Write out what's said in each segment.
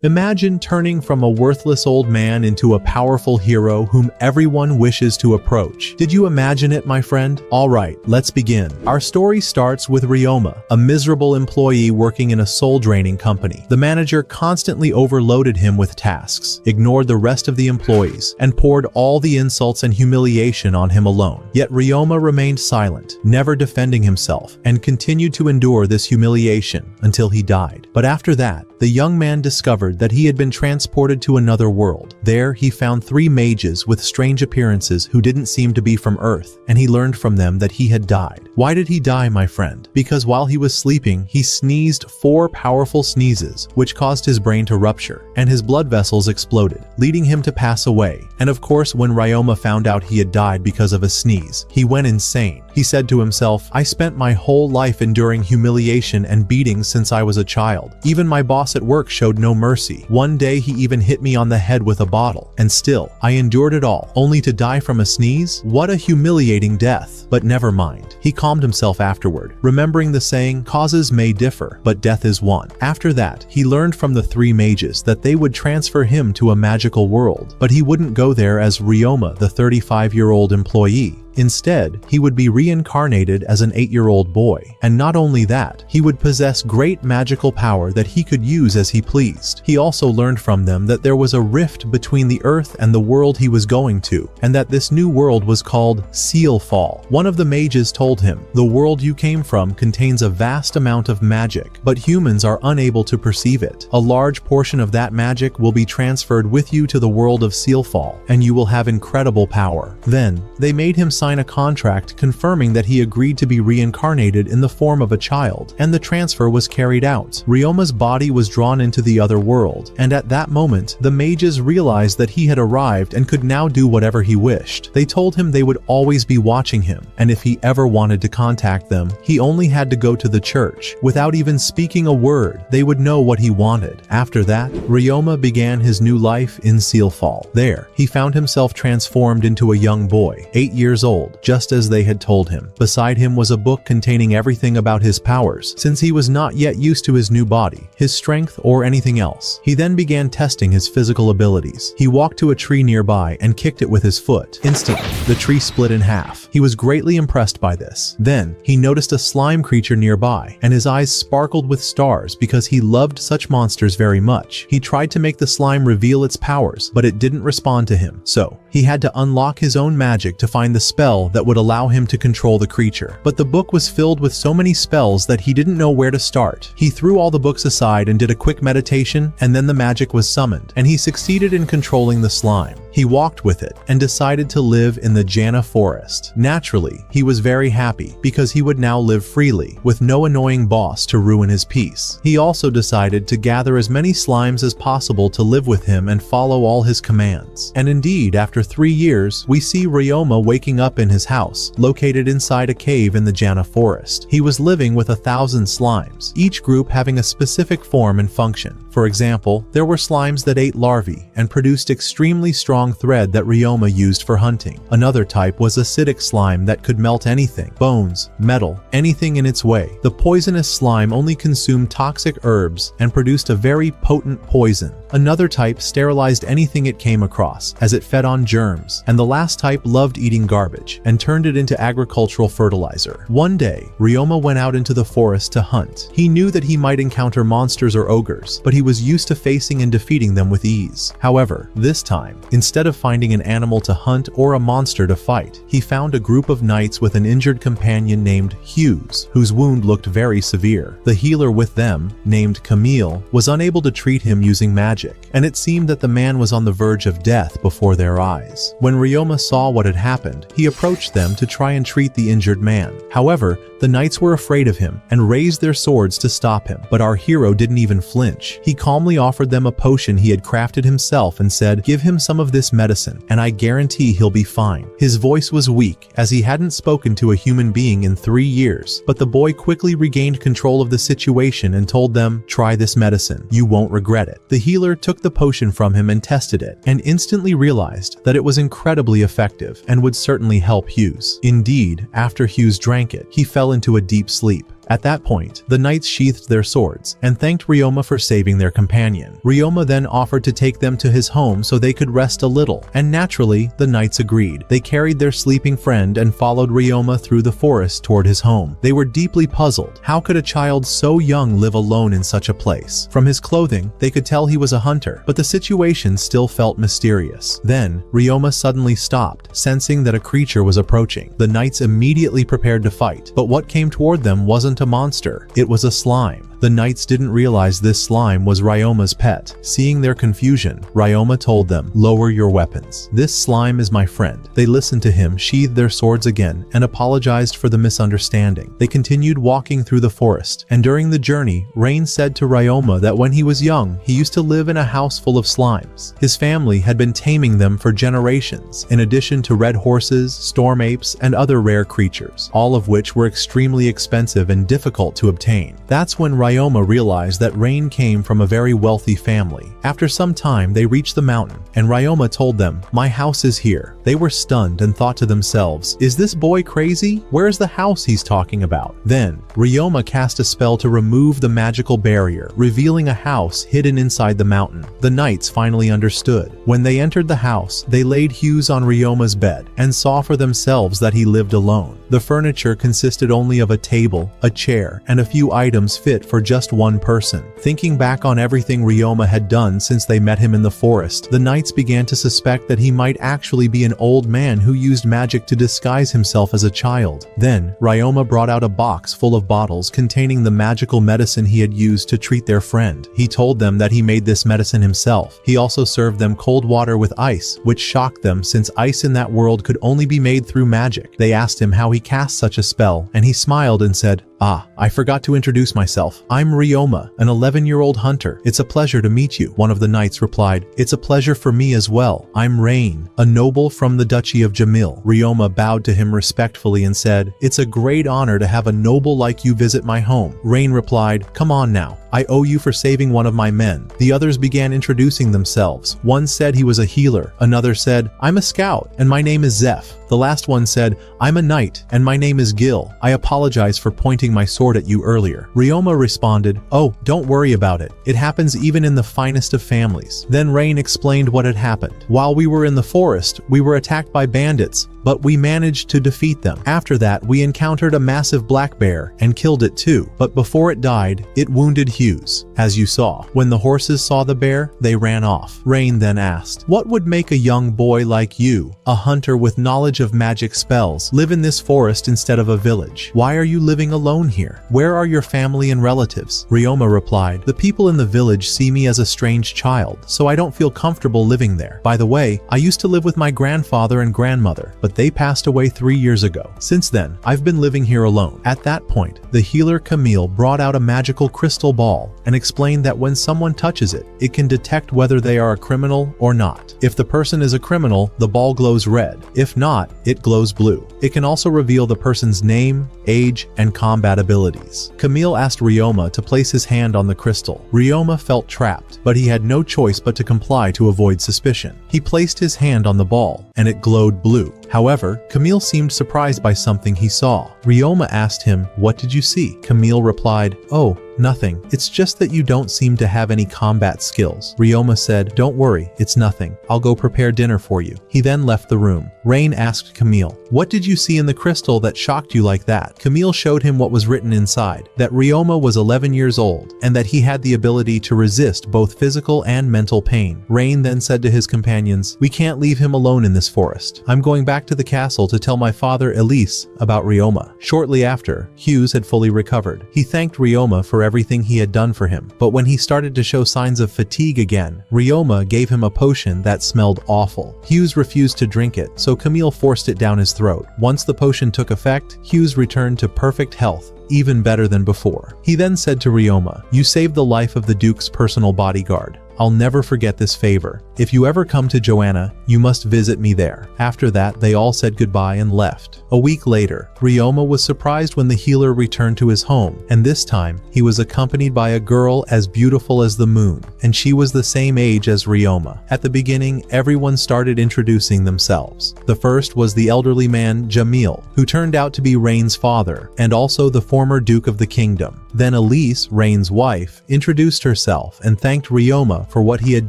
Imagine turning from a worthless old man into a powerful hero whom everyone wishes to approach. Did you imagine it, my friend? Alright, let's begin. Our story starts with Ryoma, a miserable employee working in a soul-draining company. The manager constantly overloaded him with tasks, ignored the rest of the employees, and poured all the insults and humiliation on him alone. Yet Ryoma remained silent, never defending himself, and continued to endure this humiliation until he died. But after that, the young man discovered that he had been transported to another world. There, he found 3 mages with strange appearances who didn't seem to be from Earth, and he learned from them that he had died. Why did he die, my friend? Because while he was sleeping, he sneezed 4 powerful sneezes, which caused his brain to rupture, and his blood vessels exploded, leading him to pass away. And of course, when Ryoma found out he had died because of a sneeze, he went insane. He said to himself, "I spent my whole life enduring humiliation and beatings since I was a child. Even my boss at work showed no mercy. One day he even hit me on the head with a bottle. And still, I endured it all, only to die from a sneeze? What a humiliating death." But never mind. He calmed himself afterward, remembering the saying, "Causes may differ, but death is one." After that, he learned from the 3 mages that they would transfer him to a magical world, but he wouldn't go there as Ryoma, the 35-year-old employee. Instead, he would be reincarnated as an 8-year-old boy. And not only that, he would possess great magical power that he could use as he pleased. He also learned from them that there was a rift between the Earth and the world he was going to, and that this new world was called Sealfall. One of the mages told him, "The world you came from contains a vast amount of magic, but humans are unable to perceive it. A large portion of that magic will be transferred with you to the world of Sealfall, and you will have incredible power." Then, they made him sign a contract confirming that he agreed to be reincarnated in the form of a child, and the transfer was carried out. Ryoma's body was drawn into the other world, and at that moment, the mages realized that he had arrived and could now do whatever he wished. They told him they would always be watching him, and if he ever wanted to contact them, he only had to go to the church. Without even speaking a word, they would know what he wanted. After that, Ryoma began his new life in Sealfall. There, he found himself transformed into a young boy, 8 years old, just as they had told him. Beside him was a book containing everything about his powers, since he was not yet used to his new body, his strength, or anything else. He then began testing his physical abilities. He walked to a tree nearby and kicked it with his foot. Instantly, the tree split in half. He was greatly impressed by this. Then, he noticed a slime creature nearby, and his eyes sparkled with stars because he loved such monsters very much. He tried to make the slime reveal its powers, but it didn't respond to him. So, he had to unlock his own magic to find the spell that would allow him to control the creature. But the book was filled with so many spells that he didn't know where to start. He threw all the books aside and did a quick meditation, and then the magic was summoned, and he succeeded in controlling the slime. He walked with it and decided to live in the Jana forest. Naturally, he was very happy because he would now live freely, with no annoying boss to ruin his peace. He also decided to gather as many slimes as possible to live with him and follow all his commands. And indeed, after 3 years, we see Ryoma waking up in his house, located inside a cave in the Jana forest. He was living with 1,000 slimes, each group having a specific form and function. For example, there were slimes that ate larvae and produced extremely strong thread that Ryoma used for hunting. Another type was acidic slime that could melt anything, bones, metal, anything in its way. The poisonous slime only consumed toxic herbs and produced a very potent poison. Another type sterilized anything it came across, as it fed on germs, and the last type loved eating garbage and turned it into agricultural fertilizer. One day, Ryoma went out into the forest to hunt. He knew that he might encounter monsters or ogres, but he was used to facing and defeating them with ease. However, this time, instead of finding an animal to hunt or a monster to fight, he found a group of knights with an injured companion named Hughes, whose wound looked very severe. The healer with them, named Camille, was unable to treat him using magic, and it seemed that the man was on the verge of death before their eyes. When Ryoma saw what had happened, he approached them to try and treat the injured man. However, the knights were afraid of him and raised their swords to stop him, but our hero didn't even flinch. He calmly offered them a potion he had crafted himself and said, "Give him some of this medicine, and I guarantee he'll be fine." His voice was weak, as he hadn't spoken to a human being in 3 years, but the boy quickly regained control of the situation and told them, "Try this medicine. You won't regret it." The healer took the potion from him and tested it, and instantly realized that it was incredibly effective and would certainly help Hughes. Indeed, after Hughes drank it, he fell into a deep sleep. At that point, the knights sheathed their swords and thanked Ryoma for saving their companion. Ryoma then offered to take them to his home so they could rest a little, and naturally, the knights agreed. They carried their sleeping friend and followed Ryoma through the forest toward his home. They were deeply puzzled. How could a child so young live alone in such a place? From his clothing, they could tell he was a hunter, but the situation still felt mysterious. Then, Ryoma suddenly stopped, sensing that a creature was approaching. The knights immediately prepared to fight, but what came toward them wasn't a monster, it was a slime. The knights didn't realize this slime was Ryoma's pet. Seeing their confusion, Ryoma told them, "Lower your weapons. This slime is my friend." They listened to him, sheathed their swords again, and apologized for the misunderstanding. They continued walking through the forest, and during the journey, Rain said to Ryoma that when he was young, he used to live in a house full of slimes. His family had been taming them for generations, in addition to red horses, storm apes, and other rare creatures, all of which were extremely expensive and difficult to obtain. That's when Ryoma realized that Rain came from a very wealthy family. After some time, they reached the mountain, and Ryoma told them, "My house is here." They were stunned and thought to themselves, "Is this boy crazy? Where's the house he's talking about?" Then, Ryoma cast a spell to remove the magical barrier, revealing a house hidden inside the mountain. The knights finally understood. When they entered the house, they laid Hughes on Ryoma's bed and saw for themselves that he lived alone. The furniture consisted only of a table, a chair, and a few items fit for just one person. Thinking back on everything Ryoma had done since they met him in the forest, the knights began to suspect that he might actually be an old man who used magic to disguise himself as a child. Then, Ryoma brought out a box full of bottles containing the magical medicine he had used to treat their friend. He told them that he made this medicine himself. He also served them cold water with ice, which shocked them since ice in that world could only be made through magic. They asked him how he cast such a spell, and he smiled and said, "Ah, I forgot to introduce myself. I'm Ryoma, an 11-year-old hunter. It's a pleasure to meet you." One of the knights replied, "It's a pleasure for me as well. I'm Rain, a noble from the Duchy of Jamil." Ryoma bowed to him respectfully and said, "It's a great honor to have a noble like you visit my home." Rain replied, "Come on now. I owe you for saving one of my men." The others began introducing themselves. One said he was a healer. Another said, "I'm a scout, and my name is Zeph." The last one said, "I'm a knight, and my name is Gil. I apologize for pointing my sword at you earlier." Ryoma responded, "Oh, don't worry about it. It happens even in the finest of families." Then Rain explained what had happened. "While we were in the forest, we were attacked by bandits, but we managed to defeat them. After that, we encountered a massive black bear and killed it too. But before it died, it wounded Hughes. As you saw, when the horses saw the bear, they ran off." Rain then asked, "What would make a young boy like you, a hunter with knowledge of magic spells, live in this forest instead of a village? Why are you living alone here? Where are your family and relatives?" Ryoma replied, "The people in the village see me as a strange child, so I don't feel comfortable living there. By the way, I used to live with my grandfather and grandmother, but they passed away 3 years ago. Since then, I've been living here alone." At that point, the healer Camille brought out a magical crystal ball and explained that when someone touches it, it can detect whether they are a criminal or not. If the person is a criminal, the ball glows red. If not, it glows blue. It can also reveal the person's name, age, and combat abilities. Camille asked Ryoma to place his hand on the crystal. Ryoma felt trapped, but he had no choice but to comply to avoid suspicion. He placed his hand on the ball, and it glowed blue. However, Camille seemed surprised by something he saw. Ryoma asked him, "What did you see?" Camille replied, "Oh, nothing. It's just that you don't seem to have any combat skills." Ryoma said, "Don't worry, it's nothing. I'll go prepare dinner for you." He then left the room. Rain asked Camille, "What did you see in the crystal that shocked you like that?" Camille showed him what was written inside, that Ryoma was 11 years old, and that he had the ability to resist both physical and mental pain. Rain then said to his companions, "We can't leave him alone in this forest. I'm going back to the castle to tell my father Elise about Ryoma." Shortly after, Hughes had fully recovered. He thanked Ryoma for everything he had done for him, but when he started to show signs of fatigue again, Ryoma gave him a potion that smelled awful. Hughes refused to drink it, so Camille forced it down his throat. Once the potion took effect, Hughes returned to perfect health, even better than before. He then said to Ryoma, "You saved the life of the Duke's personal bodyguard. I'll never forget this favor. If you ever come to Joanna, you must visit me there." After that, they all said goodbye and left. A week later, Ryoma was surprised when the healer returned to his home, and this time, he was accompanied by a girl as beautiful as the moon, and she was the same age as Ryoma. At the beginning, everyone started introducing themselves. The first was the elderly man, Jamil, who turned out to be Rain's father, and also the former Duke of the Kingdom. Then Elise, Rain's wife, introduced herself and thanked Ryoma for what he had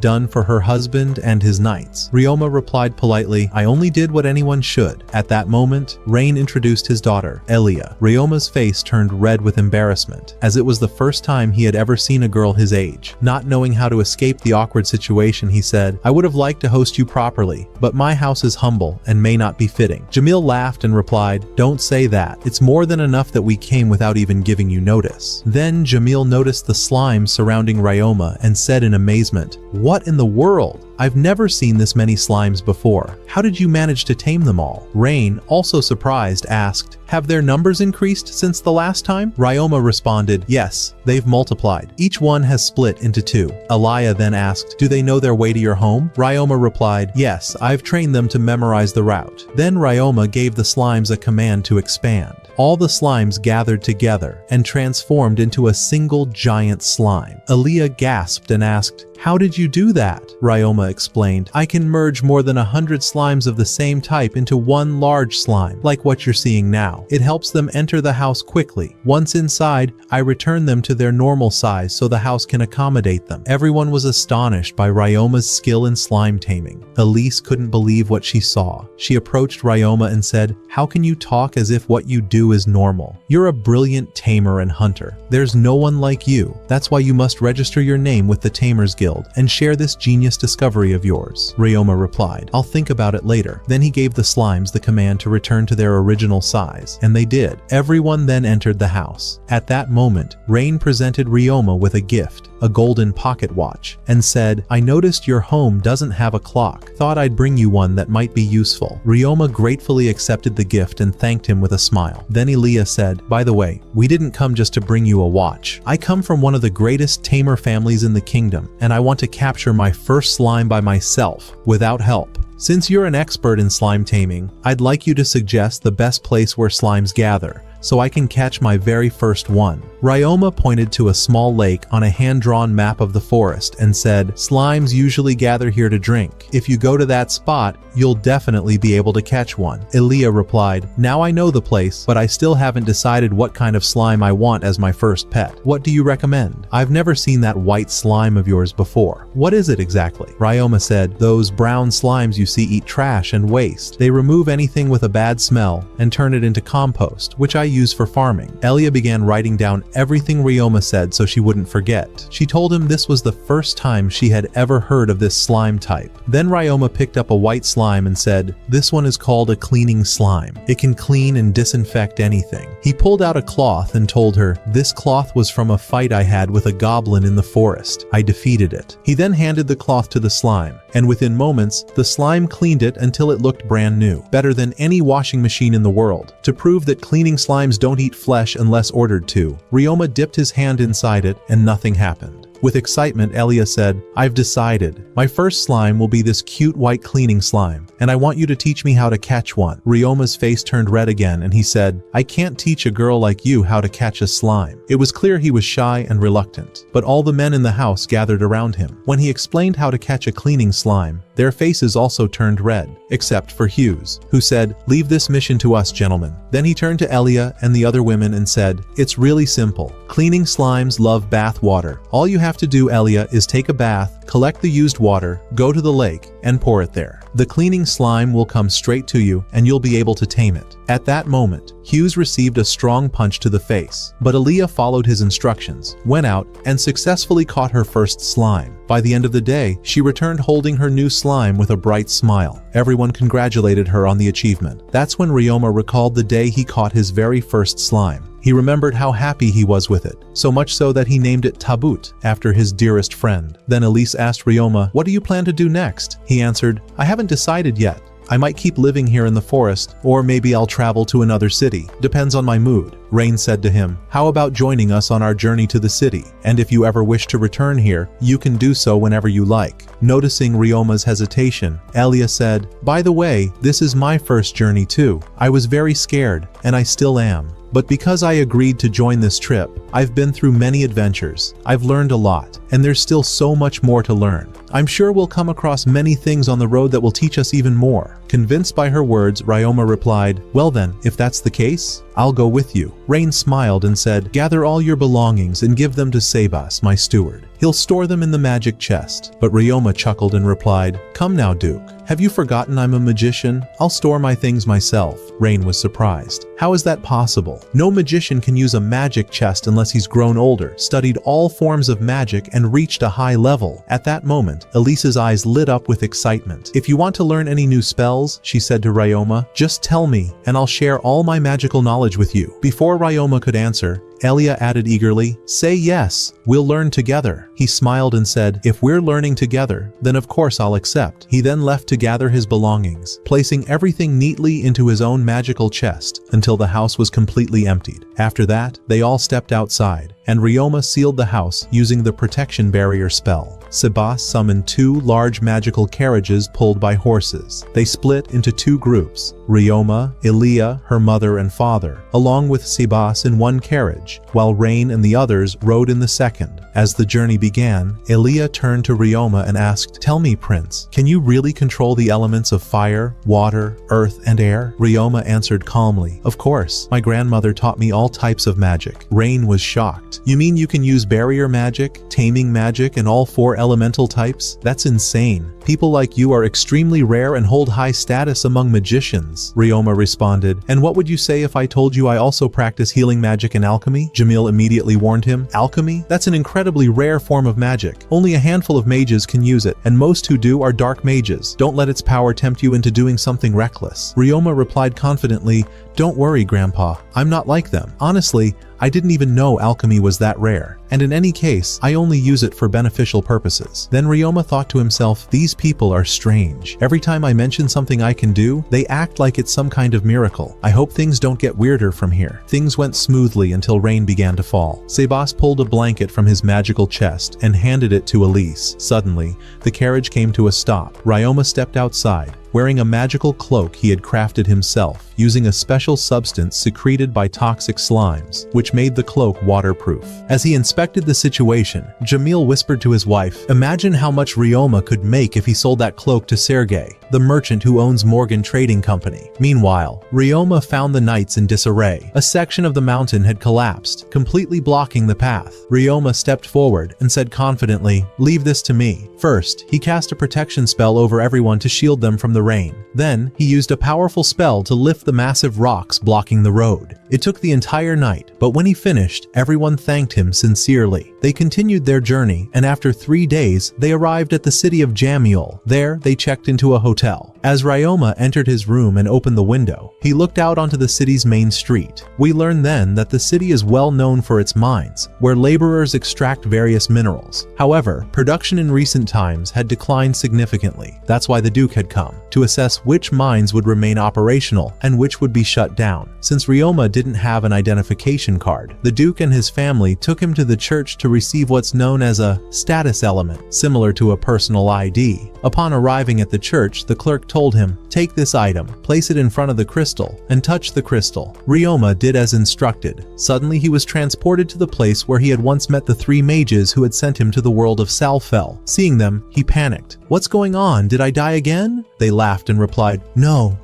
done for her husband and his knights. Ryoma replied politely, "I only did what anyone should." At that moment, Rain introduced his daughter, Elia. Ryoma's face turned red with embarrassment, as it was the first time he had ever seen a girl his age. Not knowing how to escape the awkward situation, he said, "I would have liked to host you properly, but my house is humble and may not be fitting." Jamil laughed and replied, "Don't say that. It's more than enough that we came without even giving you notice." Then Jamil noticed the slime surrounding Ryoma and said in amazement, "What in the world? I've never seen this many slimes before. How did you manage to tame them all?" Rain, also surprised, asked, "Have their numbers increased since the last time?" Ryoma responded, "Yes, they've multiplied. Each one has split into two." Elia then asked, "Do they know their way to your home?" Ryoma replied, "Yes, I've trained them to memorize the route." Then Ryoma gave the slimes a command to expand. All the slimes gathered together and transformed into a single giant slime. Elia gasped and asked, "How did you do that?" Ryoma explained, "I can merge more than 100 slimes of the same type into one large slime, like what you're seeing now. It helps them enter the house quickly. Once inside, I return them to their normal size so the house can accommodate them." Everyone was astonished by Ryoma's skill in slime taming. Elise couldn't believe what she saw. She approached Ryoma and said, "How can you talk as if what you do is normal? You're a brilliant tamer and hunter. There's no one like you. That's why you must register your name with the Tamers Guild and share this genius discovery of yours." Ryoma replied, "I'll think about it later." Then he gave the slimes the command to return to their original size, and they did. Everyone then entered the house. At that moment, Rain presented Ryoma with a gift, a golden pocket watch, and said, "I noticed your home doesn't have a clock. Thought I'd bring you one that might be useful." Ryoma gratefully accepted the gift and thanked him with a smile. Then Elia said, "By the way, we didn't come just to bring you a watch. I come from one of the greatest tamer families in the kingdom, and I want to capture my first slime by myself, without help. Since you're an expert in slime taming, I'd like you to suggest the best place where slimes gather, so I can catch my very first one." Ryoma pointed to a small lake on a hand-drawn map of the forest and said, "Slimes usually gather here to drink. If you go to that spot, you'll definitely be able to catch one." Elia replied, "Now I know the place, but I still haven't decided what kind of slime I want as my first pet. What do you recommend? I've never seen that white slime of yours before. What is it exactly?" Ryoma said, "Those brown slimes you see eat trash and waste. They remove anything with a bad smell and turn it into compost, which I use for farming." Elia began writing down everything Ryoma said so she wouldn't forget. She told him this was the first time she had ever heard of this slime type. Then Ryoma picked up a white slime and said, "This one is called a cleaning slime. It can clean and disinfect anything." He pulled out a cloth and told her, "This cloth was from a fight I had with a goblin in the forest. I defeated it." He then handed the cloth to the slime, and within moments, the slime cleaned it until it looked brand new, better than any washing machine in the world. To prove that cleaning slimes don't eat flesh unless ordered to, Ryoma dipped his hand inside it and nothing happened. With excitement, Elia said, "I've decided. My first slime will be this cute white cleaning slime, and I want you to teach me how to catch one." Ryoma's face turned red again and he said, "I can't teach a girl like you how to catch a slime." It was clear he was shy and reluctant, but all the men in the house gathered around him. When he explained how to catch a cleaning slime, their faces also turned red, except for Hughes, who said, "Leave this mission to us, gentlemen." Then he turned to Elia and the other women and said, "It's really simple. Cleaning slimes love bath water. All you have to do, Elia, is take a bath, collect the used water, go to the lake, and pour it there. The cleaning slime will come straight to you and you'll be able to tame it." At that moment, Hughes received a strong punch to the face, but Elia followed his instructions, went out, and successfully caught her first slime. By the end of the day, she returned holding her new slime with a bright smile. Everyone congratulated her on the achievement. That's when Ryoma recalled the day he caught his very first slime. He remembered how happy he was with it, so much so that he named it Tabut, after his dearest friend. Then Elise asked Ryoma, "What do you plan to do next?" He answered, "I haven't decided yet. I might keep living here in the forest, or maybe I'll travel to another city. Depends on my mood. Rain said to him, how about joining us on our journey to the city? And if you ever wish to return here, you can do so whenever you like. Noticing Ryoma's hesitation, Elia said, by the way, this is my first journey too. I was very scared, and I still am. But because I agreed to join this trip, I've been through many adventures. I've learned a lot, and there's still so much more to learn. I'm sure we'll come across many things on the road that will teach us even more. Convinced by her words, Ryoma replied, well then, if that's the case, I'll go with you. Rain smiled and said, gather all your belongings and give them to Sebas, my steward. He'll store them in the magic chest. But Ryoma chuckled and replied, come now, Duke. Have you forgotten I'm a magician? I'll store my things myself. Rain was surprised. How is that possible? No magician can use a magic chest unless he's grown older, studied all forms of magic, and reached a high level. At that moment, Elisa's eyes lit up with excitement. If you want to learn any new spells, she said to Ryoma, just tell me, and I'll share all my magical knowledge with you. Before Ryoma could answer, Elia added eagerly, say yes, we'll learn together. He smiled and said, if we're learning together, then of course I'll accept. He then left to gather his belongings, placing everything neatly into his own magical chest until the house was completely emptied. After that, they all stepped outside, and Ryoma sealed the house using the protection barrier spell. Sebas summoned 2 large magical carriages pulled by horses. They split into 2 groups, Ryoma, Elia, her mother and father, along with Sebas in one carriage, while Rain and the others rode in the second. As the journey began, Elia turned to Ryoma and asked, tell me, Prince, can you really control the elements of fire, water, earth, and air? Ryoma answered calmly, of course, my grandmother taught me all types of magic. Rain was shocked. You mean you can use barrier magic, taming magic, and all 4 elemental types? That's insane. People like you are extremely rare and hold high status among magicians. Ryoma responded, and what would you say if I told you I also practice healing magic and alchemy? Jamil immediately warned him, alchemy? That's an incredibly rare form of magic. Only a handful of mages can use it, and most who do are dark mages. Don't let its power tempt you into doing something reckless. Ryoma replied confidently, don't worry, Grandpa, I'm not like them. Honestly, I didn't even know alchemy was that rare, and in any case, I only use it for beneficial purposes. Then Ryoma thought to himself, these people are strange. Every time I mention something I can do, they act like it's some kind of miracle. I hope things don't get weirder from here. Things went smoothly until rain began to fall. Sebas pulled a blanket from his magical chest and handed it to Elise. Suddenly, the carriage came to a stop. Ryoma stepped outside, wearing a magical cloak he had crafted himself, using a special substance secreted by toxic slimes, which made the cloak waterproof. As he inspected the situation, Jamil whispered to his wife, imagine how much Ryoma could make if he sold that cloak to Sergei, the merchant who owns Morgan Trading Company. Meanwhile, Ryoma found the knights in disarray. A section of the mountain had collapsed, completely blocking the path. Ryoma stepped forward and said confidently, leave this to me. First, he cast a protection spell over everyone to shield them from the rain. Then, he used a powerful spell to lift the massive rocks blocking the road. It took the entire night, but when he finished, everyone thanked him sincerely. They continued their journey, and after 3 days, they arrived at the city of Jamiul. There, they checked into a hotel. As Ryoma entered his room and opened the window, he looked out onto the city's main street. We learned then that the city is well known for its mines, where laborers extract various minerals. However, production in recent times had declined significantly. That's why the Duke had come, to assess which mines would remain operational and which would be shut down. Since Ryoma didn't have an identification card, the Duke and his family took him to the church to receive what's known as a status element, similar to a personal ID. Upon arriving at the church, the clerk told him, take this item, place it in front of the crystal, and touch the crystal. Ryoma did as instructed. Suddenly he was transported to the place where he had once met the 3 mages who had sent him to the world of Salfel. Seeing them, he panicked. What's going on? Did I die again? They laughed and replied, no,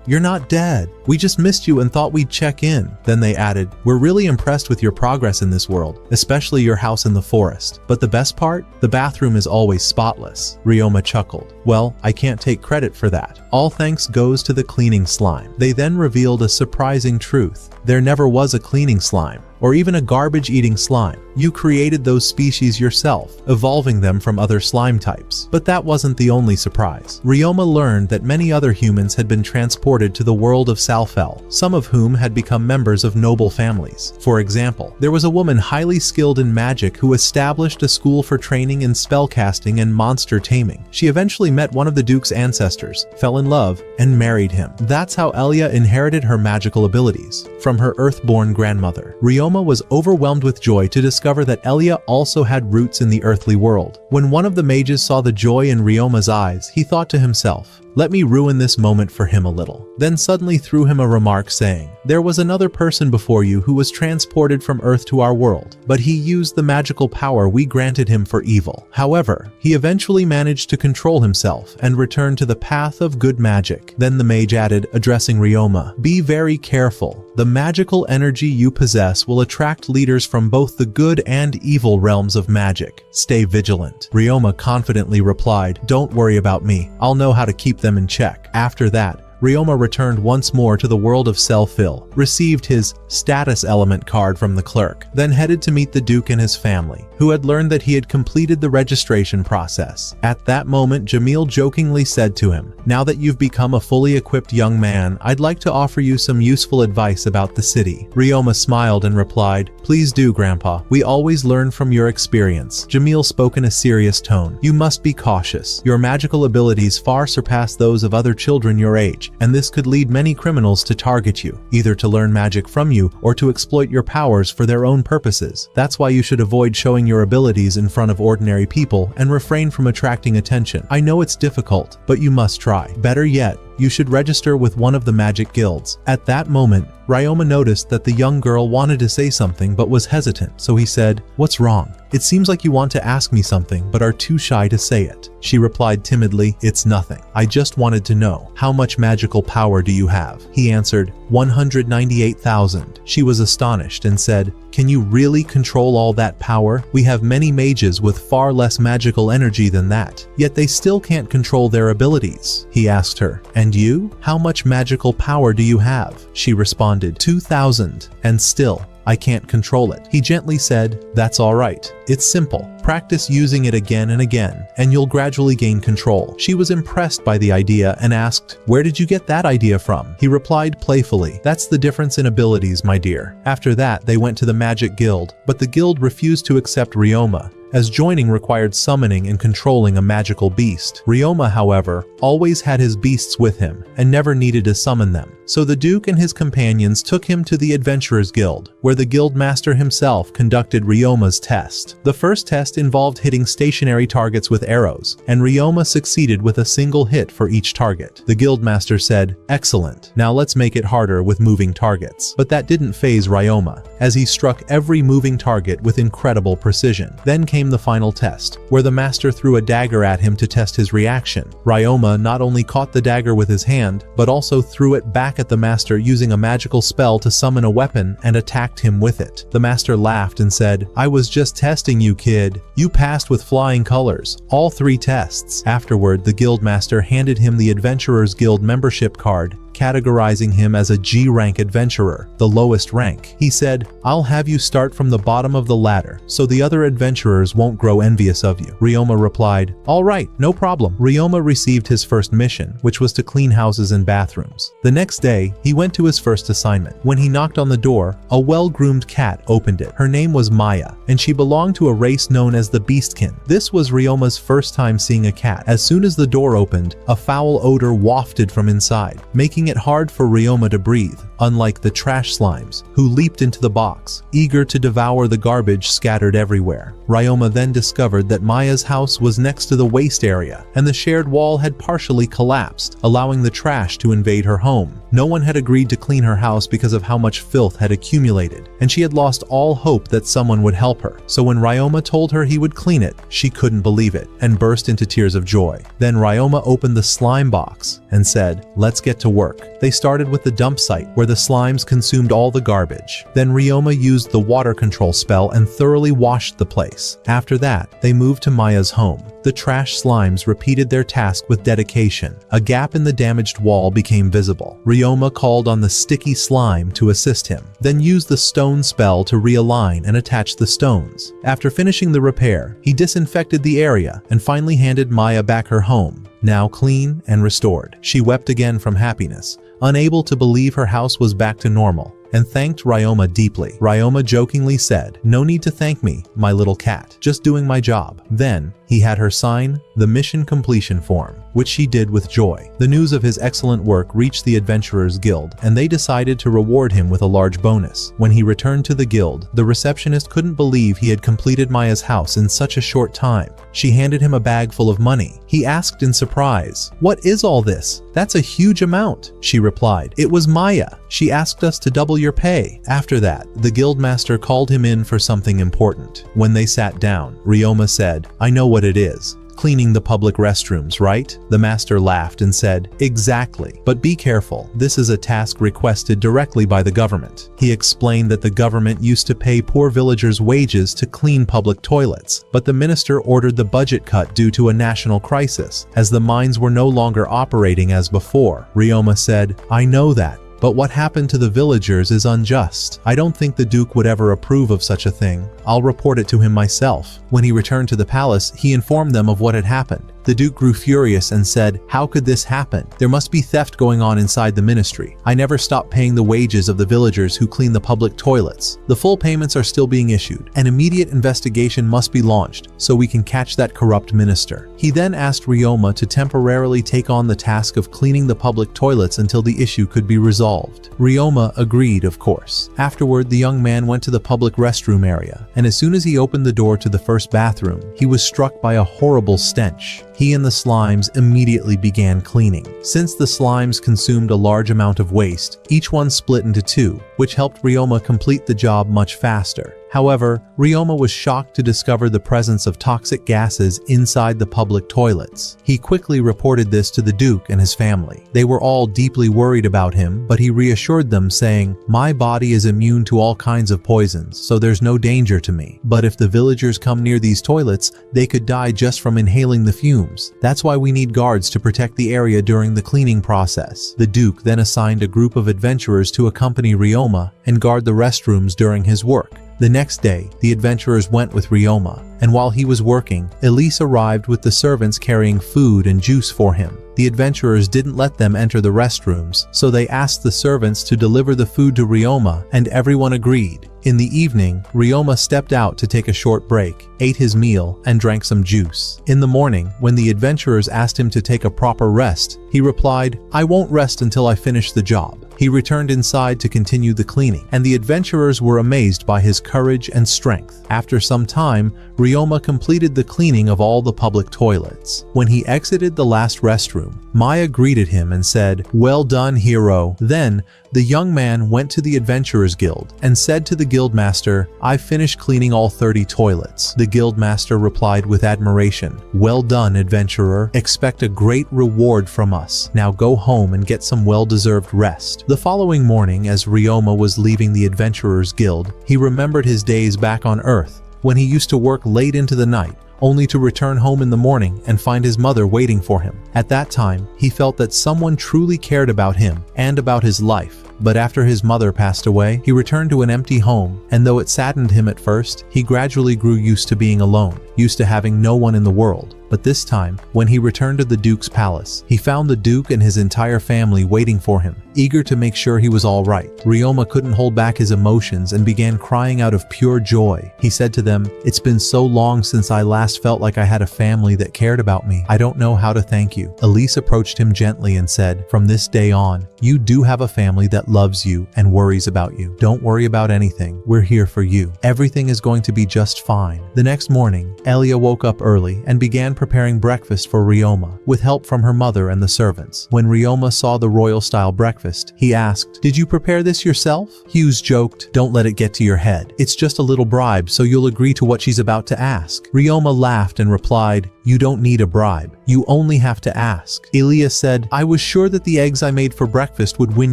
you're not dead. We just missed you and thought we'd check in. Then they added, we're really impressed with your progress in this world, especially your house in the forest. But the best part? The bathroom is always spotless. Ryoma chuckled. Well, I can't take credit for that. All thanks goes to the cleaning slime. They then revealed a surprising truth. There never was a cleaning slime. or even a garbage-eating slime. You created those species yourself, evolving them from other slime types. But that wasn't the only surprise. Ryoma learned that many other humans had been transported to the world of Salfel, some of whom had become members of noble families. For example, there was a woman highly skilled in magic who established a school for training in spellcasting and monster taming. She eventually met one of the Duke's ancestors, fell in love, and married him. That's how Elia inherited her magical abilities from her earthborn grandmother. Ryoma was overwhelmed with joy to discover that Elia also had roots in the earthly world. When one of the mages saw the joy in Ryoma's eyes, he thought to himself, "Let me ruin this moment for him a little." Then suddenly threw him a remark saying, "There was another person before you who was transported from Earth to our world, but he used the magical power we granted him for evil. However, he eventually managed to control himself and return to the path of good magic." Then the mage added, addressing Ryoma, "Be very careful. The magical energy you possess will attract leaders from both the good and evil realms of magic. Stay vigilant." Ryoma confidently replied, "Don't worry about me. I'll know how to keep them in check." After that, Ryoma returned once more to the world of Selfil, received his status element card from the clerk, then headed to meet the Duke and his family, who had learned that he had completed the registration process. At that moment, Jamil jokingly said to him, "Now that you've become a fully equipped young man, I'd like to offer you some useful advice about the city." Ryoma smiled and replied, "Please do, Grandpa. We always learn from your experience." Jamil spoke in a serious tone. "You must be cautious. Your magical abilities far surpass those of other children your age, and this could lead many criminals to target you, either to learn magic from you or to exploit your powers for their own purposes. That's why you should avoid showing your abilities in front of ordinary people and refrain from attracting attention. I know it's difficult, but you must try. Better yet, you should register with one of the magic guilds." At that moment, Ryoma noticed that the young girl wanted to say something but was hesitant, so he said, "What's wrong? It seems like you want to ask me something but are too shy to say it." She replied timidly, "It's nothing. I just wanted to know, how much magical power do you have?" He answered, 198,000. She was astonished and said, "Can you really control all that power? We have many mages with far less magical energy than that, yet they still can't control their abilities." He asked her, "And you? How much magical power do you have?" She responded, 2,000, and still, I can't control it. He gently said, "That's all right. It's simple. Practice using it again and again, and you'll gradually gain control." She was impressed by the idea and asked, "Where did you get that idea from?" He replied playfully, "That's the difference in abilities, my dear." After that, they went to the Magic Guild, but the guild refused to accept Ryoma, as joining required summoning and controlling a magical beast. Ryoma, however, always had his beasts with him and never needed to summon them. So the Duke and his companions took him to the Adventurers Guild, where the guild master himself conducted Ryoma's test. The first test involved hitting stationary targets with arrows, and Ryoma succeeded with a single hit for each target. The guild master said, "Excellent. Now let's make it harder with moving targets." But that didn't faze Ryoma, as he struck every moving target with incredible precision. Then came the final test, where the master threw a dagger at him to test his reaction. Ryoma not only caught the dagger with his hand, but also threw it back at the master using a magical spell to summon a weapon and attacked him with it. The master laughed and said, "I was just testing you, kid. You passed with flying colors, all 3 tests." Afterward, the guild master handed him the Adventurers Guild membership card, categorizing him as a G-rank adventurer, the lowest rank. He said, "I'll have you start from the bottom of the ladder, so the other adventurers won't grow envious of you." Ryoma replied, "All right, no problem." Ryoma received his first mission, which was to clean houses and bathrooms. The next day, he went to his first assignment. When he knocked on the door, a well-groomed cat opened it. Her name was Maya, and she belonged to a race known as the Beastkin. This was Ryoma's first time seeing a cat. As soon as the door opened, a foul odor wafted from inside, making it hard for Ryoma to breathe, unlike the trash slimes, who leaped into the box, eager to devour the garbage scattered everywhere. Ryoma then discovered that Maya's house was next to the waste area, and the shared wall had partially collapsed, allowing the trash to invade her home. No one had agreed to clean her house because of how much filth had accumulated, and she had lost all hope that someone would help her. So when Ryoma told her he would clean it, she couldn't believe it, and burst into tears of joy. Then Ryoma opened the slime box and said, "Let's get to work." work. They started with the dump site, where the slimes consumed all the garbage. Then Ryoma used the water control spell and thoroughly washed the place. After that, they moved to Maya's home. The trash slimes repeated their task with dedication. A gap in the damaged wall became visible. Ryoma called on the sticky slime to assist him, then used the stone spell to realign and attach the stones. After finishing the repair, he disinfected the area and finally handed Maya back her home, now clean and restored. She wept again from happiness, unable to believe her house was back to normal, and thanked Ryoma deeply. Ryoma jokingly said, "No need to thank me, my little cat, just doing my job." Then, he had her sign the mission completion form, which she did with joy. The news of his excellent work reached the Adventurers Guild, and they decided to reward him with a large bonus. When he returned to the guild, the receptionist couldn't believe he had completed Maya's house in such a short time. She handed him a bag full of money. He asked in surprise, "What is all this? That's a huge amount." She replied, "It was Maya. She asked us to double your pay." After that, the guildmaster called him in for something important. When they sat down, Ryoma said, "I know what it is. Cleaning the public restrooms, right?" The master laughed and said, "Exactly. But be careful. This is a task requested directly by the government." He explained that the government used to pay poor villagers wages to clean public toilets, but the minister ordered the budget cut due to a national crisis, as the mines were no longer operating as before. Ryoma said, "I know that. But what happened to the villagers is unjust. I don't think the Duke would ever approve of such a thing. I'll report it to him myself." When he returned to the palace, he informed them of what had happened. The Duke grew furious and said, "How could this happen? There must be theft going on inside the ministry. I never stopped paying the wages of the villagers who clean the public toilets. The full payments are still being issued. An immediate investigation must be launched so we can catch that corrupt minister." He then asked Ryoma to temporarily take on the task of cleaning the public toilets until the issue could be resolved. Ryoma agreed, of course. Afterward, the young man went to the public restroom area, and as soon as he opened the door to the first bathroom, he was struck by a horrible stench. He and the slimes immediately began cleaning. Since the slimes consumed a large amount of waste, each one split into two, which helped Ryoma complete the job much faster. However, Ryoma was shocked to discover the presence of toxic gases inside the public toilets. He quickly reported this to the Duke and his family. They were all deeply worried about him, but he reassured them, saying, "My body is immune to all kinds of poisons, so there's no danger to me. But if the villagers come near these toilets, they could die just from inhaling the fumes. That's why we need guards to protect the area during the cleaning process." The Duke then assigned a group of adventurers to accompany Ryoma and guard the restrooms during his work. The next day, the adventurers went with Ryoma, and while he was working, Elise arrived with the servants carrying food and juice for him. The adventurers didn't let them enter the restrooms, so they asked the servants to deliver the food to Ryoma, and everyone agreed. In the evening, Ryoma stepped out to take a short break, ate his meal, and drank some juice. In the morning, when the adventurers asked him to take a proper rest, he replied, "I won't rest until I finish the job." He returned inside to continue the cleaning, and the adventurers were amazed by his courage and strength. After some time, Ryoma completed the cleaning of all the public toilets. When he exited the last restroom, Maya greeted him and said, "Well done, hero." Then, the young man went to the Adventurers Guild and said to the guildmaster, "I've finished cleaning all 30 toilets." The guildmaster replied with admiration, "Well done, adventurer. Expect a great reward from us. Now go home and get some well-deserved rest." The following morning, as Ryoma was leaving the Adventurers Guild, he remembered his days back on Earth, when he used to work late into the night, only to return home in the morning and find his mother waiting for him. At that time, he felt that someone truly cared about him and about his life. But after his mother passed away, he returned to an empty home, and though it saddened him at first, he gradually grew used to being alone, used to having no one in the world. But this time, when he returned to the Duke's palace, he found the Duke and his entire family waiting for him, eager to make sure he was all right. Ryoma couldn't hold back his emotions and began crying out of pure joy. He said to them, "It's been so long since I last felt like I had a family that cared about me. I don't know how to thank you." Elise approached him gently and said, "From this day on, you do have a family that loves you and worries about you. Don't worry about anything. We're here for you. Everything is going to be just fine." The next morning, Elia woke up early and began preparing breakfast for Ryoma, with help from her mother and the servants. When Ryoma saw the royal-style breakfast, he asked, "Did you prepare this yourself?" Hughes joked, "Don't let it get to your head. It's just a little bribe so you'll agree to what she's about to ask." Ryoma laughed and replied, "You don't need a bribe. You only have to ask." Ilya said, "I was sure that the eggs I made for breakfast would win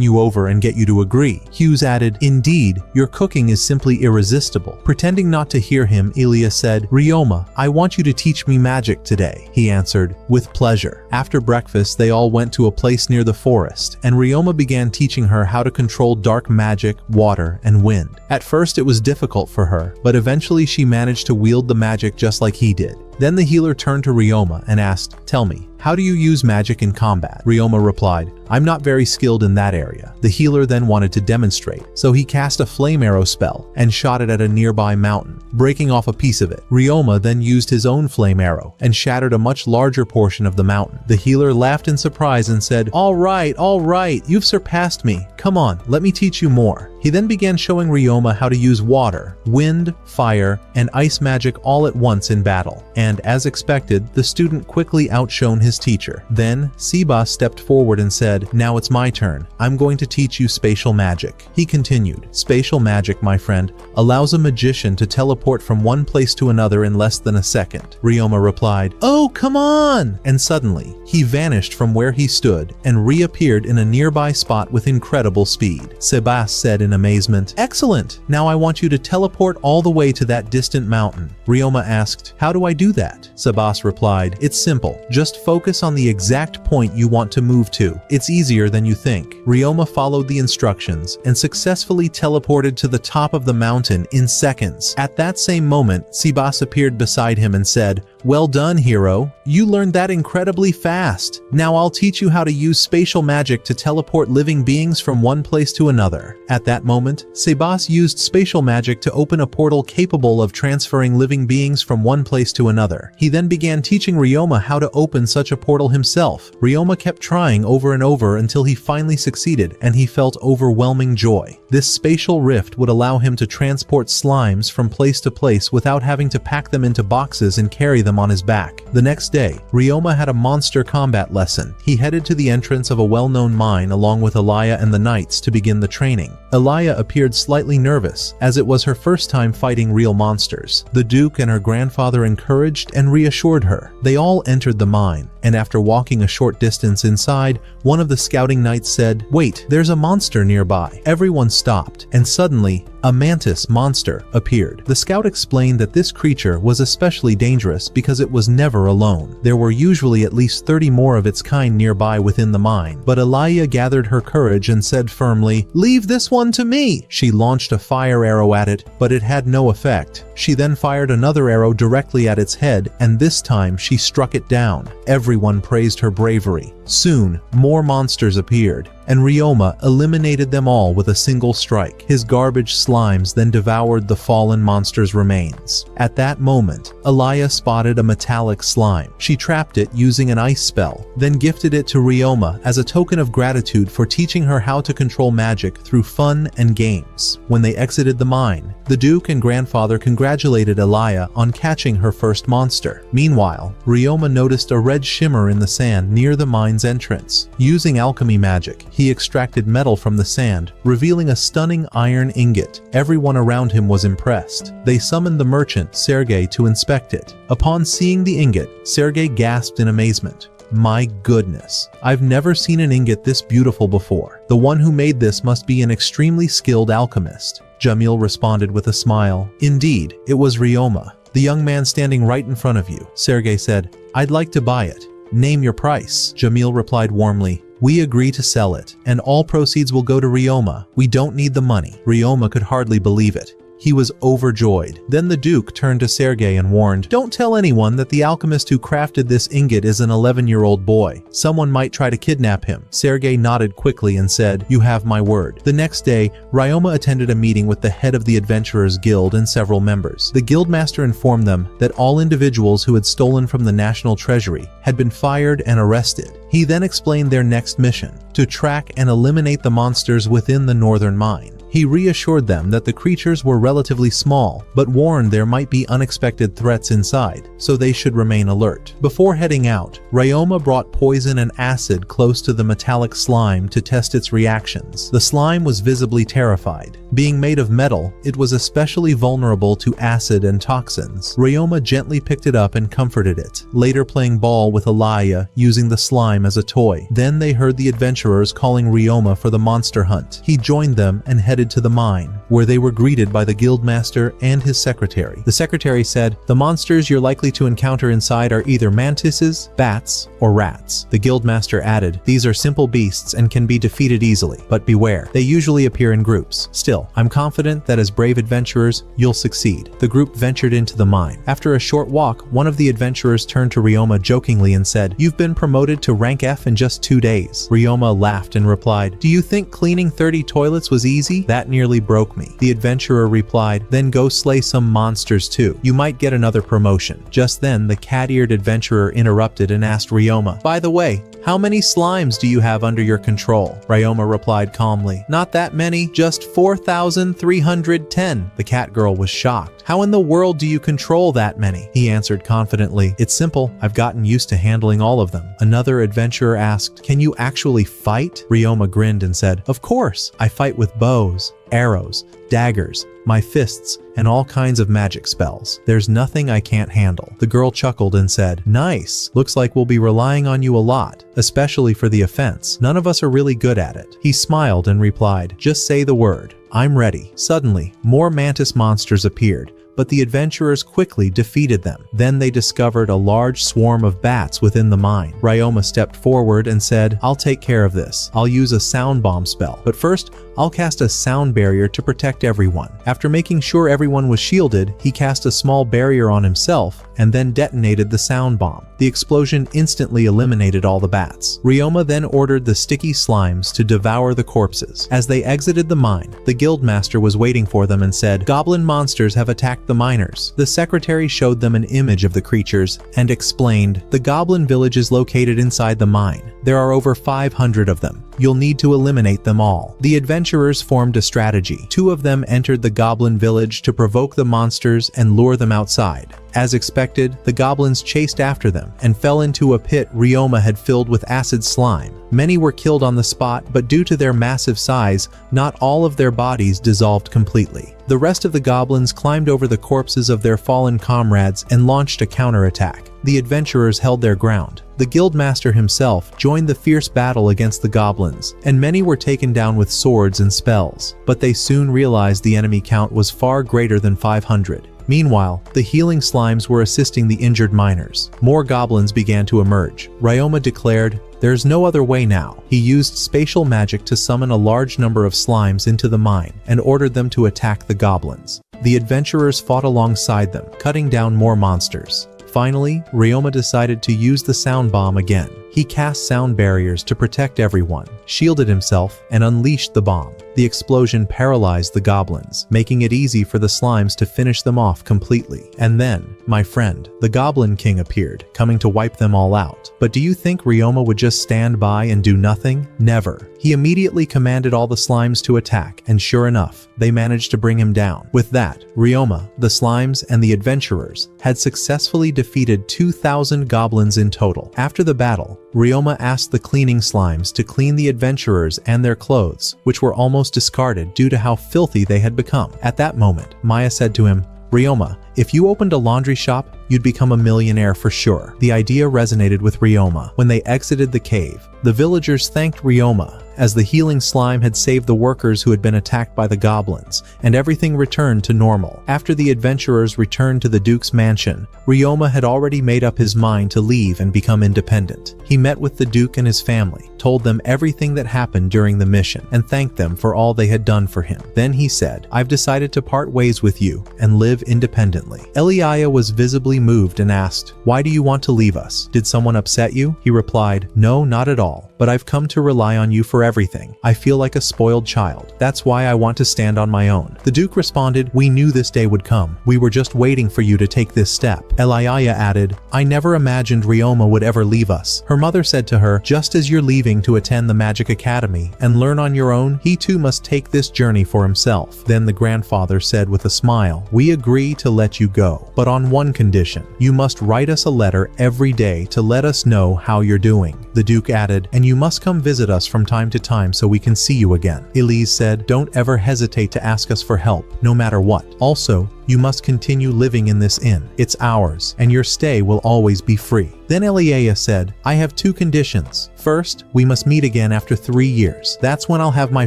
you over and get you to agree." Hughes added, "Indeed, your cooking is simply irresistible." Pretending not to hear him, Ilya said, "Ryoma, I want you to teach me magic today." He answered, "With pleasure." After breakfast, they all went to a place near the forest, and Ryoma began teaching her how to control dark magic, water, and wind. At first it was difficult for her, but eventually she managed to wield the magic just like he did. Then the healer turned to Ryoma and asked, "Tell me, how do you use magic in combat?" Ryoma replied, "I'm not very skilled in that area." The healer then wanted to demonstrate, so he cast a flame arrow spell and shot it at a nearby mountain, breaking off a piece of it. Ryoma then used his own flame arrow and shattered a much larger portion of the mountain. The healer laughed in surprise and said, all right, you've surpassed me. Come on, let me teach you more." He then began showing Ryoma how to use water, wind, fire, and ice magic all at once in battle. And as expected, the student quickly outshone his teacher. Then, Sebas stepped forward and said, "Now it's my turn. I'm going to teach you spatial magic." He continued, "Spatial magic, my friend, allows a magician to teleport from one place to another in less than a second." Ryoma replied, "Oh, come on!" And suddenly, he vanished from where he stood and reappeared in a nearby spot with incredible speed. Sebas said in amazement, "Excellent! Now I want you to teleport all the way to that distant mountain." Ryoma asked, "How do I do that?" Sebas replied, "It's simple. Just focus on the exact point you want to move to. It's easier than you think." Ryoma followed the instructions and successfully teleported to the top of the mountain in seconds. At that same moment, Sebas appeared beside him and said, "Well done, hero. You learned that incredibly fast. Now I'll teach you how to use spatial magic to teleport living beings from one place to another." At that moment, Sebas used spatial magic to open a portal capable of transferring living beings from one place to another. He then began teaching Ryoma how to open such a portal himself. Ryoma kept trying over and over until he finally succeeded, and he felt overwhelming joy. This spatial rift would allow him to transport slimes from place to place without having to pack them into boxes and carry them on his back. The next day, Ryoma had a monster combat lesson. He headed to the entrance of a well-known mine along with Elia and the knights to begin the training. Elia appeared slightly nervous, as it was her first time fighting real monsters. The Duke and her grandfather encouraged and reassured her. They all entered the mine, and after walking a short distance inside, one of the scouting knights said, "Wait, there's a monster nearby." Everyone stopped, and suddenly, a mantis monster appeared. The scout explained that this creature was especially dangerous because it was never alone. There were usually at least 30 more of its kind nearby within the mine, but Elia gathered her courage and said firmly, "Leave this one to me." She launched a fire arrow at it, but it had no effect. She then fired another arrow directly at its head, and this time she struck it down. Everyone praised her bravery. Soon, more monsters appeared, and Ryoma eliminated them all with a single strike. His garbage slimes then devoured the fallen monster's remains. At that moment, Elia spotted a metallic slime. She trapped it using an ice spell, then gifted it to Ryoma as a token of gratitude for teaching her how to control magic through fun and games. When they exited the mine, the Duke and grandfather congratulated Elia on catching her first monster. Meanwhile, Ryoma noticed a red shimmer in the sand near the mine's entrance. Using alchemy magic, he extracted metal from the sand, revealing a stunning iron ingot. Everyone around him was impressed. They summoned the merchant, Sergei, to inspect it. Upon seeing the ingot, Sergei gasped in amazement. "My goodness, I've never seen an ingot this beautiful before. The one who made this must be an extremely skilled alchemist." Jamil responded with a smile. "Indeed, it was Ryoma, the young man standing right in front of you." Sergei said, "I'd like to buy it. Name your price." Jamil replied warmly, "We agree to sell it, and all proceeds will go to Ryoma. We don't need the money." Ryoma could hardly believe it. He was overjoyed. Then the Duke turned to Sergei and warned, "Don't tell anyone that the alchemist who crafted this ingot is an 11-year-old boy. Someone might try to kidnap him." Sergei nodded quickly and said, "You have my word." The next day, Ryoma attended a meeting with the head of the Adventurers Guild and several members. The guildmaster informed them that all individuals who had stolen from the national treasury had been fired and arrested. He then explained their next mission: to track and eliminate the monsters within the northern mine. He reassured them that the creatures were relatively small, but warned there might be unexpected threats inside, so they should remain alert. Before heading out, Ryoma brought poison and acid close to the metallic slime to test its reactions. The slime was visibly terrified. Being made of metal, it was especially vulnerable to acid and toxins. Ryoma gently picked it up and comforted it, later playing ball with Alaya using the slime as a toy. Then they heard the adventurers calling Ryoma for the monster hunt. He joined them and headed to the mine, where they were greeted by the guildmaster and his secretary. The secretary said, "The monsters you're likely to encounter inside are either mantises, bats, or rats." The guildmaster added, "These are simple beasts and can be defeated easily, but beware, they usually appear in groups. Still, I'm confident that as brave adventurers, you'll succeed." The group ventured into the mine. After a short walk, one of the adventurers turned to Ryoma jokingly and said, "You've been promoted to rank F in just 2 days." Ryoma laughed and replied, "Do you think cleaning 30 toilets was easy? That nearly broke me." The adventurer replied, "Then go slay some monsters too. You might get another promotion." Just then, the cat-eared adventurer interrupted and asked Ryoma, "By the way, how many slimes do you have under your control?" Ryoma replied calmly, "Not that many, just 4,310. The cat girl was shocked. "How in the world do you control that many?" He answered confidently, "It's simple. I've gotten used to handling all of them." Another adventurer asked, "Can you actually fight?" Ryoma grinned and said, "Of course. I fight with bows, arrows, daggers, my fists, and all kinds of magic spells. There's nothing I can't handle." The girl chuckled and said, "Nice. Looks like we'll be relying on you a lot, especially for the offense. None of us are really good at it." He smiled and replied, "Just say the word. I'm ready." Suddenly, more mantis monsters appeared, but the adventurers quickly defeated them. Then they discovered a large swarm of bats within the mine. Ryoma stepped forward and said, "I'll take care of this. I'll use a sound bomb spell. But first, I'll cast a sound barrier to protect everyone." After making sure everyone was shielded, he cast a small barrier on himself and then detonated the sound bomb. The explosion instantly eliminated all the bats. Ryoma then ordered the sticky slimes to devour the corpses. As they exited the mine, the guildmaster was waiting for them and said, "Goblin monsters have attacked the miners." The secretary showed them an image of the creatures and explained, "The goblin village is located inside the mine. There are over 500 of them. You'll need to eliminate them all." The adventurers formed a strategy. 2 of them entered the goblin village to provoke the monsters and lure them outside. As expected, the goblins chased after them and fell into a pit Ryoma had filled with acid slime. Many were killed on the spot, but due to their massive size, not all of their bodies dissolved completely. The rest of the goblins climbed over the corpses of their fallen comrades and launched a counterattack. The adventurers held their ground. The guildmaster himself joined the fierce battle against the goblins, and many were taken down with swords and spells. But they soon realized the enemy count was far greater than 500. Meanwhile, the healing slimes were assisting the injured miners. More goblins began to emerge. Ryoma declared, "There's no other way now." He used spatial magic to summon a large number of slimes into the mine and ordered them to attack the goblins. The adventurers fought alongside them, cutting down more monsters. Finally, Ryoma decided to use the sound bomb again. He cast sound barriers to protect everyone, shielded himself, and unleashed the bomb. The explosion paralyzed the goblins, making it easy for the slimes to finish them off completely. And then, my friend, the Goblin King appeared, coming to wipe them all out. But do you think Ryoma would just stand by and do nothing? Never. He immediately commanded all the slimes to attack, and sure enough, they managed to bring him down. With that, Ryoma, the slimes, and the adventurers had successfully defeated 2,000 goblins in total. After the battle, Ryoma asked the cleaning slimes to clean the adventurers and their clothes, which were almost discarded due to how filthy they had become. At that moment, Maya said to him, "Ryoma, if you opened a laundry shop, you'd become a millionaire for sure." The idea resonated with Ryoma. When they exited the cave, the villagers thanked Ryoma, as the healing slime had saved the workers who had been attacked by the goblins, and everything returned to normal. After the adventurers returned to the Duke's mansion, Ryoma had already made up his mind to leave and become independent. He met with the Duke and his family, told them everything that happened during the mission, and thanked them for all they had done for him. Then he said, "I've decided to part ways with you and live independently." instantly. Eliaya was visibly moved and asked, "Why do you want to leave us? Did someone upset you?" He replied, "No, not at all. But I've come to rely on you for everything. I feel like a spoiled child. That's why I want to stand on my own." The Duke responded, "We knew this day would come. We were just waiting for you to take this step." Eliaya added, "I never imagined Ryoma would ever leave us." Her mother said to her, "Just as you're leaving to attend the Magic Academy and learn on your own, he too must take this journey for himself." Then the grandfather said with a smile, "We agree to let you go, but on one condition. You must write us a letter every day to let us know how you're doing." The Duke added, "And you must come visit us from time to time so we can see you again." Elise said, "Don't ever hesitate to ask us for help, no matter what. Also, you must continue living in this inn. It's ours, and your stay will always be free." Then Eliaya said, "I have two conditions. First, we must meet again after 3 years. That's when I'll have my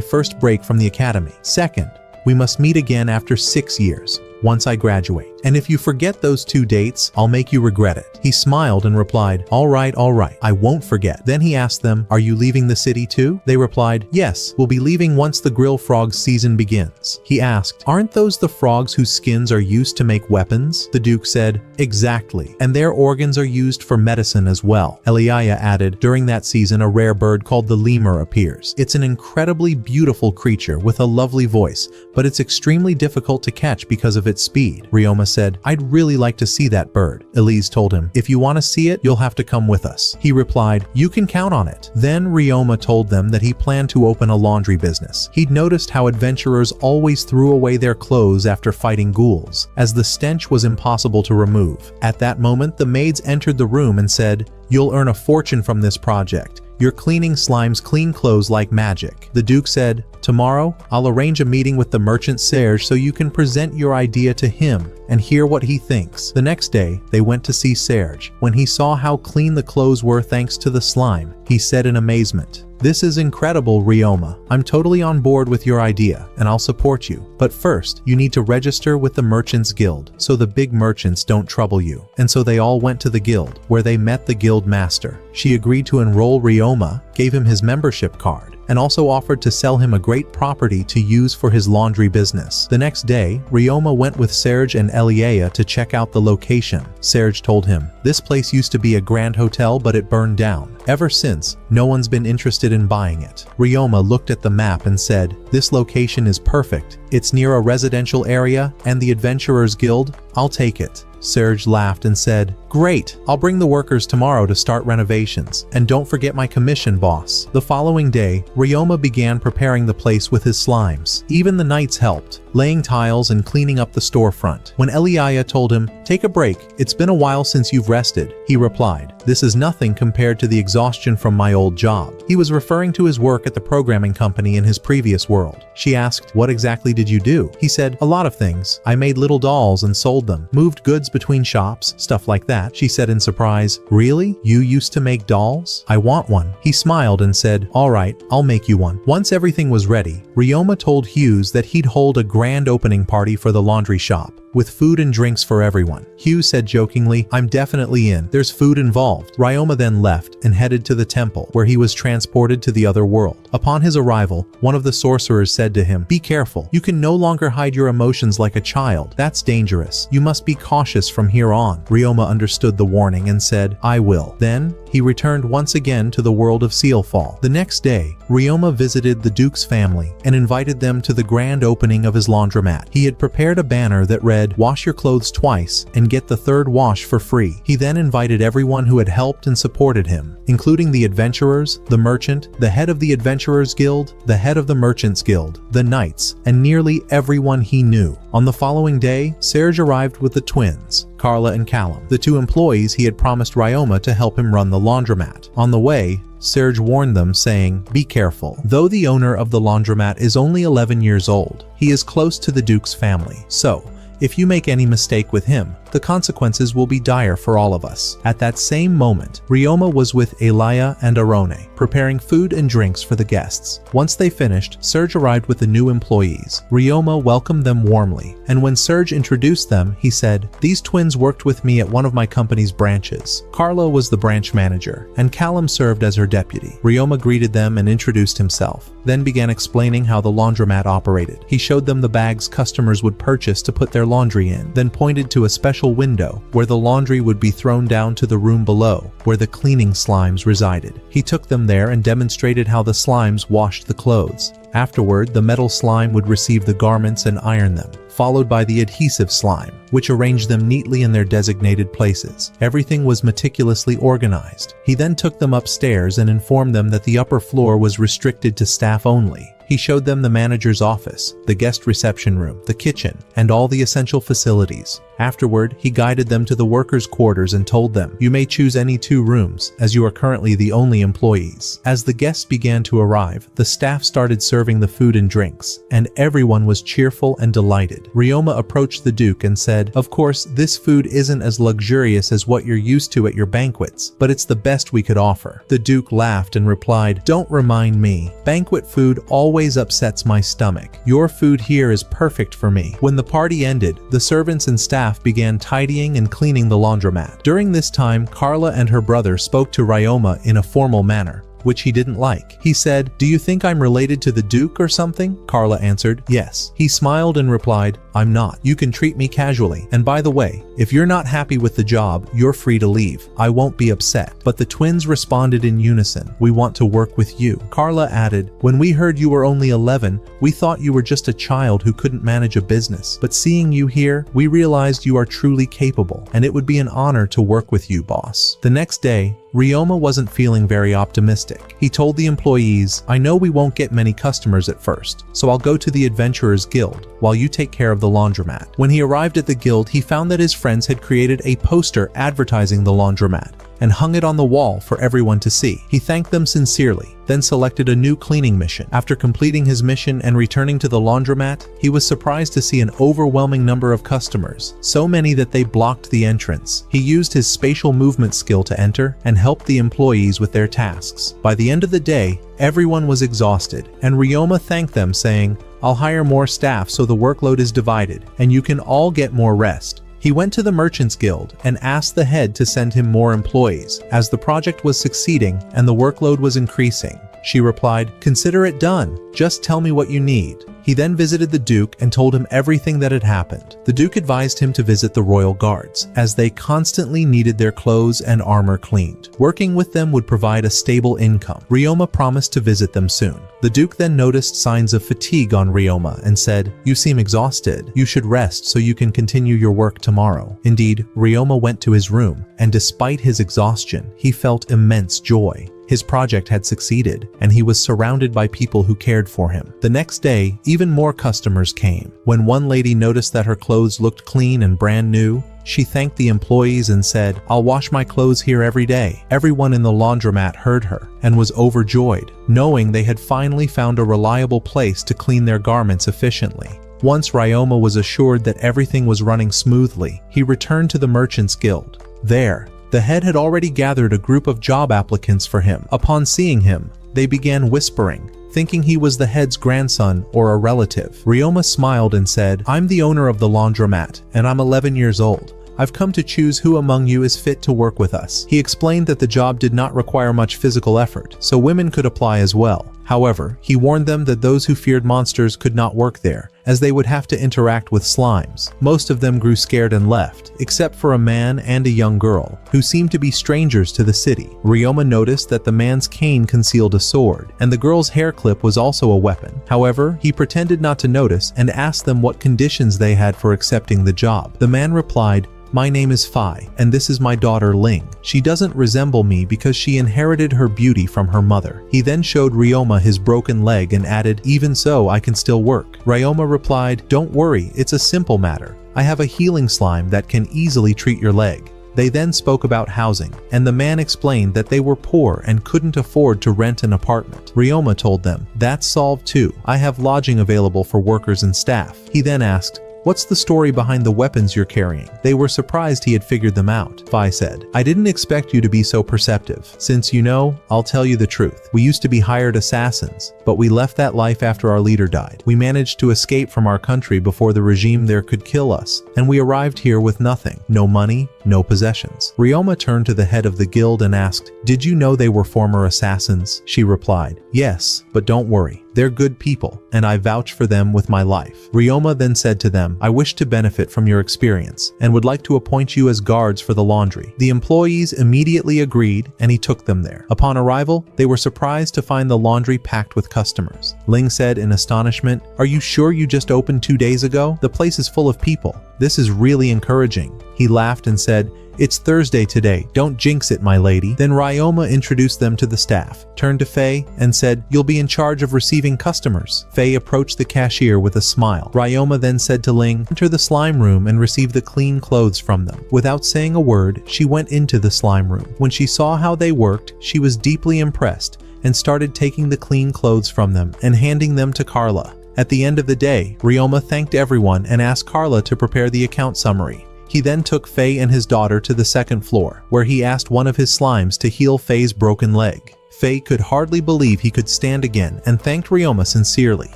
first break from the academy. Second, we must meet again after 6 years, once I graduate. And if you forget those 2 dates, I'll make you regret it." He smiled and replied, all right, I won't forget." Then he asked them, "Are you leaving the city too?" They replied, "Yes, we'll be leaving once the grill frog season begins." He asked, "Aren't those the frogs whose skins are used to make weapons?" The Duke said, "Exactly, and their organs are used for medicine as well." Eliaya added, "During that season, a rare bird called the lemur appears. It's an incredibly beautiful creature with a lovely voice, but it's extremely difficult to catch because of its speed." Ryoma said, "I'd really like to see that bird." Elise told him, "If you want to see it, you'll have to come with us." He replied, "You can count on it." Then Ryoma told them that he planned to open a laundry business. He'd noticed how adventurers always threw away their clothes after fighting ghouls, as the stench was impossible to remove. At that moment, the maids entered the room and said, "You'll earn a fortune from this project. You're cleaning slimes clean clothes like magic." The Duke said, "Tomorrow, I'll arrange a meeting with the merchant Serge so you can present your idea to him and hear what he thinks." The next day, they went to see Serge. When he saw how clean the clothes were thanks to the slime, he said in amazement, "This is incredible, Ryoma. I'm totally on board with your idea, and I'll support you. But first, you need to register with the Merchants Guild, so the big merchants don't trouble you." And so they all went to the guild, where they met the guild master. She agreed to enroll Ryoma, gave him his membership card, and also offered to sell him a great property to use for his laundry business. The next day, Ryoma went with Serge and Eliaya to check out the location. Serge told him, "This place used to be a grand hotel, but it burned down. Ever since, no one's been interested in buying it." Ryoma looked at the map and said, "This location is perfect. It's near a residential area and the Adventurers Guild. I'll take it." Serge laughed and said, "Great, I'll bring the workers tomorrow to start renovations. And don't forget my commission, boss." The following day, Ryoma began preparing the place with his slimes. Even the knights helped, laying tiles and cleaning up the storefront. When Eliaya told him, "Take a break, it's been a while since you've rested," he replied, "This is nothing compared to the exhaustion from my old job." He was referring to his work at the programming company in his previous world. She asked, "What exactly did you do?" He said, "A lot of things. I made little dolls and sold them, moved goods between shops, stuff like that." She said in surprise, "Really? You used to make dolls? I want one." He smiled and said, "All right, I'll make you one." Once everything was ready, Ryoma told Hughes that he'd hold a grand opening party for the laundry shop, with food and drinks for everyone. Hughes said jokingly, "I'm definitely in. There's food involved." Ryoma then left and headed to the temple, where he was transported to the other world. Upon his arrival, one of the sorcerers said to him, "Be careful. You can no longer hide your emotions like a child. That's dangerous. You must be cautious from here on." Ryoma understood the warning and said, "I will." Then, he returned once again to the world of Sealfall. The next day, Ryoma visited the Duke's family and invited them to the grand opening of his laundromat. He had prepared a banner that read, "Wash your clothes twice and get the third wash for free." He then invited everyone who had helped and supported him, including the adventurers, the merchant, the head of the Adventurers Guild, the head of the Merchants Guild, the knights, and nearly everyone he knew. On the following day, Serge arrived with the twins, Carla and Callum, the 2 employees he had promised Ryoma to help him run the laundromat. On the way, Serge warned them, saying, "Be careful. Though the owner of the laundromat is only 11 years old, he is close to the Duke's family. So, if you make any mistake with him, the consequences will be dire for all of us." At that same moment, Ryoma was with Elia and Arone, preparing food and drinks for the guests. Once they finished, Serge arrived with the new employees. Ryoma welcomed them warmly, and when Serge introduced them, he said, "These twins worked with me at one of my company's branches." Carla was the branch manager, and Callum served as her deputy. Ryoma greeted them and introduced himself, then began explaining how the laundromat operated. He showed them the bags customers would purchase to put their laundry in, then pointed to a special window where the laundry would be thrown down to the room below, where the cleaning slimes resided. He took them there and demonstrated how the slimes washed the clothes. Afterward, the metal slime would receive the garments and iron them, followed by the adhesive slime, which arranged them neatly in their designated places. Everything was meticulously organized. He then took them upstairs and informed them that the upper floor was restricted to staff only. He showed them the manager's office, the guest reception room, the kitchen, and all the essential facilities. Afterward, he guided them to the workers' quarters and told them, "You may choose any 2 rooms, as you are currently the only employees." As the guests began to arrive, the staff started serving the food and drinks, and everyone was cheerful and delighted. Ryoma approached the Duke and said, "Of course, this food isn't as luxurious as what you're used to at your banquets, but it's the best we could offer." The Duke laughed and replied, "Don't remind me. Banquet food always upsets my stomach. Your food here is perfect for me." When the party ended, the servants and staff began tidying and cleaning the laundromat. During this time, Carla and her brother spoke to Ryoma in a formal manner, which he didn't like. He said, "Do you think I'm related to the Duke or something?" Carla answered, "Yes." He smiled and replied, "I'm not. You can treat me casually. And by the way, if you're not happy with the job, you're free to leave. I won't be upset." But the twins responded in unison, "We want to work with you." Carla added, "When we heard you were only 11, we thought you were just a child who couldn't manage a business. But seeing you here, we realized you are truly capable, and it would be an honor to work with you, boss." The next day, Ryoma wasn't feeling very optimistic. He told the employees, "I know we won't get many customers at first, so I'll go to the Adventurers Guild while you take care of the laundromat." When he arrived at the guild, he found that his friends had created a poster advertising the laundromat and hung it on the wall for everyone to see. He thanked them sincerely, then selected a new cleaning mission. After completing his mission and returning to the laundromat, he was surprised to see an overwhelming number of customers, so many that they blocked the entrance. He used his spatial movement skill to enter and help the employees with their tasks. By the end of the day, everyone was exhausted, and Ryoma thanked them, saying, "I'll hire more staff so the workload is divided, and you can all get more rest." He went to the Merchants Guild and asked the head to send him more employees, as the project was succeeding and the workload was increasing. She replied, "Consider it done. Just tell me what you need." He then visited the Duke and told him everything that had happened. The Duke advised him to visit the Royal Guards, as they constantly needed their clothes and armor cleaned. Working with them would provide a stable income. Ryoma promised to visit them soon. The Duke then noticed signs of fatigue on Ryoma and said, "You seem exhausted. You should rest so you can continue your work tomorrow." Indeed, Ryoma went to his room, and despite his exhaustion, he felt immense joy. His project had succeeded, and he was surrounded by people who cared for him. The next day, even more customers came. When one lady noticed that her clothes looked clean and brand new, she thanked the employees and said, "I'll wash my clothes here every day." Everyone in the laundromat heard her and was overjoyed, knowing they had finally found a reliable place to clean their garments efficiently. Once Ryoma was assured that everything was running smoothly, he returned to the Merchants Guild. There, the head had already gathered a group of job applicants for him. Upon seeing him, they began whispering, thinking he was the head's grandson or a relative. Ryoma smiled and said, "I'm the owner of the laundromat, and I'm 11 years old. I've come to choose who among you is fit to work with us." He explained that the job did not require much physical effort, so women could apply as well. However, he warned them that those who feared monsters could not work there, as they would have to interact with slimes. Most of them grew scared and left, except for a man and a young girl, who seemed to be strangers to the city. Ryoma noticed that the man's cane concealed a sword, and the girl's hair clip was also a weapon. However, he pretended not to notice and asked them what conditions they had for accepting the job. The man replied, "My name is Phi, and this is my daughter Ling. She doesn't resemble me because she inherited her beauty from her mother." He then showed Ryoma his broken leg and added, "Even so, I can still work." Ryoma replied, "Don't worry, it's a simple matter. I have a healing slime that can easily treat your leg." They then spoke about housing, and the man explained that they were poor and couldn't afford to rent an apartment. Ryoma told them, "That's solved too. I have lodging available for workers and staff." He then asked, "What's the story behind the weapons you're carrying?" They were surprised he had figured them out. Phi said, "I didn't expect you to be so perceptive. Since you know, I'll tell you the truth. We used to be hired assassins, but we left that life after our leader died. We managed to escape from our country before the regime there could kill us, and we arrived here with nothing. No money, no possessions." Ryoma turned to the head of the guild and asked, "Did you know they were former assassins?" She replied, "Yes, but don't worry. They're good people, and I vouch for them with my life. Ryoma then said to them, I wish to benefit from your experience, and would like to appoint you as guards for the laundry. The employees immediately agreed, and he took them there. Upon arrival, they were surprised to find the laundry packed with customers. Ling said in astonishment, Are you sure you just opened 2 days ago? The place is full of people. This is really encouraging. He laughed and said, It's Thursday today, don't jinx it, my lady. Then Ryoma introduced them to the staff, turned to Faye, and said, You'll be in charge of receiving customers. Faye approached the cashier with a smile. Ryoma then said to Ling, Enter the slime room and receive the clean clothes from them. Without saying a word, she went into the slime room. When she saw how they worked, she was deeply impressed and started taking the clean clothes from them and handing them to Carla. At the end of the day, Ryoma thanked everyone and asked Carla to prepare the account summary. He then took Faye and his daughter to the second floor, where he asked one of his slimes to heal Faye's broken leg. Faye could hardly believe he could stand again and thanked Ryoma sincerely.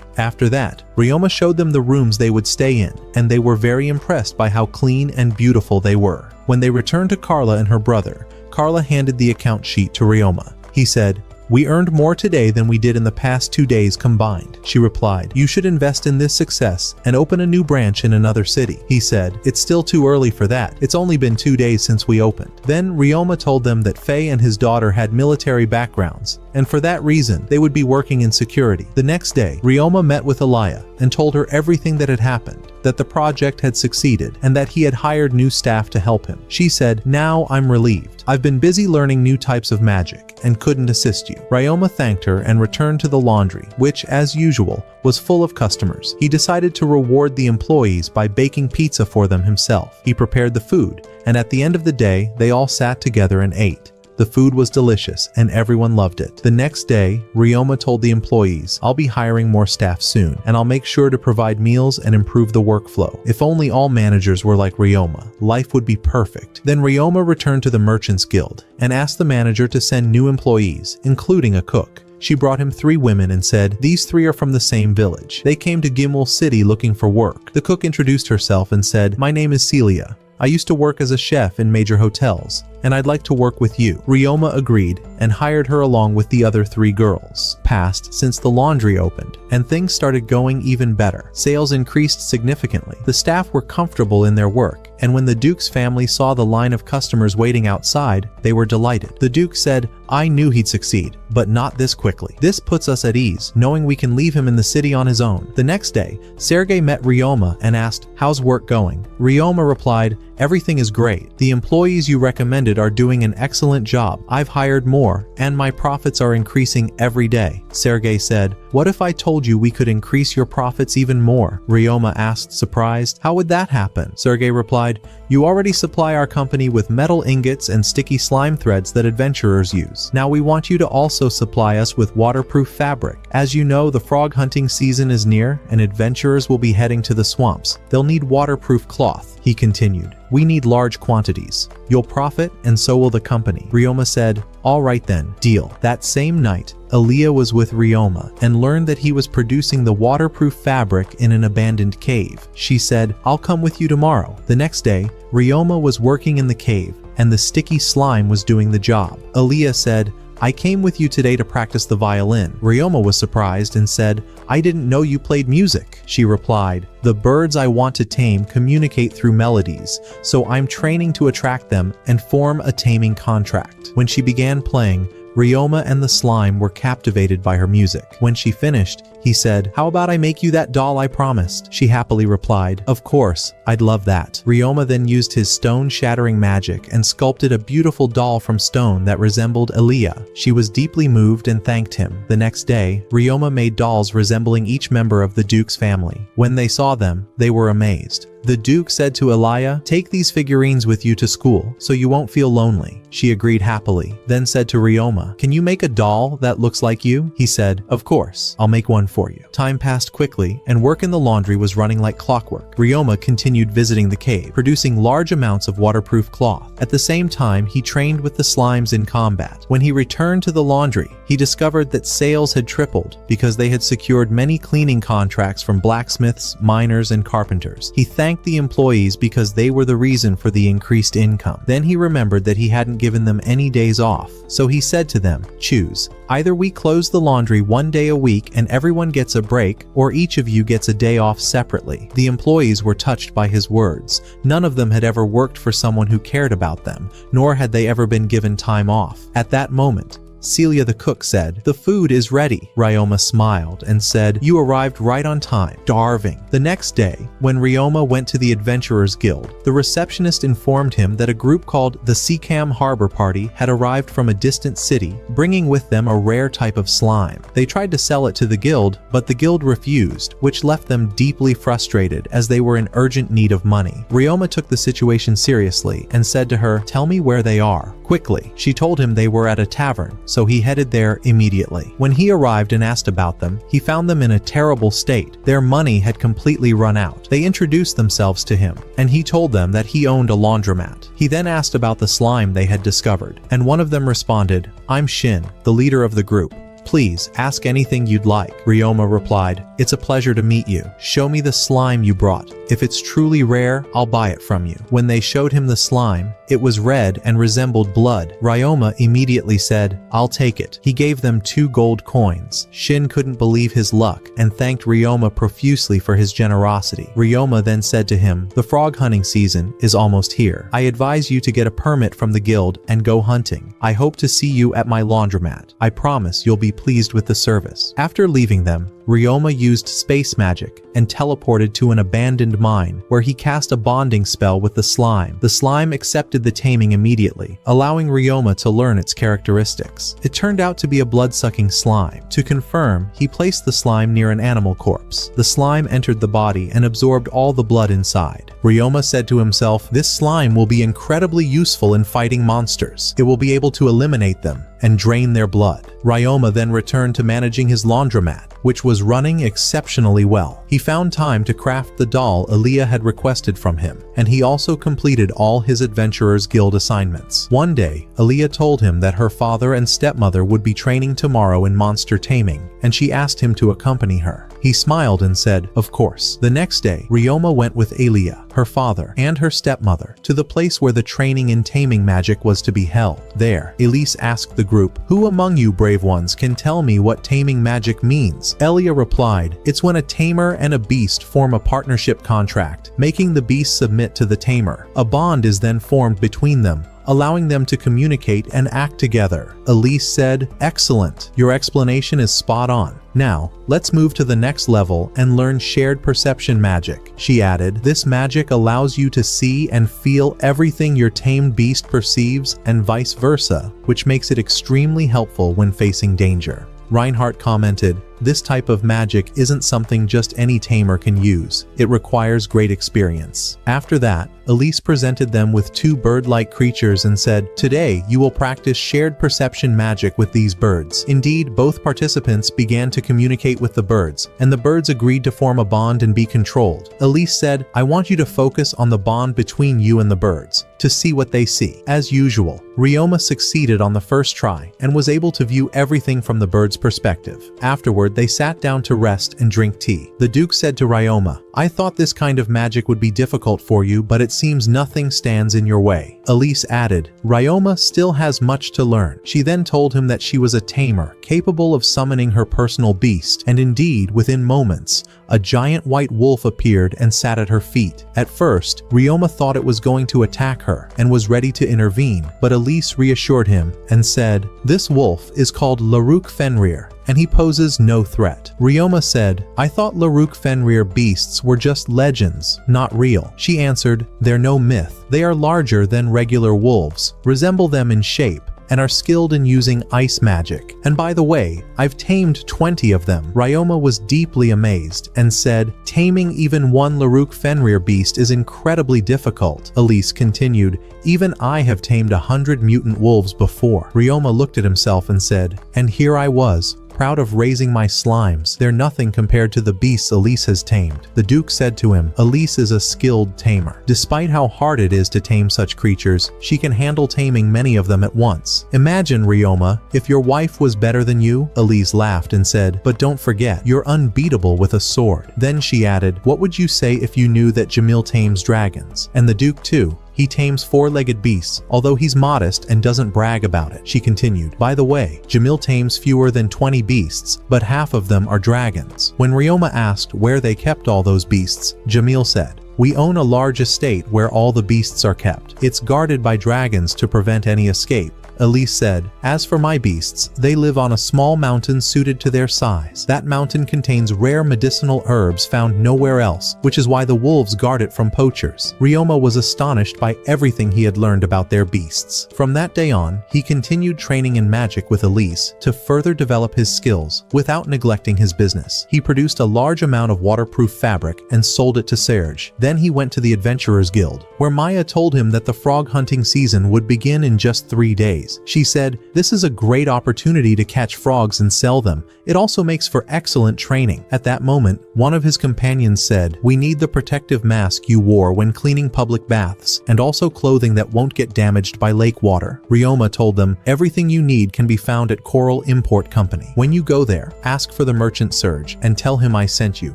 After that, Ryoma showed them the rooms they would stay in, and they were very impressed by how clean and beautiful they were. When they returned to Carla and her brother, Carla handed the account sheet to Ryoma. He said, We earned more today than we did in the past 2 days combined. She replied, You should invest in this success and open a new branch in another city. He said, It's still too early for that. It's only been 2 days since we opened. Then Ryoma told them that Faye and his daughter had military backgrounds, and for that reason, they would be working in security. The next day, Ryoma met with Elia and told her everything that had happened, that the project had succeeded, and that he had hired new staff to help him. She said, Now I'm relieved. I've been busy learning new types of magic and couldn't assist you. Ryoma thanked her and returned to the laundry, which, as usual, was full of customers. He decided to reward the employees by baking pizza for them himself. He prepared the food, and at the end of the day, they all sat together and ate. The food was delicious, and everyone loved it. The next day, Ryoma told the employees, I'll be hiring more staff soon, and I'll make sure to provide meals and improve the workflow. If only all managers were like Ryoma, life would be perfect. Then Ryoma returned to the Merchants Guild and asked the manager to send new employees, including a cook. She brought him 3 women and said, These 3 are from the same village. They came to Gimel City looking for work. The cook introduced herself and said, My name is Celia. I used to work as a chef in major hotels, and I'd like to work with you. Ryoma agreed and hired her along with the other 3 girls. Passed since the laundry opened, and things started going even better. Sales increased significantly. The staff were comfortable in their work, and when the Duke's family saw the line of customers waiting outside, they were delighted. The Duke said, I knew he'd succeed, but not this quickly. This puts us at ease, knowing we can leave him in the city on his own. The next day, Sergei met Ryoma and asked, How's work going? Ryoma replied, Everything is great. The employees you recommended are doing an excellent job. I've hired more, and my profits are increasing every day. Sergei said, What if I told you we could increase your profits even more? Ryoma asked, surprised, How would that happen? Sergei replied, You already supply our company with metal ingots and sticky slime threads that adventurers use. Now we want you to also supply us with waterproof fabric. As you know, the frog hunting season is near, and adventurers will be heading to the swamps. They'll need waterproof cloth. He continued, We need large quantities. You'll profit, and so will the company. Ryoma said, All right then, deal. That same night, Elia was with Ryoma and learned that he was producing the waterproof fabric in an abandoned cave. She said, I'll come with you tomorrow. The next day, Ryoma was working in the cave, and the sticky slime was doing the job. Elia said, I came with you today to practice the violin. Ryoma was surprised and said, I didn't know you played music. She replied, The birds I want to tame communicate through melodies, so I'm training to attract them and form a taming contract. When she began playing, Ryoma and the slime were captivated by her music. When she finished, he said, How about I make you that doll I promised? She happily replied, Of course, I'd love that. Ryoma then used his stone-shattering magic and sculpted a beautiful doll from stone that resembled Elia. She was deeply moved and thanked him. The next day, Ryoma made dolls resembling each member of the Duke's family. When they saw them, they were amazed. The Duke said to Elia, Take these figurines with you to school, so you won't feel lonely. She agreed happily, then said to Ryoma, Can you make a doll that looks like you? He said, Of course, I'll make one for you. Time passed quickly, and work in the laundry was running like clockwork. Ryoma continued visiting the cave, producing large amounts of waterproof cloth. At the same time, he trained with the slimes in combat. When he returned to the laundry, he discovered that sales had tripled because they had secured many cleaning contracts from blacksmiths, miners, and carpenters. He thanked thanked the employees because they were the reason for the increased income. Then he remembered that he hadn't given them any days off, so he said to them, "Choose. Either we close the laundry 1 day a week and everyone gets a break, or each of you gets a day off separately." The employees were touched by his words. None of them had ever worked for someone who cared about them, nor had they ever been given time off. At that moment, Celia the cook said, "The food is ready." Ryoma smiled and said, "You arrived right on time." Starving. The next day, when Ryoma went to the Adventurers Guild, the receptionist informed him that a group called the Seacam Harbor Party had arrived from a distant city, bringing with them a rare type of slime. They tried to sell it to the guild, but the guild refused, which left them deeply frustrated as they were in urgent need of money. Ryoma took the situation seriously and said to her, "Tell me where they are, quickly." She told him they were at a tavern, so he headed there immediately. When he arrived and asked about them, he found them in a terrible state. Their money had completely run out. They introduced themselves to him, and he told them that he owned a laundromat. He then asked about the slime they had discovered, and one of them responded, "I'm Shin, the leader of the group. Please, ask anything you'd like." Ryoma replied, "It's a pleasure to meet you. Show me the slime you brought. If it's truly rare, I'll buy it from you." When they showed him the slime, it was red and resembled blood. Ryoma immediately said, "I'll take it." He gave them 2 gold coins. Shin couldn't believe his luck and thanked Ryoma profusely for his generosity. Ryoma then said to him, "The frog hunting season is almost here. I advise you to get a permit from the guild and go hunting. I hope to see you at my laundromat. I promise you'll be pleased with the service." After leaving them, Ryoma used space magic and teleported to an abandoned mine where he cast a bonding spell with the slime. The slime accepted the taming immediately, allowing Ryoma to learn its characteristics. It turned out to be a blood-sucking slime. To confirm, he placed the slime near an animal corpse. The slime entered the body and absorbed all the blood inside. Ryoma said to himself, "This slime will be incredibly useful in fighting monsters. It will be able to eliminate them and drain their blood." Ryoma then returned to managing his laundromat, which was running exceptionally well. He found time to craft the doll Aaliyah had requested from him, and he also completed all his Adventurers Guild assignments. One day, Aaliyah told him that her father and stepmother would be training tomorrow in monster taming, and she asked him to accompany her. He smiled and said, "Of course." The next day, Ryoma went with Aaliyah, her father, and her stepmother to the place where the training in taming magic was to be held. There, Elise asked the group, "Who among you brave ones can tell me what taming magic means?" Elia replied, "It's when a tamer and a beast form a partnership contract, making the beast submit to the tamer. A bond is then formed between them, allowing them to communicate and act together." Elise said, "Excellent. Your explanation is spot on. Now, let's move to the next level and learn shared perception magic." She added, "This magic allows you to see and feel everything your tamed beast perceives and vice versa, which makes it extremely helpful when facing danger." Reinhardt commented, "This type of magic isn't something just any tamer can use. It requires great experience." After that, Elise presented them with 2 bird-like creatures and said, "Today, you will practice shared perception magic with these birds." Indeed, both participants began to communicate with the birds, and the birds agreed to form a bond and be controlled. Elise said, "I want you to focus on the bond between you and the birds, to see what they see." As usual, Ryoma succeeded on the first try and was able to view everything from the bird's perspective. Afterward, they sat down to rest and drink tea. The Duke said to Ryoma, "I thought this kind of magic would be difficult for you, but it seems nothing stands in your way." Elise added, "Ryoma still has much to learn." She then told him that she was a tamer, capable of summoning her personal beast, and indeed, within moments, a giant white wolf appeared and sat at her feet. At first, Ryoma thought it was going to attack her and was ready to intervene, but Elise reassured him and said, "This wolf is called Laruk Fenrir, and he poses no threat." Ryoma said, "I thought Laruk Fenrir beasts were just legends, not real." She answered, "They're no myth. They are larger than regular wolves, resemble them in shape, and are skilled in using ice magic. And by the way, I've tamed 20 of them." Ryoma was deeply amazed and said, "Taming even one Laruk Fenrir beast is incredibly difficult." Elise continued, "Even I have tamed 100 mutant wolves before." Ryoma looked at himself and said, "And here I was, proud of raising my slimes. They're nothing compared to the beasts Elise has tamed." The Duke said to him, "Elise is a skilled tamer. Despite how hard it is to tame such creatures, she can handle taming many of them at once. Imagine, Ryoma, if your wife was better than you." Elise laughed and said, "But don't forget, you're unbeatable with a sword." Then she added, "What would you say if you knew that Jamil tames dragons? And the Duke too. He tames four-legged beasts, although he's modest and doesn't brag about it." She continued, "By the way, Jamil tames fewer than 20 beasts, but half of them are dragons." When Ryoma asked where they kept all those beasts, Jamil said, "We own a large estate where all the beasts are kept. It's guarded by dragons to prevent any escape." Elise said, "As for my beasts, they live on a small mountain suited to their size. That mountain contains rare medicinal herbs found nowhere else, which is why the wolves guard it from poachers." Ryoma was astonished by everything he had learned about their beasts. From that day on, he continued training in magic with Elise to further develop his skills without neglecting his business. He produced a large amount of waterproof fabric and sold it to Serge. Then he went to the Adventurers Guild, where Maya told him that the frog hunting season would begin in just 3 days. She said, "This is a great opportunity to catch frogs and sell them. It also makes for excellent training." At that moment, one of his companions said, "We need the protective mask you wore when cleaning public baths, and also clothing that won't get damaged by lake water." Ryoma told them, "Everything you need can be found at Coral Import Company. When you go there, ask for the merchant Serge and tell him I sent you.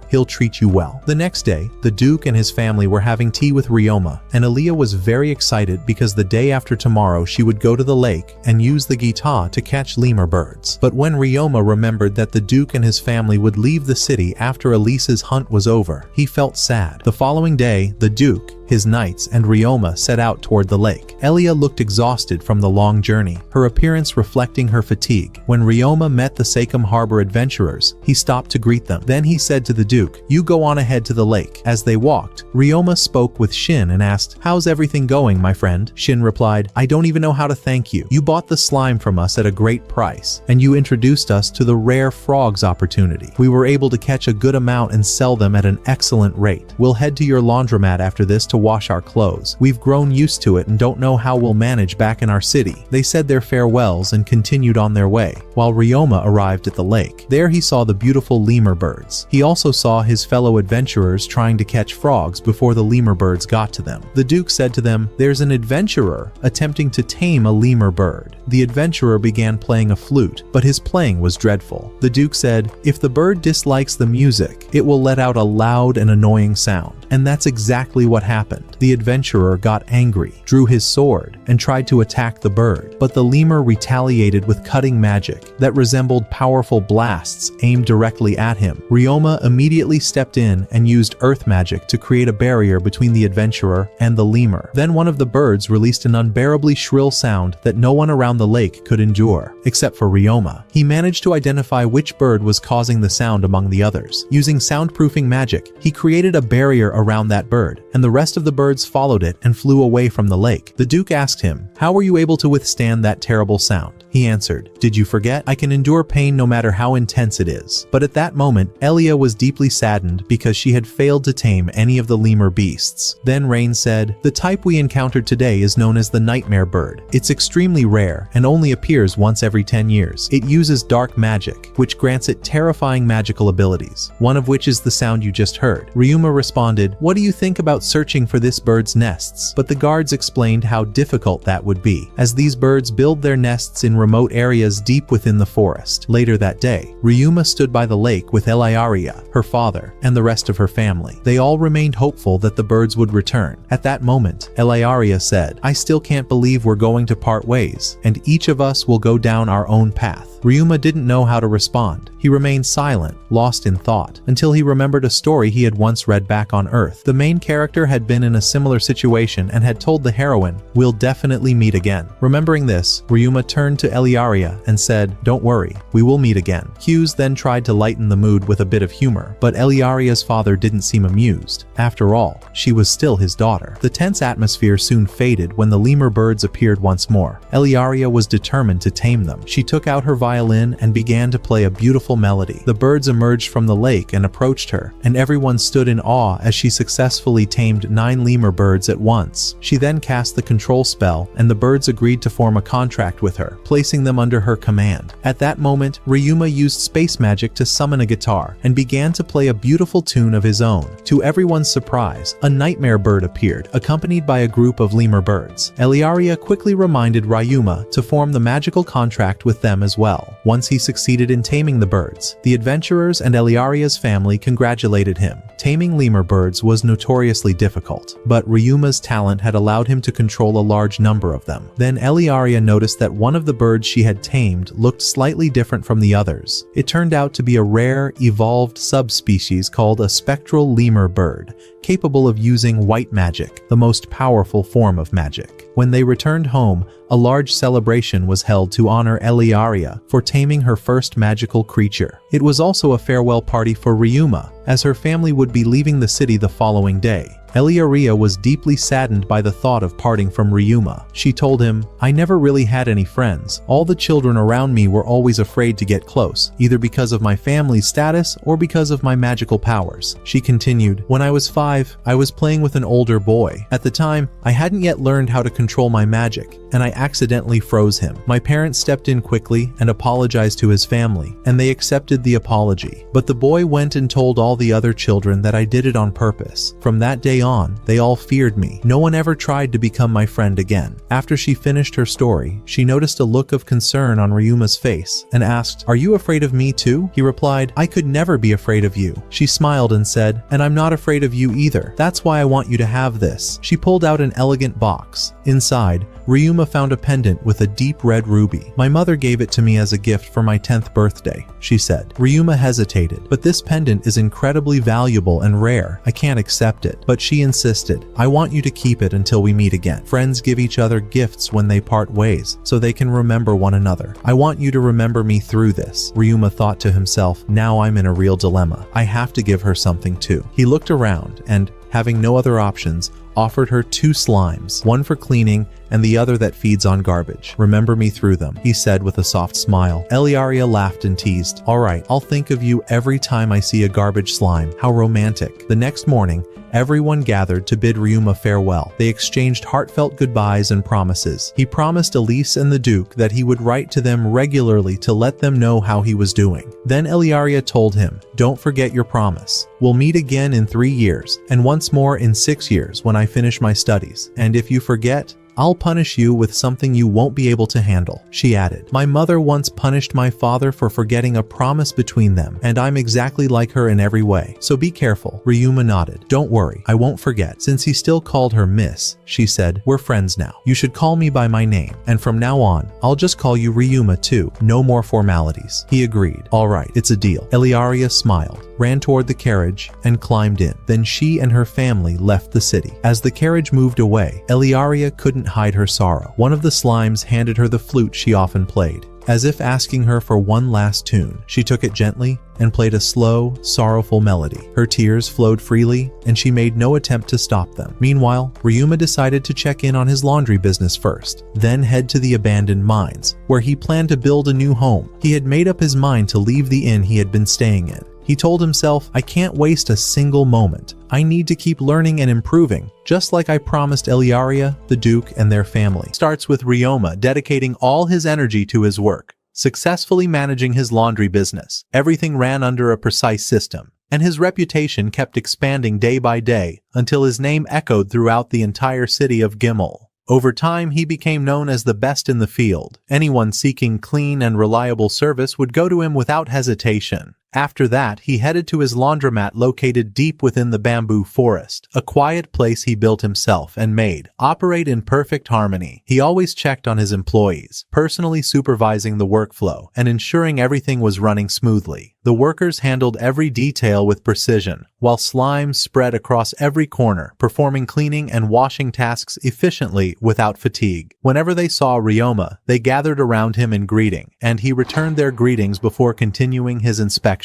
He'll treat you well." The next day, the Duke and his family were having tea with Ryoma, and Aaliyah was very excited because the day after tomorrow she would go to the lake and use the guitar to catch lemur birds. But when Ryoma remembered that the Duke and his family would leave the city after Elise's hunt was over, he felt sad. The following day, the Duke, his knights, and Ryoma set out toward the lake. Elia looked exhausted from the long journey, her appearance reflecting her fatigue. When Ryoma met the Sakem Harbor adventurers, he stopped to greet them. Then he said to the Duke, "You go on ahead to the lake." As they walked, Ryoma spoke with Shin and asked, "How's everything going, my friend?" Shin replied, "I don't even know how to thank you. You bought the slime from us at a great price, and you introduced us to the rare frogs opportunity. We were able to catch a good amount and sell them at an excellent rate. We'll head to your laundromat after this to wash our clothes. We've grown used to it and don't know how we'll manage back in our city." They said their farewells and continued on their way, while Ryoma arrived at the lake. There he saw the beautiful lemur birds. He also saw his fellow adventurers trying to catch frogs before the lemur birds got to them. The Duke said to them, "There's an adventurer attempting to tame a lemur bird." The adventurer began playing a flute, but his playing was dreadful. The Duke said, "If the bird dislikes the music, it will let out a loud and annoying sound." And that's exactly what happened. The adventurer got angry, drew his sword, and tried to attack the bird. But the lemur retaliated with cutting magic that resembled powerful blasts aimed directly at him. Ryoma immediately stepped in and used earth magic to create a barrier between the adventurer and the lemur. Then one of the birds released an unbearably shrill sound that no one around the lake could endure, except for Ryoma. He managed to identify which bird was causing the sound among the others. Using soundproofing magic, he created a barrier around that bird, and the rest of the birds followed it and flew away from the lake. The Duke asked him, "How were you able to withstand that terrible sound?" He answered, "Did you forget? I can endure pain no matter how intense it is." But at that moment, Elia was deeply saddened because she had failed to tame any of the lemur beasts. Then Rain said, "The type we encountered today is known as the nightmare bird. It's extremely rare and only appears once every 10 years. It uses dark magic, which grants it terrifying magical abilities, one of which is the sound you just heard." Ryuma responded, "What do you think about searching for this bird's nests?" But the guards explained how difficult that would be, as these birds build their nests in remote areas deep within the forest. Later that day, Ryuma stood by the lake with Eliaria, her father, and the rest of her family. They all remained hopeful that the birds would return. At that moment, Eliaria said, "I still can't believe we're going to part ways, and each of us will go down our own path." Ryuma didn't know how to respond. He remained silent, lost in thought, until he remembered a story he had once read back on Earth. The main character had been in a similar situation and had told the heroine, "We'll definitely meet again." Remembering this, Ryuma turned to Eliaria and said, "Don't worry, we will meet again." Hughes then tried to lighten the mood with a bit of humor, but Eliaria's father didn't seem amused. After all, she was still his daughter. The tense atmosphere soon faded when the lemur birds appeared once more. Eliaria was determined to tame them. She took out her violin and began to play a beautiful melody. The birds emerged from the lake and approached her, and everyone stood in awe as she successfully tamed 9 lemur birds at once. She then cast the control spell, and the birds agreed to form a contract with her, placing placing them under her command. At that moment, Ryuma used space magic to summon a guitar and began to play a beautiful tune of his own. To everyone's surprise, a nightmare bird appeared, accompanied by a group of lemur birds. Eliaria quickly reminded Ryuma to form the magical contract with them as well. Once he succeeded in taming the birds, the adventurers and Eliaria's family congratulated him. Taming lemur birds was notoriously difficult, but Ryuma's talent had allowed him to control a large number of them. Then Eliaria noticed that one of the birds she had tamed looked slightly different from the others. It turned out to be a rare, evolved subspecies called a spectral lemur bird, capable of using white magic, the most powerful form of magic. When they returned home, a large celebration was held to honor Eliaria for taming her first magical creature. It was also a farewell party for Ryuma, as her family would be leaving the city the following day. Eliaria was deeply saddened by the thought of parting from Ryuma. She told him, "I never really had any friends. All the children around me were always afraid to get close, either because of my family's status or because of my magical powers." She continued, "When I was 5, I was playing with an older boy. At the time, I hadn't yet learned how to control my magic, and I accidentally froze him. My parents stepped in quickly and apologized to his family, and they accepted the apology. But the boy went and told all the other children that I did it on purpose. From that day on, they all feared me. No one ever tried to become my friend again." After she finished her story, she noticed a look of concern on Ryuma's face and asked, "Are you afraid of me too?" He replied, "I could never be afraid of you." She smiled and said, "And I'm not afraid of you either. That's why I want you to have this." She pulled out an elegant box. Inside, Ryuma found a pendant with a deep red ruby. "My mother gave it to me as a gift for my 10th birthday," she said. Ryuma hesitated, "But this pendant is incredibly valuable and rare. I can't accept it." But she insisted, "I want you to keep it until we meet again. Friends give each other gifts when they part ways, so they can remember one another. I want you to remember me through this." Ryuma thought to himself, "Now I'm in a real dilemma. I have to give her something too." He looked around and, having no other options, offered her 2 slimes, one for cleaning and the other that feeds on garbage. "Remember me through them," he said with a soft smile. Eliaria laughed and teased, "All right, I'll think of you every time I see a garbage slime. How romantic." The next morning, everyone gathered to bid Ryuma farewell. They exchanged heartfelt goodbyes and promises. He promised Elise and the Duke that he would write to them regularly to let them know how he was doing. Then Eliaria told him, "Don't forget your promise. We'll meet again in 3 years, and once more in 6 years when I finish my studies. And if you forget, I'll punish you with something you won't be able to handle." She added, "My mother once punished my father for forgetting a promise between them, and I'm exactly like her in every way. So be careful." Ryuma nodded. "Don't worry, I won't forget." Since he still called her Miss, she said, "We're friends now. You should call me by my name, and from now on, I'll just call you Ryuma too. No more formalities." He agreed. "All right, it's a deal." Eliaria smiled, ran toward the carriage, and climbed in. Then she and her family left the city. As the carriage moved away, Eliaria couldn't hide her sorrow. One of the slimes handed her the flute she often played. As if asking her for one last tune, she took it gently and played a slow, sorrowful melody. Her tears flowed freely, and she made no attempt to stop them. Meanwhile, Ryuma decided to check in on his laundry business first, then head to the abandoned mines, where he planned to build a new home. He had made up his mind to leave the inn he had been staying in. He told himself, "I can't waste a single moment. I need to keep learning and improving, just like I promised Eliaria, the Duke, and their family." Starts with Ryoma dedicating all his energy to his work, successfully managing his laundry business. Everything ran under a precise system, and his reputation kept expanding day by day until his name echoed throughout the entire city of Gimel. Over time, he became known as the best in the field. Anyone seeking clean and reliable service would go to him without hesitation. After that, he headed to his laundromat located deep within the bamboo forest, a quiet place he built himself and made operate in perfect harmony. He always checked on his employees, personally supervising the workflow and ensuring everything was running smoothly. The workers handled every detail with precision, while slime spread across every corner, performing cleaning and washing tasks efficiently without fatigue. Whenever they saw Ryoma, they gathered around him in greeting, and he returned their greetings before continuing his inspection.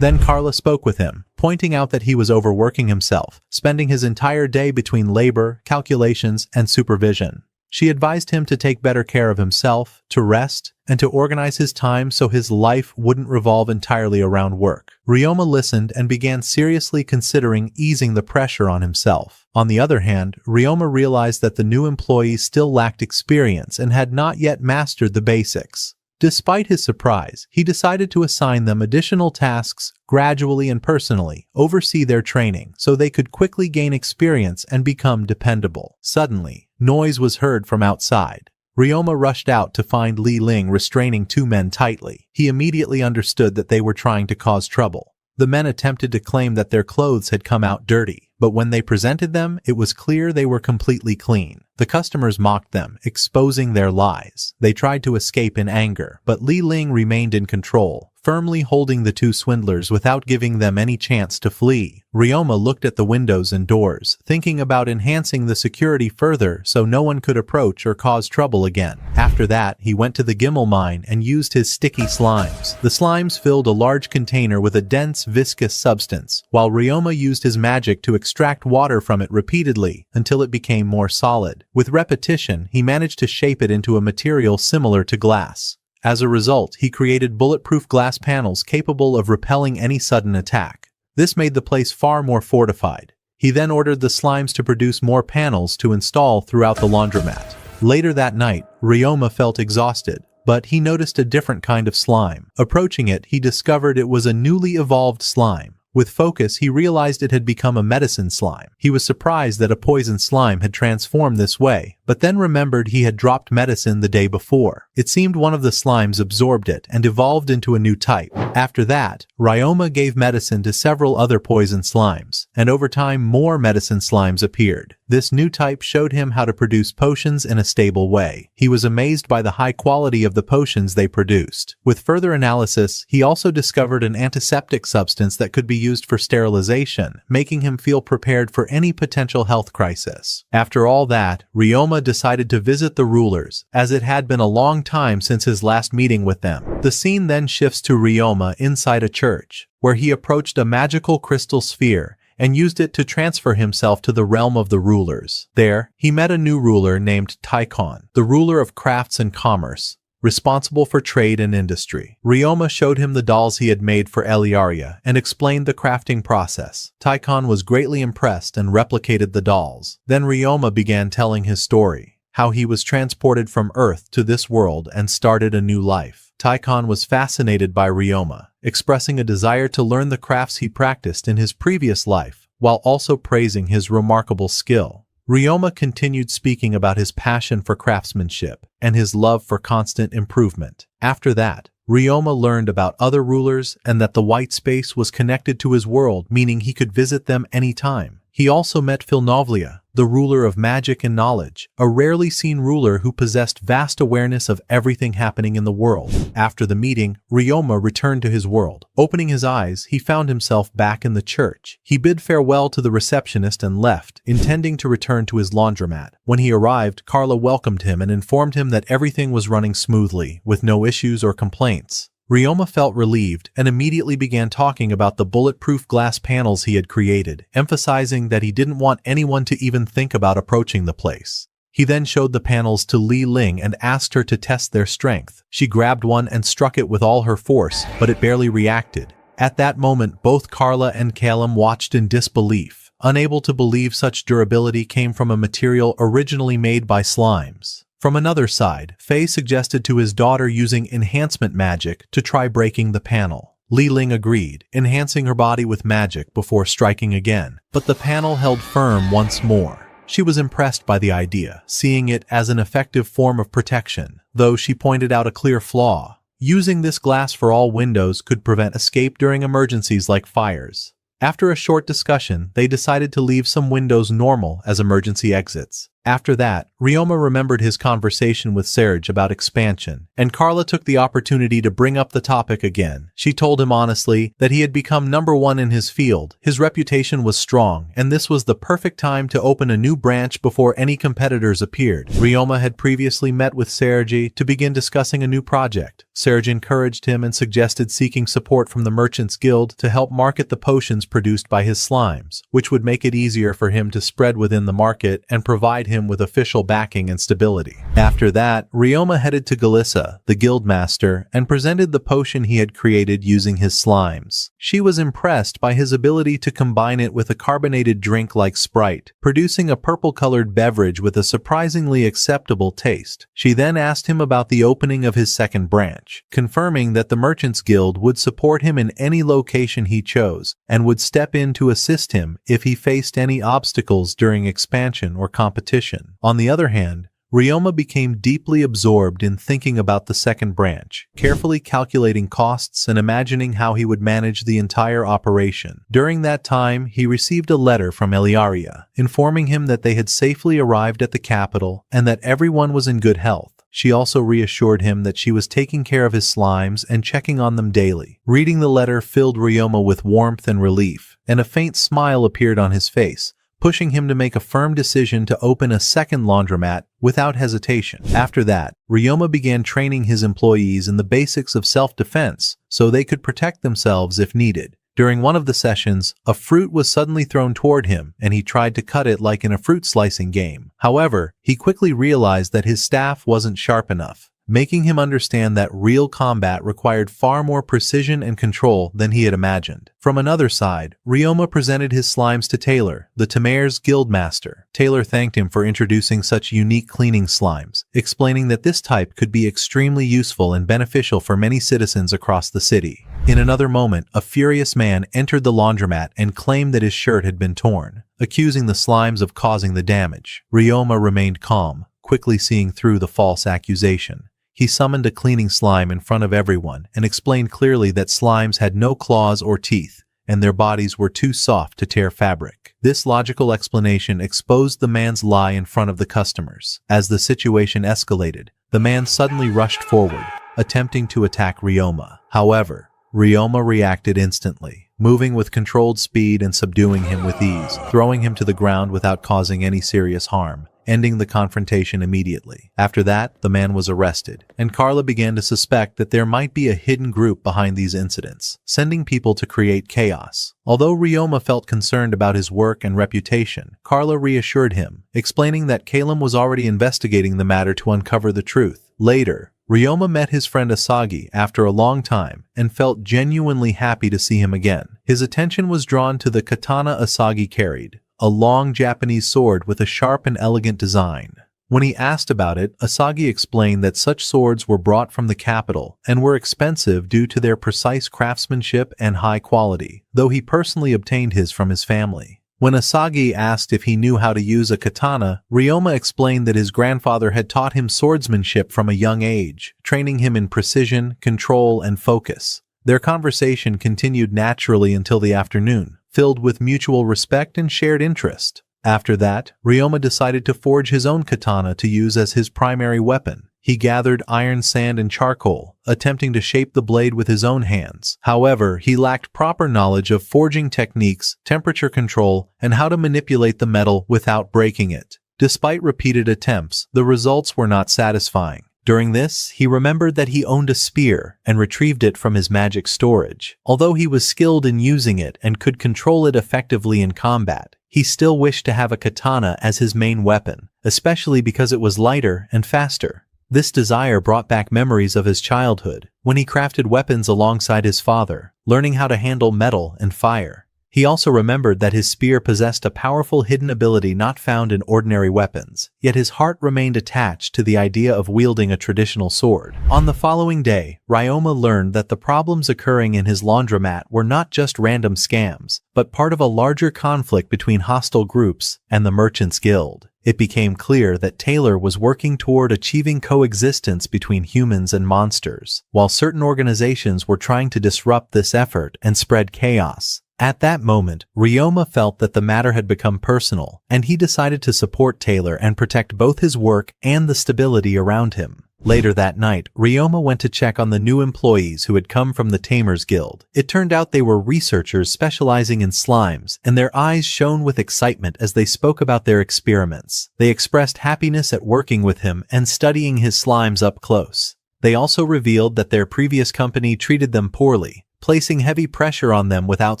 Then Carla spoke with him, pointing out that he was overworking himself, spending his entire day between labor, calculations, and supervision. She advised him to take better care of himself, to rest, and to organize his time so his life wouldn't revolve entirely around work. Ryoma listened and began seriously considering easing the pressure on himself. On the other hand, Ryoma realized that the new employee still lacked experience and had not yet mastered the basics. Despite his surprise, he decided to assign them additional tasks gradually and personally, oversee their training so they could quickly gain experience and become dependable. Suddenly, noise was heard from outside. Ryoma rushed out to find Li Ling restraining two men tightly. He immediately understood that they were trying to cause trouble. The men attempted to claim that their clothes had come out dirty, but when they presented them, it was clear they were completely clean. The customers mocked them, exposing their lies. They tried to escape in anger, but Li Ling remained in control, firmly holding the two swindlers without giving them any chance to flee. Ryoma looked at the windows and doors, thinking about enhancing the security further so no one could approach or cause trouble again. After that, he went to the Gimel mine and used his sticky slimes. The slimes filled a large container with a dense, viscous substance, while Ryoma used his magic to extract water from it repeatedly until it became more solid. With repetition, he managed to shape it into a material similar to glass. As a result, he created bulletproof glass panels capable of repelling any sudden attack. This made the place far more fortified. He then ordered the slimes to produce more panels to install throughout the laundromat. Later that night, Ryoma felt exhausted, but he noticed a different kind of slime. Approaching it, he discovered it was a newly evolved slime. With focus, he realized it had become a medicine slime. He was surprised that a poison slime had transformed this way, but then remembered he had dropped medicine the day before. It seemed one of the slimes absorbed it and evolved into a new type. After that, Ryoma gave medicine to several other poison slimes, and over time more medicine slimes appeared. This new type showed him how to produce potions in a stable way. He was amazed by the high quality of the potions they produced. With further analysis, he also discovered an antiseptic substance that could be used for sterilization, making him feel prepared for any potential health crisis. After all that, Ryoma decided to visit the rulers, as it had been a long time since his last meeting with them. The scene then shifts to Ryoma inside a church, where he approached a magical crystal sphere and used it to transfer himself to the realm of the rulers. There, he met a new ruler named Taikon, the ruler of crafts and commerce, responsible for trade and industry. Ryoma showed him the dolls he had made for Eliaria and explained the crafting process. Taikon was greatly impressed and replicated the dolls. Then Ryoma began telling his story, how he was transported from Earth to this world and started a new life. Taikon was fascinated by Ryoma, expressing a desire to learn the crafts he practiced in his previous life, while also praising his remarkable skill. Ryoma continued speaking about his passion for craftsmanship and his love for constant improvement. After that, Ryoma learned about other rulers and that the white space was connected to his world, meaning he could visit them anytime. He also met Filnovlia, the ruler of magic and knowledge, a rarely seen ruler who possessed vast awareness of everything happening in the world. After the meeting, Ryoma returned to his world. Opening his eyes, he found himself back in the church. He bid farewell to the receptionist and left, intending to return to his laundromat. When he arrived, Carla welcomed him and informed him that everything was running smoothly, with no issues or complaints. Ryoma felt relieved and immediately began talking about the bulletproof glass panels he had created, emphasizing that he didn't want anyone to even think about approaching the place. He then showed the panels to Li Ling and asked her to test their strength. She grabbed one and struck it with all her force, but it barely reacted. At that moment, both Carla and Calum watched in disbelief, unable to believe such durability came from a material originally made by slimes. From another side, Faye suggested to his daughter using enhancement magic to try breaking the panel. Li Ling agreed, enhancing her body with magic before striking again, but the panel held firm once more. She was impressed by the idea, seeing it as an effective form of protection, though she pointed out a clear flaw. Using this glass for all windows could prevent escape during emergencies like fires. After a short discussion, they decided to leave some windows normal as emergency exits. After that, Ryoma remembered his conversation with Serge about expansion, and Carla took the opportunity to bring up the topic again. She told him honestly that he had become #1 in his field, his reputation was strong, and this was the perfect time to open a new branch before any competitors appeared. Ryoma had previously met with Serge to begin discussing a new project. Serge encouraged him and suggested seeking support from the Merchants Guild to help market the potions produced by his slimes, which would make it easier for him to spread within the market and provide him him with official backing and stability. After that, Ryoma headed to Galissa, the guildmaster, and presented the potion he had created using his slimes. She was impressed by his ability to combine it with a carbonated drink like Sprite, producing a purple-colored beverage with a surprisingly acceptable taste. She then asked him about the opening of his second branch, confirming that the Merchants Guild would support him in any location he chose and would step in to assist him if he faced any obstacles during expansion or competition. On the other hand, Ryoma became deeply absorbed in thinking about the second branch, carefully calculating costs and imagining how he would manage the entire operation. During that time, he received a letter from Eliaria, informing him that they had safely arrived at the capital and that everyone was in good health. She also reassured him that she was taking care of his slimes and checking on them daily. Reading the letter filled Ryoma with warmth and relief, and a faint smile appeared on his face, pushing him to make a firm decision to open a second laundromat without hesitation. After that, Ryoma began training his employees in the basics of self-defense so they could protect themselves if needed. During one of the sessions, a fruit was suddenly thrown toward him, and he tried to cut it like in a fruit slicing game. However, he quickly realized that his staff wasn't sharp enough, making him understand that real combat required far more precision and control than he had imagined. From another side, Ryoma presented his slimes to Taylor, the Tamer's guildmaster. Taylor thanked him for introducing such unique cleaning slimes, explaining that this type could be extremely useful and beneficial for many citizens across the city. In another moment, a furious man entered the laundromat and claimed that his shirt had been torn, accusing the slimes of causing the damage. Ryoma remained calm, quickly seeing through the false accusation. He summoned a cleaning slime in front of everyone and explained clearly that slimes had no claws or teeth, and their bodies were too soft to tear fabric. This logical explanation exposed the man's lie in front of the customers. As the situation escalated, the man suddenly rushed forward, attempting to attack Ryoma. However, Ryoma reacted instantly, moving with controlled speed and subduing him with ease, throwing him to the ground without causing any serious harm, ending the confrontation immediately. After that, the man was arrested, and Carla began to suspect that there might be a hidden group behind these incidents, sending people to create chaos. Although Ryoma felt concerned about his work and reputation, Carla reassured him, explaining that Calum was already investigating the matter to uncover the truth. Later, Ryoma met his friend Asagi after a long time and felt genuinely happy to see him again. His attention was drawn to the katana Asagi carried, a long Japanese sword with a sharp and elegant design. When he asked about it, Asagi explained that such swords were brought from the capital and were expensive due to their precise craftsmanship and high quality, though he personally obtained his from his family. When Asagi asked if he knew how to use a katana, Ryoma explained that his grandfather had taught him swordsmanship from a young age, training him in precision, control, and focus. Their conversation continued naturally until the afternoon, filled with mutual respect and shared interest. After that, Ryoma decided to forge his own katana to use as his primary weapon. He gathered iron, sand, and charcoal, attempting to shape the blade with his own hands. However, he lacked proper knowledge of forging techniques, temperature control, and how to manipulate the metal without breaking it. Despite repeated attempts, the results were not satisfying. During this, he remembered that he owned a spear and retrieved it from his magic storage. Although he was skilled in using it and could control it effectively in combat, he still wished to have a katana as his main weapon, especially because it was lighter and faster. This desire brought back memories of his childhood, when he crafted weapons alongside his father, learning how to handle metal and fire. He also remembered that his spear possessed a powerful hidden ability not found in ordinary weapons, yet his heart remained attached to the idea of wielding a traditional sword. On the following day, Ryoma learned that the problems occurring in his laundromat were not just random scams, but part of a larger conflict between hostile groups and the Merchants Guild. It became clear that Taylor was working toward achieving coexistence between humans and monsters, while certain organizations were trying to disrupt this effort and spread chaos. At that moment, Ryoma felt that the matter had become personal, and he decided to support Taylor and protect both his work and the stability around him. Later that night, Ryoma went to check on the new employees who had come from the Tamers Guild. It turned out they were researchers specializing in slimes, and their eyes shone with excitement as they spoke about their experiments. They expressed happiness at working with him and studying his slimes up close. They also revealed that their previous company treated them poorly, placing heavy pressure on them without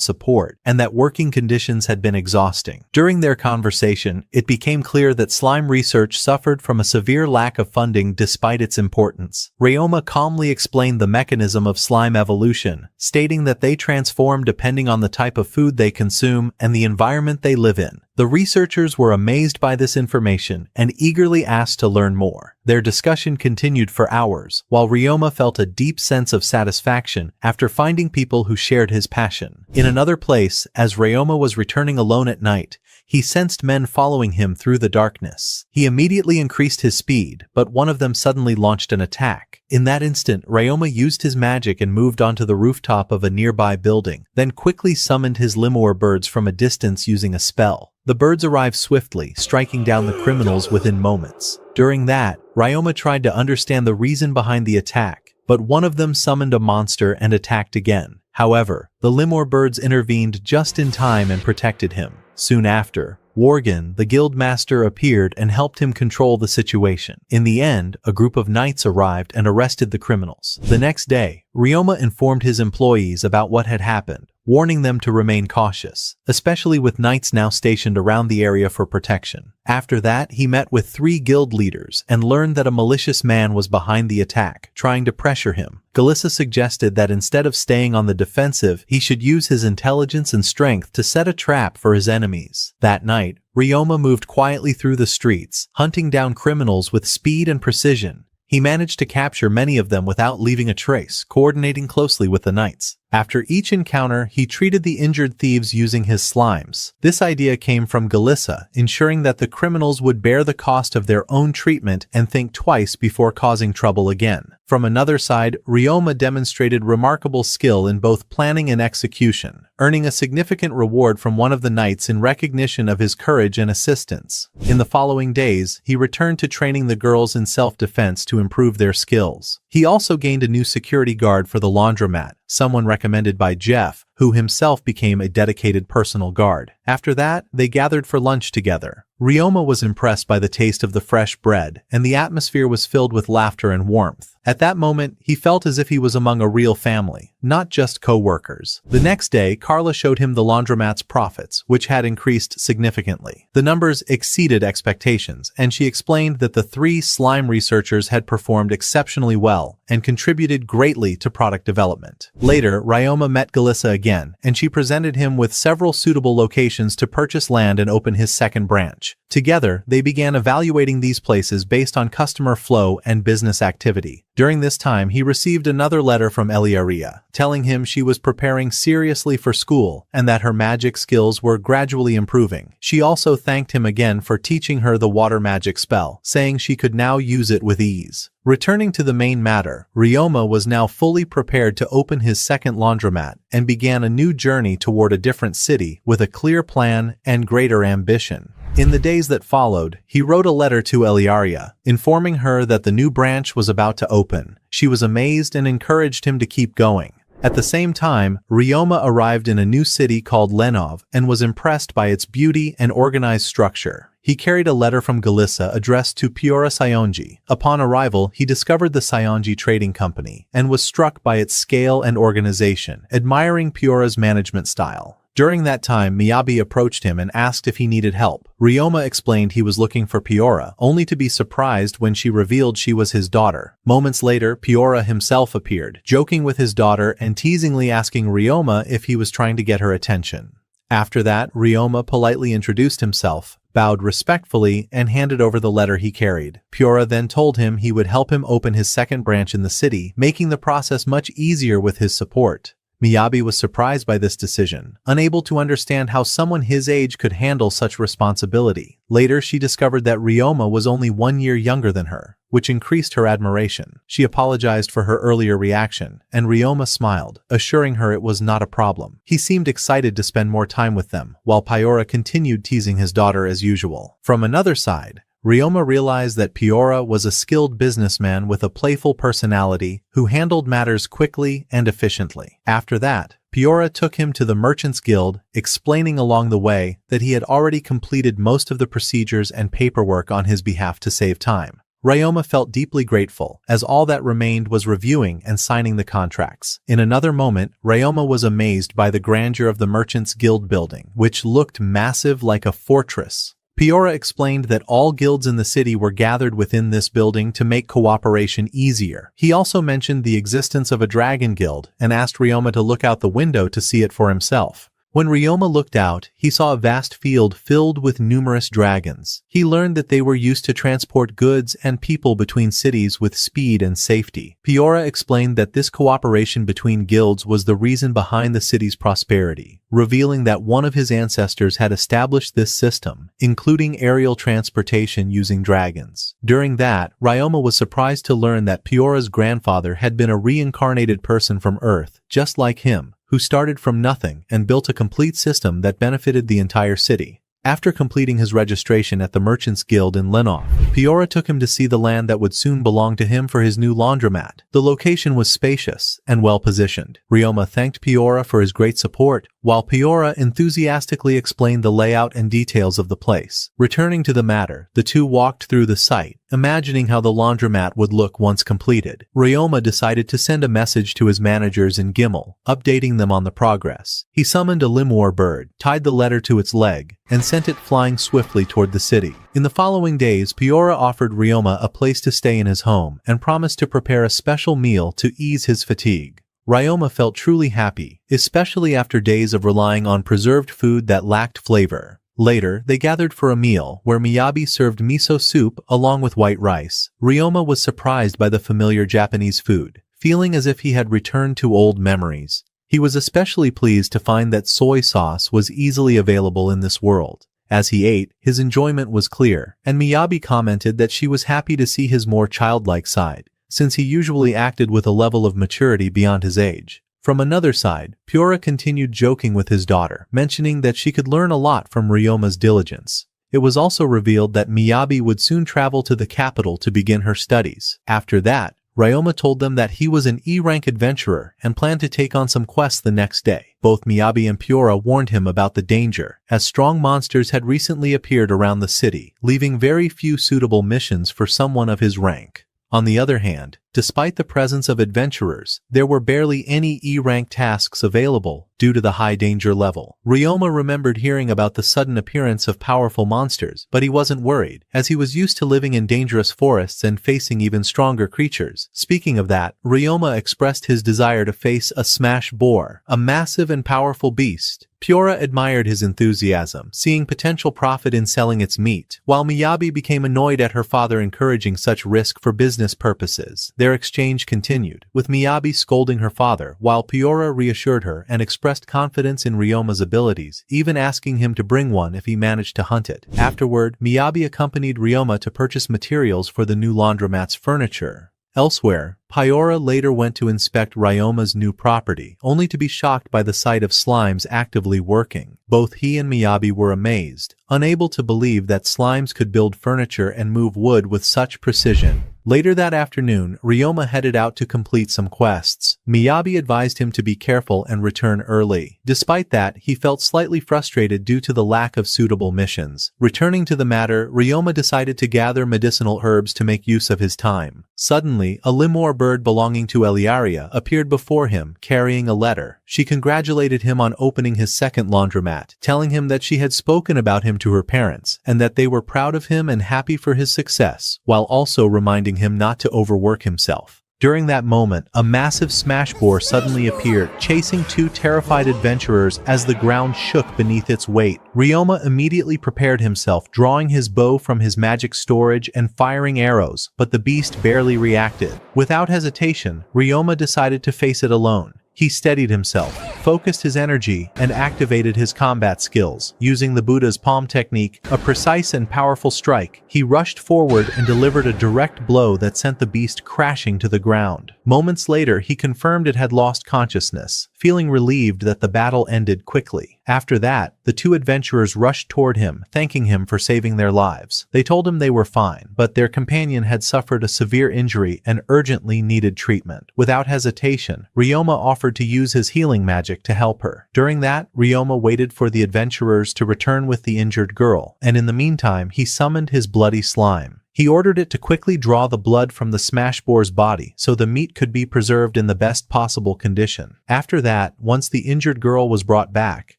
support, and that working conditions had been exhausting. During their conversation, it became clear that slime research suffered from a severe lack of funding despite its importance. Ryoma calmly explained the mechanism of slime evolution, stating that they transform depending on the type of food they consume and the environment they live in. The researchers were amazed by this information and eagerly asked to learn more. Their discussion continued for hours, while Ryoma felt a deep sense of satisfaction after finding people who shared his passion. In another place, as Ryoma was returning alone at night, he sensed men following him through the darkness. He immediately increased his speed, but one of them suddenly launched an attack. In that instant, Ryoma used his magic and moved onto the rooftop of a nearby building, then quickly summoned his lemur birds from a distance using a spell. The birds arrived swiftly, striking down the criminals within moments. During that, Ryoma tried to understand the reason behind the attack, but one of them summoned a monster and attacked again. However, the lemur birds intervened just in time and protected him. Soon after, Worgen, the guild master, appeared and helped him control the situation. In the end, a group of knights arrived and arrested the criminals. The next day, Ryoma informed his employees about what had happened, warning them to remain cautious, especially with knights now stationed around the area for protection. After that, he met with 3 guild leaders and learned that a malicious man was behind the attack, trying to pressure him. Galissa suggested that instead of staying on the defensive, he should use his intelligence and strength to set a trap for his enemies. That night, Ryoma moved quietly through the streets, hunting down criminals with speed and precision. He managed to capture many of them without leaving a trace, coordinating closely with the knights. After each encounter, he treated the injured thieves using his slimes. This idea came from Galissa, ensuring that the criminals would bear the cost of their own treatment and think twice before causing trouble again. From another side, Ryoma demonstrated remarkable skill in both planning and execution, earning a significant reward from one of the knights in recognition of his courage and assistance. In the following days, he returned to training the girls in self-defense to improve their skills. He also gained a new security guard for the laundromat, someone recommended by Jeff, who himself became a dedicated personal guard. After that, they gathered for lunch together. Ryoma was impressed by the taste of the fresh bread, and the atmosphere was filled with laughter and warmth. At that moment, he felt as if he was among a real family, not just co-workers. The next day, Carla showed him the laundromat's profits, which had increased significantly. The numbers exceeded expectations, and she explained that the 3 slime researchers had performed exceptionally well and contributed greatly to product development. Later, Ryoma met Galissa again, and she presented him with several suitable locations to purchase land and open his second branch. Together, they began evaluating these places based on customer flow and business activity. During this time, he received another letter from Eliaria, telling him she was preparing seriously for school and that her magic skills were gradually improving. She also thanked him again for teaching her the water magic spell, saying she could now use it with ease. Returning to the main matter, Ryoma was now fully prepared to open his second laundromat and began a new journey toward a different city with a clear plan and greater ambition. In the days that followed, he wrote a letter to Eliaria, informing her that the new branch was about to open. She was amazed and encouraged him to keep going. At the same time, Ryoma arrived in a new city called Lenov and was impressed by its beauty and organized structure. He carried a letter from Galissa addressed to Piora Sionji. Upon arrival, he discovered the Sionji Trading Company and was struck by its scale and organization, admiring Piora's management style. During that time, Miyabi approached him and asked if he needed help. Ryoma explained he was looking for Piora, only to be surprised when she revealed she was his daughter. Moments later, Piora himself appeared, joking with his daughter and teasingly asking Ryoma if he was trying to get her attention. After that, Ryoma politely introduced himself, bowed respectfully, and handed over the letter he carried. Piora then told him he would help him open his second branch in the city, making the process much easier with his support. Miyabi was surprised by this decision, unable to understand how someone his age could handle such responsibility. Later, she discovered that Ryoma was only 1 year younger than her, which increased her admiration. She apologized for her earlier reaction, and Ryoma smiled, assuring her it was not a problem. He seemed excited to spend more time with them, while Piora continued teasing his daughter as usual. From another side, Ryoma realized that Piora was a skilled businessman with a playful personality who handled matters quickly and efficiently. After that, Piora took him to the Merchants Guild, explaining along the way that he had already completed most of the procedures and paperwork on his behalf to save time. Ryoma felt deeply grateful, as all that remained was reviewing and signing the contracts. In another moment, Ryoma was amazed by the grandeur of the Merchants Guild building, which looked massive like a fortress. Piora explained that all guilds in the city were gathered within this building to make cooperation easier. He also mentioned the existence of a dragon guild and asked Ryoma to look out the window to see it for himself. When Ryoma looked out, he saw a vast field filled with numerous dragons. He learned that they were used to transport goods and people between cities with speed and safety. Piora explained that this cooperation between guilds was the reason behind the city's prosperity, revealing that one of his ancestors had established this system, including aerial transportation using dragons. During that, Ryoma was surprised to learn that Piora's grandfather had been a reincarnated person from Earth, just like him, who started from nothing and built a complete system that benefited the entire city. After completing his registration at the Merchants Guild in Lenov, Piora took him to see the land that would soon belong to him for his new laundromat. The location was spacious and well-positioned. Ryoma thanked Piora for his great support, while Piora enthusiastically explained the layout and details of the place. Returning to the matter, the two walked through the site, imagining how the laundromat would look once completed. Ryoma decided to send a message to his managers in Gimel, updating them on the progress. He summoned a limor bird, tied the letter to its leg, and sent it flying swiftly toward the city. In the following days, Piora offered Ryoma a place to stay in his home and promised to prepare a special meal to ease his fatigue. Ryoma felt truly happy, especially after days of relying on preserved food that lacked flavor. Later, they gathered for a meal where Miyabi served miso soup along with white rice. Ryoma was surprised by the familiar Japanese food, feeling as if he had returned to old memories. He was especially pleased to find that soy sauce was easily available in this world. As he ate, his enjoyment was clear, and Miyabi commented that she was happy to see his more childlike side, since he usually acted with a level of maturity beyond his age. From another side, Piora continued joking with his daughter, mentioning that she could learn a lot from Ryoma's diligence. It was also revealed that Miyabi would soon travel to the capital to begin her studies. After that, Ryoma told them that he was an E-rank adventurer and planned to take on some quests the next day. Both Miyabi and Piora warned him about the danger, as strong monsters had recently appeared around the city, leaving very few suitable missions for someone of his rank. On the other hand, despite the presence of adventurers, there were barely any E-rank tasks available due to the high danger level. Ryoma remembered hearing about the sudden appearance of powerful monsters, but he wasn't worried, as he was used to living in dangerous forests and facing even stronger creatures. Speaking of that, Ryoma expressed his desire to face a smash boar, a massive and powerful beast. Piora admired his enthusiasm, seeing potential profit in selling its meat, while Miyabi became annoyed at her father encouraging such risk for business purposes. Their exchange continued, with Miyabi scolding her father, while Piora reassured her and expressed confidence in Ryoma's abilities, even asking him to bring one if he managed to hunt it. Afterward, Miyabi accompanied Ryoma to purchase materials for the new laundromat's furniture. Elsewhere, Piora later went to inspect Ryoma's new property, only to be shocked by the sight of slimes actively working. Both he and Miyabi were amazed, unable to believe that slimes could build furniture and move wood with such precision. Later that afternoon, Ryoma headed out to complete some quests. Miyabi advised him to be careful and return early. Despite that, he felt slightly frustrated due to the lack of suitable missions. Returning to the matter, Ryoma decided to gather medicinal herbs to make use of his time. Suddenly, a limor bird belonging to Eliaria appeared before him, carrying a letter. She congratulated him on opening his second laundromat, telling him that she had spoken about him to her parents, and that they were proud of him and happy for his success, while also reminding him not to overwork himself. During that moment, a massive smash boar suddenly appeared, chasing two terrified adventurers as the ground shook beneath its weight. Ryoma immediately prepared himself, drawing his bow from his magic storage and firing arrows, but the beast barely reacted. Without hesitation, Ryoma decided to face it alone. He steadied himself, focused his energy, and activated his combat skills. Using the Buddha's palm technique, a precise and powerful strike, he rushed forward and delivered a direct blow that sent the beast crashing to the ground. Moments later, he confirmed it had lost consciousness, feeling relieved that the battle ended quickly. After that, the two adventurers rushed toward him, thanking him for saving their lives. They told him they were fine, but their companion had suffered a severe injury and urgently needed treatment. Without hesitation, Ryoma offered to use his healing magic to help her. During that, Ryoma waited for the adventurers to return with the injured girl, and in the meantime, he summoned his bloody slime. He ordered it to quickly draw the blood from the Smashbore's body so the meat could be preserved in the best possible condition. After that, once the injured girl was brought back,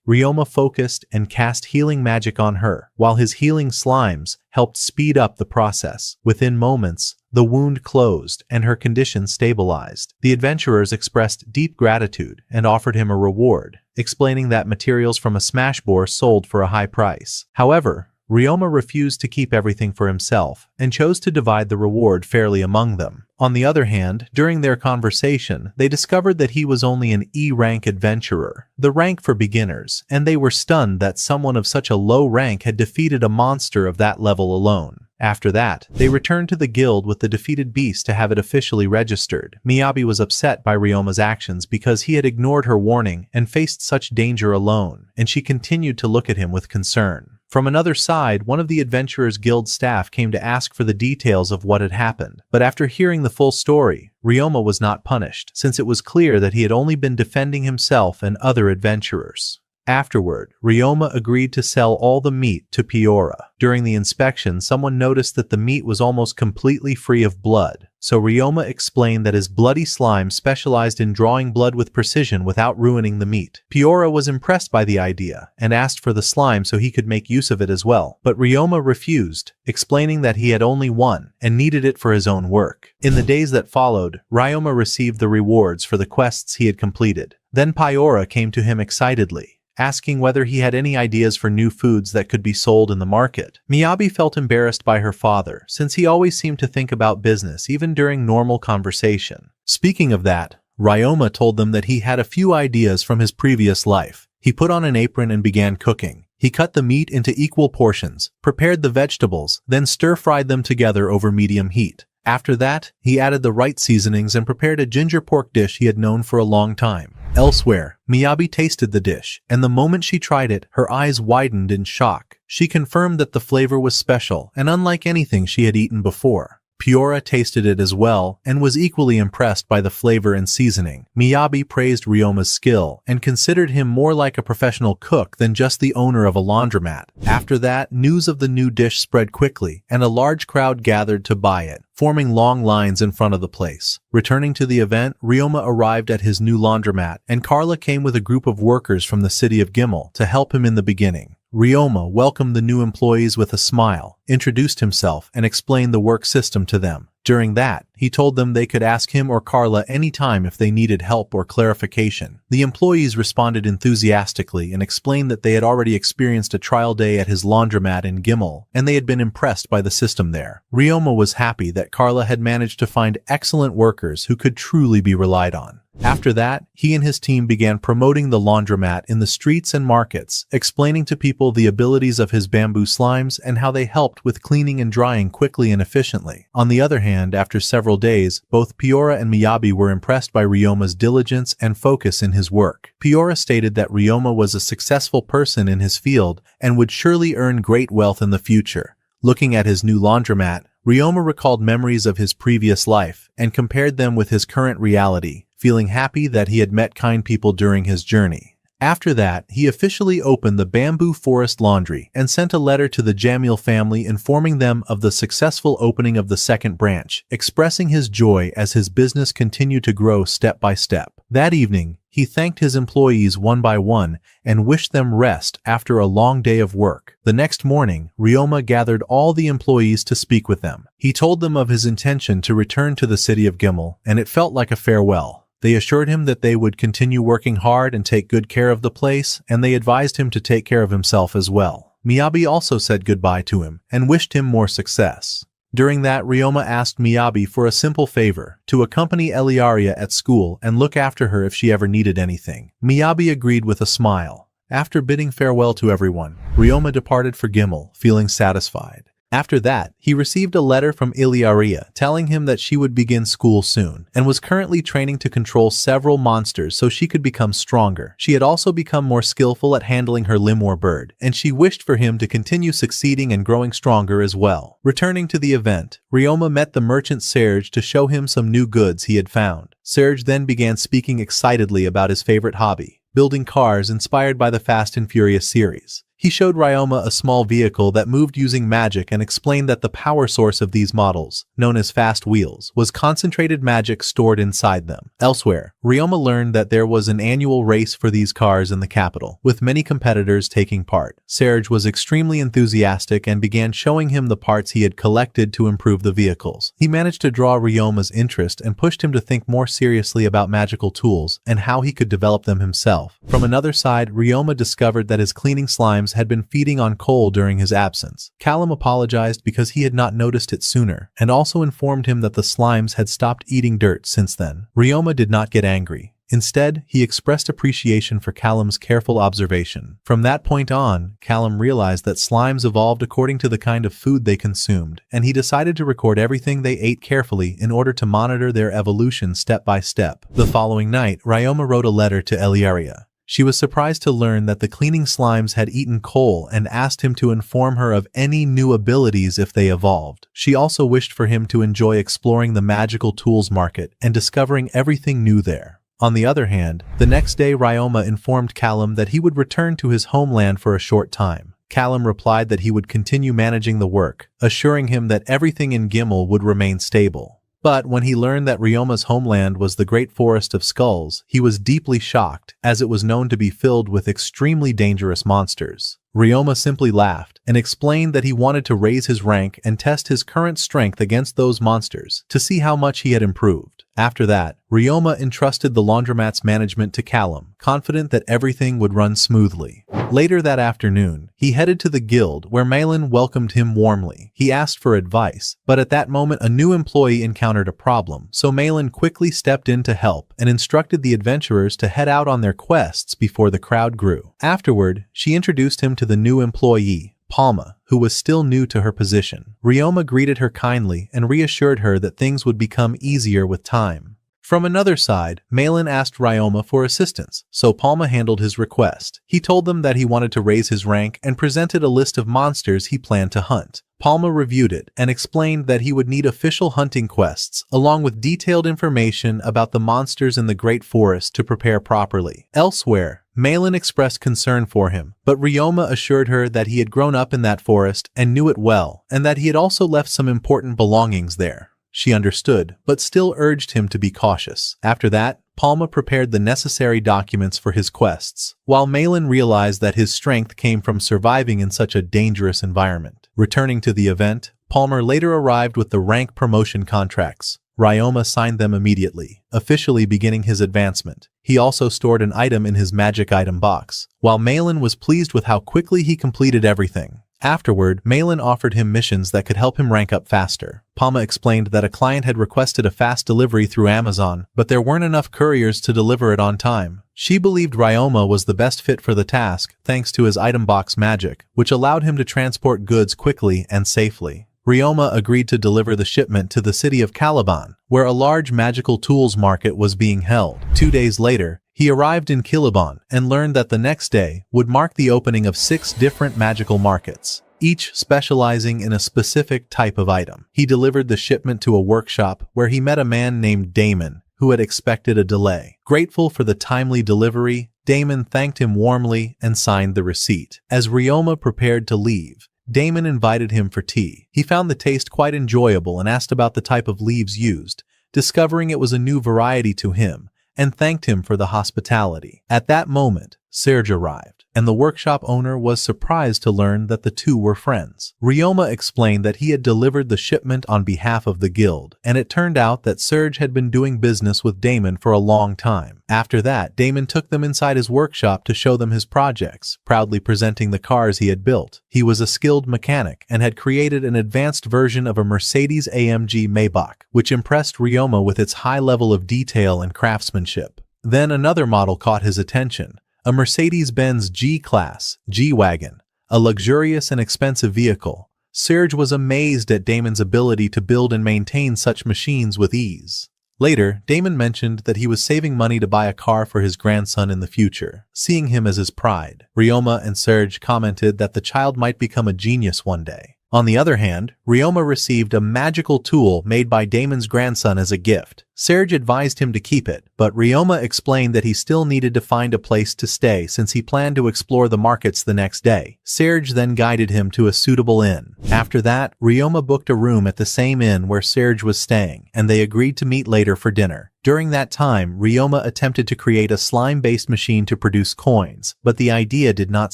Ryoma focused and cast healing magic on her, while his healing slimes helped speed up the process. Within moments, the wound closed and her condition stabilized. The adventurers expressed deep gratitude and offered him a reward, explaining that materials from a Smashbore sold for a high price. However, Ryoma refused to keep everything for himself and chose to divide the reward fairly among them. On the other hand, during their conversation, they discovered that he was only an E-rank adventurer, the rank for beginners, and they were stunned that someone of such a low rank had defeated a monster of that level alone. After that, they returned to the guild with the defeated beast to have it officially registered. Miyabi was upset by Ryoma's actions because he had ignored her warning and faced such danger alone, and she continued to look at him with concern. From another side, one of the adventurers' guild staff came to ask for the details of what had happened, but after hearing the full story, Ryoma was not punished, since it was clear that he had only been defending himself and other adventurers. Afterward, Ryoma agreed to sell all the meat to Piora. During the inspection, someone noticed that the meat was almost completely free of blood, so Ryoma explained that his bloody slime specialized in drawing blood with precision without ruining the meat. Piora was impressed by the idea and asked for the slime so he could make use of it as well, but Ryoma refused, explaining that he had only one and needed it for his own work. In the days that followed, Ryoma received the rewards for the quests he had completed. Then Piora came to him excitedly, asking whether he had any ideas for new foods that could be sold in the market. Miyabi felt embarrassed by her father, since he always seemed to think about business even during normal conversation. Speaking of that, Ryoma told them that he had a few ideas from his previous life. He put on an apron and began cooking. He cut the meat into equal portions, prepared the vegetables, then stir-fried them together over medium heat. After that, he added the right seasonings and prepared a ginger pork dish he had known for a long time. Elsewhere, Miyabi tasted the dish, and the moment she tried it, her eyes widened in shock. She confirmed that the flavor was special and unlike anything she had eaten before. Piora tasted it as well and was equally impressed by the flavor and seasoning. Miyabi praised Ryoma's skill and considered him more like a professional cook than just the owner of a laundromat. After that, news of the new dish spread quickly, and a large crowd gathered to buy it, forming long lines in front of the place. Returning to the event, Ryoma arrived at his new laundromat, and Carla came with a group of workers from the city of Gimel to help him in the beginning. Ryoma welcomed the new employees with a smile, introduced himself, and explained the work system to them. During that, he told them they could ask him or Carla anytime if they needed help or clarification. The employees responded enthusiastically and explained that they had already experienced a trial day at his laundromat in Gimel, and they had been impressed by the system there. Ryoma was happy that Carla had managed to find excellent workers who could truly be relied on. After that, he and his team began promoting the laundromat in the streets and markets, explaining to people the abilities of his bamboo slimes and how they helped with cleaning and drying quickly and efficiently. On the other hand, after several days, both Piora and Miyabi were impressed by Ryoma's diligence and focus in his work. Piora stated that Ryoma was a successful person in his field and would surely earn great wealth in the future. Looking at his new laundromat, Ryoma recalled memories of his previous life and compared them with his current reality, feeling happy that he had met kind people during his journey. After that, he officially opened the Bamboo Forest Laundry and sent a letter to the Jamil family informing them of the successful opening of the second branch, expressing his joy as his business continued to grow step by step. That evening, he thanked his employees one by one and wished them rest after a long day of work. The next morning, Ryoma gathered all the employees to speak with them. He told them of his intention to return to the city of Gimel, and it felt like a farewell. They assured him that they would continue working hard and take good care of the place, and they advised him to take care of himself as well. Miyabi also said goodbye to him and wished him more success. During that, Ryoma asked Miyabi for a simple favor, to accompany Eliaria at school and look after her if she ever needed anything. Miyabi agreed with a smile. After bidding farewell to everyone, Ryoma departed for Gimel, feeling satisfied. After that, he received a letter from Eliaria telling him that she would begin school soon and was currently training to control several monsters so she could become stronger. She had also become more skillful at handling her limor bird, and she wished for him to continue succeeding and growing stronger as well. Returning to the event, Ryoma met the merchant Serge to show him some new goods he had found. Serge then began speaking excitedly about his favorite hobby, building cars inspired by the Fast and Furious series. He showed Ryoma a small vehicle that moved using magic and explained that the power source of these models, known as fast wheels, was concentrated magic stored inside them. Elsewhere, Ryoma learned that there was an annual race for these cars in the capital, with many competitors taking part. Serge was extremely enthusiastic and began showing him the parts he had collected to improve the vehicles. He managed to draw Ryoma's interest and pushed him to think more seriously about magical tools and how he could develop them himself. From another side, Ryoma discovered that his cleaning slimes had been feeding on coal during his absence. Callum apologized because he had not noticed it sooner, and also informed him that the slimes had stopped eating dirt since then. Ryoma did not get angry. Instead, he expressed appreciation for Callum's careful observation. From that point on, Callum realized that slimes evolved according to the kind of food they consumed, and he decided to record everything they ate carefully in order to monitor their evolution step by step. The following night, Ryoma wrote a letter to Eliaria. She was surprised to learn that the cleaning slimes had eaten coal and asked him to inform her of any new abilities if they evolved. She also wished for him to enjoy exploring the magical tools market and discovering everything new there. On the other hand, the next day Ryoma informed Callum that he would return to his homeland for a short time. Callum replied that he would continue managing the work, assuring him that everything in Gimel would remain stable. But when he learned that Ryoma's homeland was the Great Forest of Skulls, he was deeply shocked, as it was known to be filled with extremely dangerous monsters. Ryoma simply laughed and explained that he wanted to raise his rank and test his current strength against those monsters to see how much he had improved. After that, Ryoma entrusted the laundromat's management to Callum, confident that everything would run smoothly. Later that afternoon, he headed to the guild where Malin welcomed him warmly. He asked for advice, but at that moment a new employee encountered a problem, so Malin quickly stepped in to help and instructed the adventurers to head out on their quests before the crowd grew. Afterward, she introduced him to the new employee, Palma, who was still new to her position. Ryoma greeted her kindly and reassured her that things would become easier with time. From another side, Malin asked Ryoma for assistance, so Palma handled his request. He told them that he wanted to raise his rank and presented a list of monsters he planned to hunt. Palma reviewed it and explained that he would need official hunting quests, along with detailed information about the monsters in the Great Forest to prepare properly. Elsewhere, Malin expressed concern for him, but Ryoma assured her that he had grown up in that forest and knew it well, and that he had also left some important belongings there. She understood, but still urged him to be cautious. After that, Palma prepared the necessary documents for his quests, while Malin realized that his strength came from surviving in such a dangerous environment. Returning to the event, Palmer later arrived with the rank promotion contracts. Ryoma signed them immediately, officially beginning his advancement. He also stored an item in his magic item box, while Malin was pleased with how quickly he completed everything. Afterward, Malin offered him missions that could help him rank up faster. Palma explained that a client had requested a fast delivery through Amazon, but there weren't enough couriers to deliver it on time. She believed Ryoma was the best fit for the task, thanks to his item box magic, which allowed him to transport goods quickly and safely. Ryoma agreed to deliver the shipment to the city of Caliban, where a large magical tools market was being held. 2 days later, he arrived in Caliban and learned that the next day would mark the opening of 6 different magical markets, each specializing in a specific type of item. He delivered the shipment to a workshop where he met a man named Damon, who had expected a delay. Grateful for the timely delivery, Damon thanked him warmly and signed the receipt. As Ryoma prepared to leave, Damon invited him for tea. He found the taste quite enjoyable and asked about the type of leaves used, discovering it was a new variety to him, and thanked him for the hospitality. At that moment, Serge arrived, and the workshop owner was surprised to learn that the two were friends. Ryoma explained that he had delivered the shipment on behalf of the guild, and it turned out that Serge had been doing business with Damon for a long time. After that, Damon took them inside his workshop to show them his projects, proudly presenting the cars he had built. He was a skilled mechanic and had created an advanced version of a Mercedes-AMG Maybach, which impressed Ryoma with its high level of detail and craftsmanship. Then another model caught his attention, a Mercedes-Benz G-Class G-Wagon, a luxurious and expensive vehicle. Serge was amazed at Damon's ability to build and maintain such machines with ease. Later, Damon mentioned that he was saving money to buy a car for his grandson in the future, seeing him as his pride. Ryoma and Serge commented that the child might become a genius one day. On the other hand, Ryoma received a magical tool made by Damon's grandson as a gift. Serge advised him to keep it, but Ryoma explained that he still needed to find a place to stay since he planned to explore the markets the next day. Serge then guided him to a suitable inn. After that, Ryoma booked a room at the same inn where Serge was staying, and they agreed to meet later for dinner. During that time, Ryoma attempted to create a slime-based machine to produce coins, but the idea did not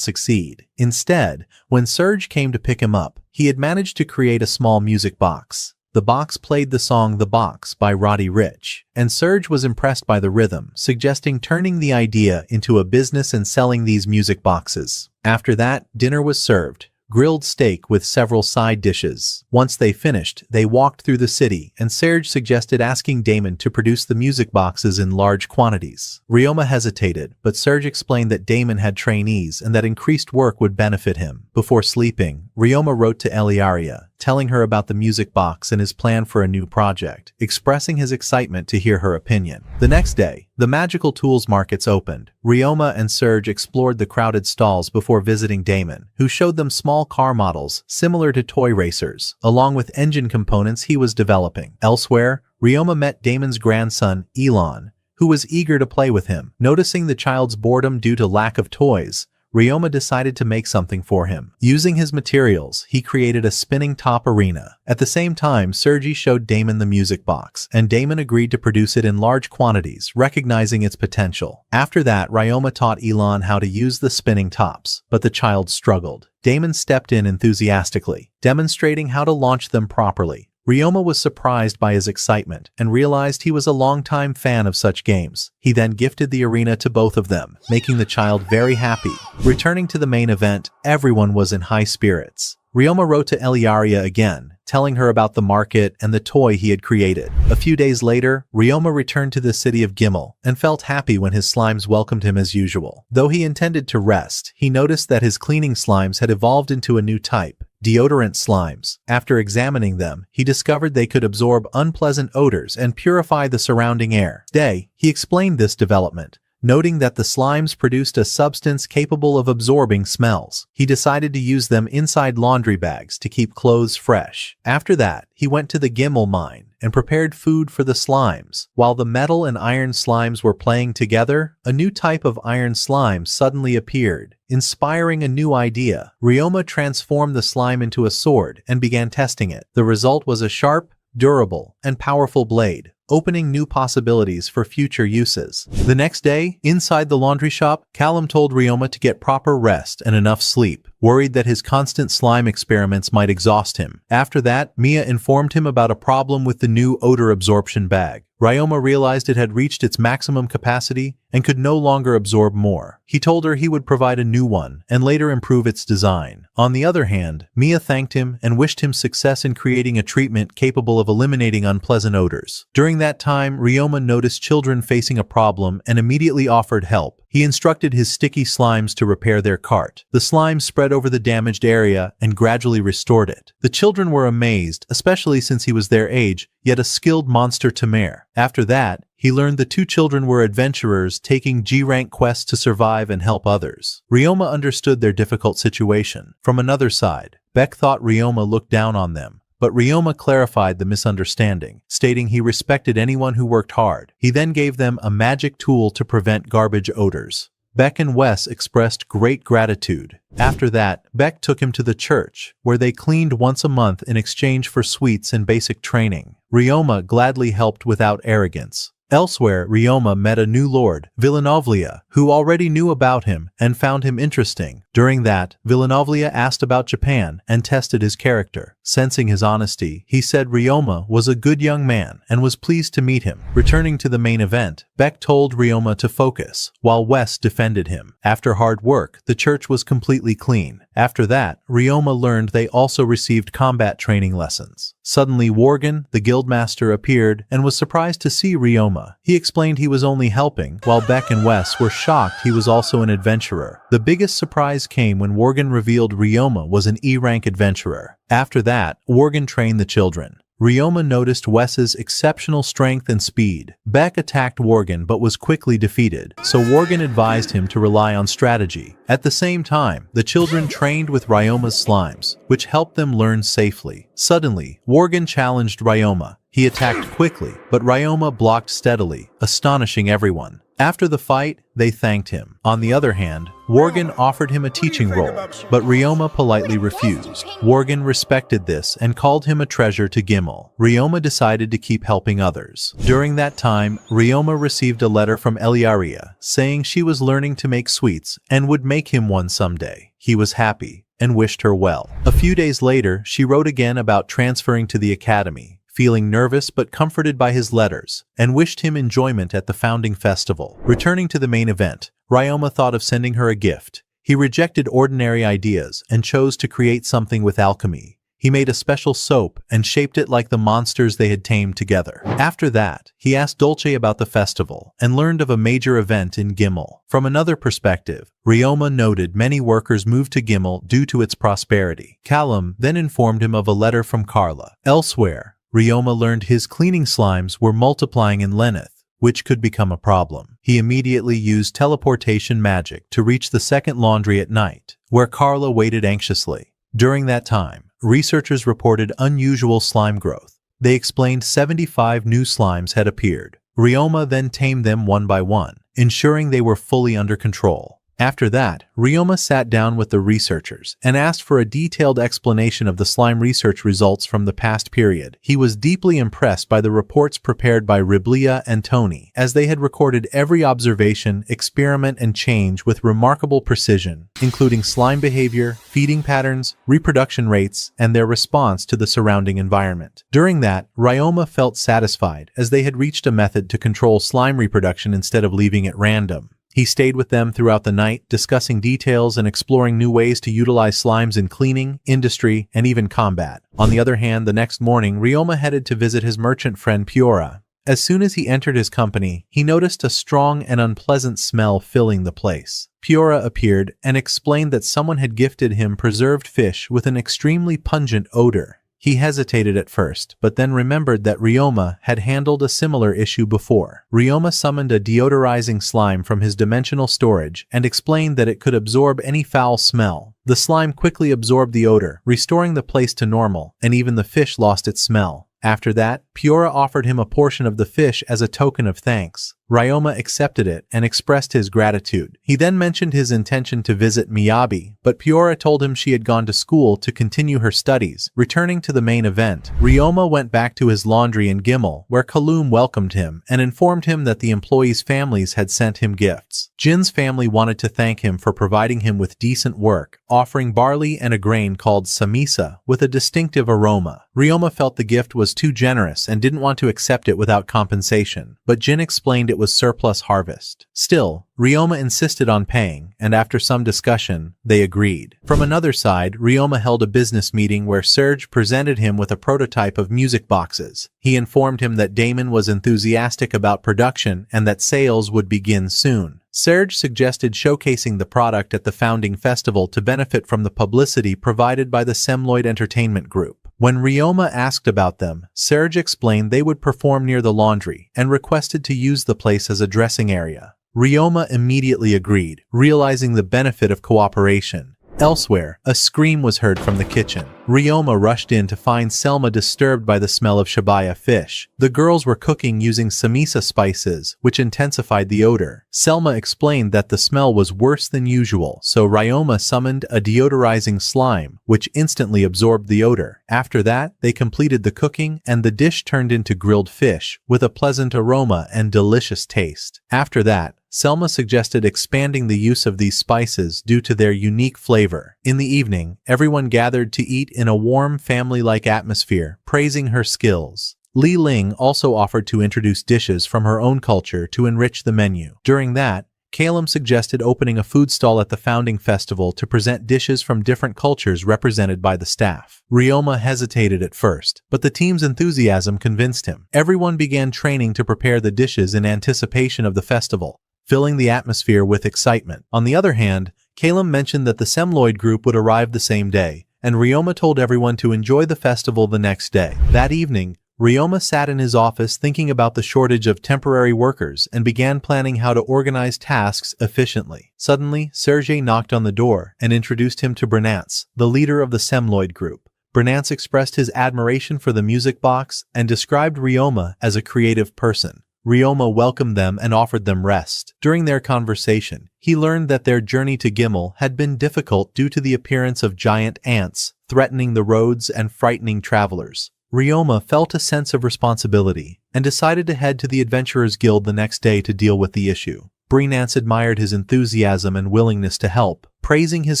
succeed. Instead, when Serge came to pick him up, he had managed to create a small music box. The box played the song The Box by Roddy Ricch, and Serge was impressed by the rhythm, suggesting turning the idea into a business and selling these music boxes. After that, dinner was served. Grilled steak with several side dishes. Once they finished, they walked through the city, and Serge suggested asking Damon to produce the music boxes in large quantities. Ryoma hesitated, but Serge explained that Damon had trainees and that increased work would benefit him. Before sleeping, Ryoma wrote to Eliaria, telling her about the music box and his plan for a new project, expressing his excitement to hear her opinion. The next day, the magical tools markets opened. Ryoma and Serge explored the crowded stalls before visiting Damon, who showed them small car models similar to toy racers, along with engine components he was developing. Elsewhere, Ryoma met Damon's grandson, Elon, who was eager to play with him. Noticing the child's boredom due to lack of toys, Ryoma decided to make something for him. Using his materials, he created a spinning top arena. At the same time, Serge showed Damon the music box, and Damon agreed to produce it in large quantities, recognizing its potential. After that, Ryoma taught Elon how to use the spinning tops, but the child struggled. Damon stepped in enthusiastically, demonstrating how to launch them properly. Ryoma was surprised by his excitement and realized he was a longtime fan of such games. He then gifted the arena to both of them, making the child very happy. Returning to the main event, everyone was in high spirits. Ryoma wrote to Eliaria again, telling her about the market and the toy he had created. A few days later, Ryoma returned to the city of Gimel and felt happy when his slimes welcomed him as usual. Though he intended to rest, he noticed that his cleaning slimes had evolved into a new type, deodorant slimes. After examining them, he discovered they could absorb unpleasant odors and purify the surrounding air. Today, he explained this development, noting that the slimes produced a substance capable of absorbing smells. He decided to use them inside laundry bags to keep clothes fresh. After that, he went to the Gimel mine and prepared food for the slimes. While the metal and iron slimes were playing together, a new type of iron slime suddenly appeared, inspiring a new idea. Ryoma transformed the slime into a sword and began testing it. The result was a sharp, durable, and powerful blade, opening new possibilities for future uses. The next day, inside the laundry shop, Callum told Ryoma to get proper rest and enough sleep, worried that his constant slime experiments might exhaust him. After that, Mia informed him about a problem with the new odor absorption bag. Ryoma realized it had reached its maximum capacity and could no longer absorb more. He told her he would provide a new one and later improve its design. On the other hand, Mia thanked him and wished him success in creating a treatment capable of eliminating unpleasant odors. During that time, Ryoma noticed children facing a problem and immediately offered help. He instructed his sticky slimes to repair their cart. The slimes spread over the damaged area and gradually restored it. The children were amazed, especially since he was their age, yet a skilled monster to mare. After that, he learned the two children were adventurers taking G-rank quests to survive and help others. Ryoma understood their difficult situation. From another side, Beck thought Ryoma looked down on them, but Ryoma clarified the misunderstanding, stating he respected anyone who worked hard. He then gave them a magic tool to prevent garbage odors. Beck and Wes expressed great gratitude. After that, Beck took him to the church, where they cleaned once a month in exchange for sweets and basic training. Ryoma gladly helped without arrogance. Elsewhere, Ryoma met a new lord, Villanovlia, who already knew about him and found him interesting. During that, Villanovlia asked about Japan and tested his character. Sensing his honesty, he said Ryoma was a good young man and was pleased to meet him. Returning to the main event, Beck told Ryoma to focus, while Wes defended him. After hard work, the church was completely clean. After that, Ryoma learned they also received combat training lessons. Suddenly, Worgen, the guildmaster, appeared and was surprised to see Ryoma. He explained he was only helping, while Beck and Wes were shocked he was also an adventurer. The biggest surprise came when Worgen revealed Ryoma was an E-rank adventurer. After that, Worgen trained the children. Ryoma noticed Wes's exceptional strength and speed. Beck attacked Worgen but was quickly defeated, so Worgen advised him to rely on strategy. At the same time, the children trained with Ryoma's slimes, which helped them learn safely. Suddenly, Worgen challenged Ryoma. He attacked quickly, but Ryoma blocked steadily, astonishing everyone. After the fight, they thanked him. On the other hand, Worgen offered him a teaching role, but Ryoma politely refused. Worgen respected this and called him a treasure to Gimel. Ryoma decided to keep helping others. During that time, Ryoma received a letter from Eliaria saying she was learning to make sweets and would make him one someday. He was happy and wished her well. A few days later, she wrote again about transferring to the academy, feeling nervous but comforted by his letters, and wished him enjoyment at the founding festival. Returning to the main event, Ryoma thought of sending her a gift. He rejected ordinary ideas and chose to create something with alchemy. He made a special soap and shaped it like the monsters they had tamed together. After that, he asked Dolce about the festival and learned of a major event in Gimel. From another perspective, Ryoma noted many workers moved to Gimel due to its prosperity. Callum then informed him of a letter from Carla. Elsewhere, Ryoma learned his cleaning slimes were multiplying in Lenneth, which could become a problem. He immediately used teleportation magic to reach the second laundry at night, where Carla waited anxiously. During that time, researchers reported unusual slime growth. They explained 75 new slimes had appeared. Ryoma then tamed them one by one, ensuring they were fully under control. After that, Ryoma sat down with the researchers and asked for a detailed explanation of the slime research results from the past period. He was deeply impressed by the reports prepared by Riblia and Tony, as they had recorded every observation, experiment, and change with remarkable precision, including slime behavior, feeding patterns, reproduction rates, and their response to the surrounding environment. During that, Ryoma felt satisfied, as they had reached a method to control slime reproduction instead of leaving it random. He stayed with them throughout the night, discussing details and exploring new ways to utilize slimes in cleaning, industry, and even combat. On the other hand, the next morning, Ryoma headed to visit his merchant friend Piora. As soon as he entered his company, he noticed a strong and unpleasant smell filling the place. Piora appeared and explained that someone had gifted him preserved fish with an extremely pungent odor. He hesitated at first, but then remembered that Ryoma had handled a similar issue before. Ryoma summoned a deodorizing slime from his dimensional storage and explained that it could absorb any foul smell. The slime quickly absorbed the odor, restoring the place to normal, and even the fish lost its smell. After that, Piora offered him a portion of the fish as a token of thanks. Ryoma accepted it and expressed his gratitude. He then mentioned his intention to visit Miyabi, but Piora told him she had gone to school to continue her studies. Returning to the main event, Ryoma went back to his laundry in Gimel, where Kaloum welcomed him and informed him that the employees' families had sent him gifts. Jin's family wanted to thank him for providing him with decent work, offering barley and a grain called samisa with a distinctive aroma. Ryoma felt the gift was too generous and didn't want to accept it without compensation, but Jin explained it was surplus harvest. Still, Ryoma insisted on paying, and after some discussion, they agreed. From another side, Ryoma held a business meeting where Serge presented him with a prototype of music boxes. He informed him that Damon was enthusiastic about production and that sales would begin soon. Serge suggested showcasing the product at the founding festival to benefit from the publicity provided by the Semloid Entertainment Group. When Ryoma asked about them, Serge explained they would perform near the laundry and requested to use the place as a dressing area. Ryoma immediately agreed, realizing the benefit of cooperation. Elsewhere, a scream was heard from the kitchen. Ryoma rushed in to find Selma disturbed by the smell of Shibaya fish. The girls were cooking using samisa spices, which intensified the odor. Selma explained that the smell was worse than usual, so Ryoma summoned a deodorizing slime, which instantly absorbed the odor. After that, they completed the cooking, and the dish turned into grilled fish, with a pleasant aroma and delicious taste. After that, Selma suggested expanding the use of these spices due to their unique flavor. In the evening, everyone gathered to eat in a warm, family-like atmosphere, praising her skills. Li Ling also offered to introduce dishes from her own culture to enrich the menu. During that, Calum suggested opening a food stall at the founding festival to present dishes from different cultures represented by the staff. Ryoma hesitated at first, but the team's enthusiasm convinced him. Everyone began training to prepare the dishes in anticipation of the festival, filling the atmosphere with excitement. On the other hand, Calum mentioned that the Semloid group would arrive the same day, and Ryoma told everyone to enjoy the festival the next day. That evening, Ryoma sat in his office thinking about the shortage of temporary workers and began planning how to organize tasks efficiently. Suddenly, Sergei knocked on the door and introduced him to Brunats, the leader of the Semloid group. Brynance expressed his admiration for the music box and described Ryoma as a creative person. Ryoma welcomed them and offered them rest. During their conversation, he learned that their journey to Gimel had been difficult due to the appearance of giant ants threatening the roads and frightening travelers. Ryoma felt a sense of responsibility and decided to head to the Adventurers Guild the next day to deal with the issue. Brynance admired his enthusiasm and willingness to help, praising his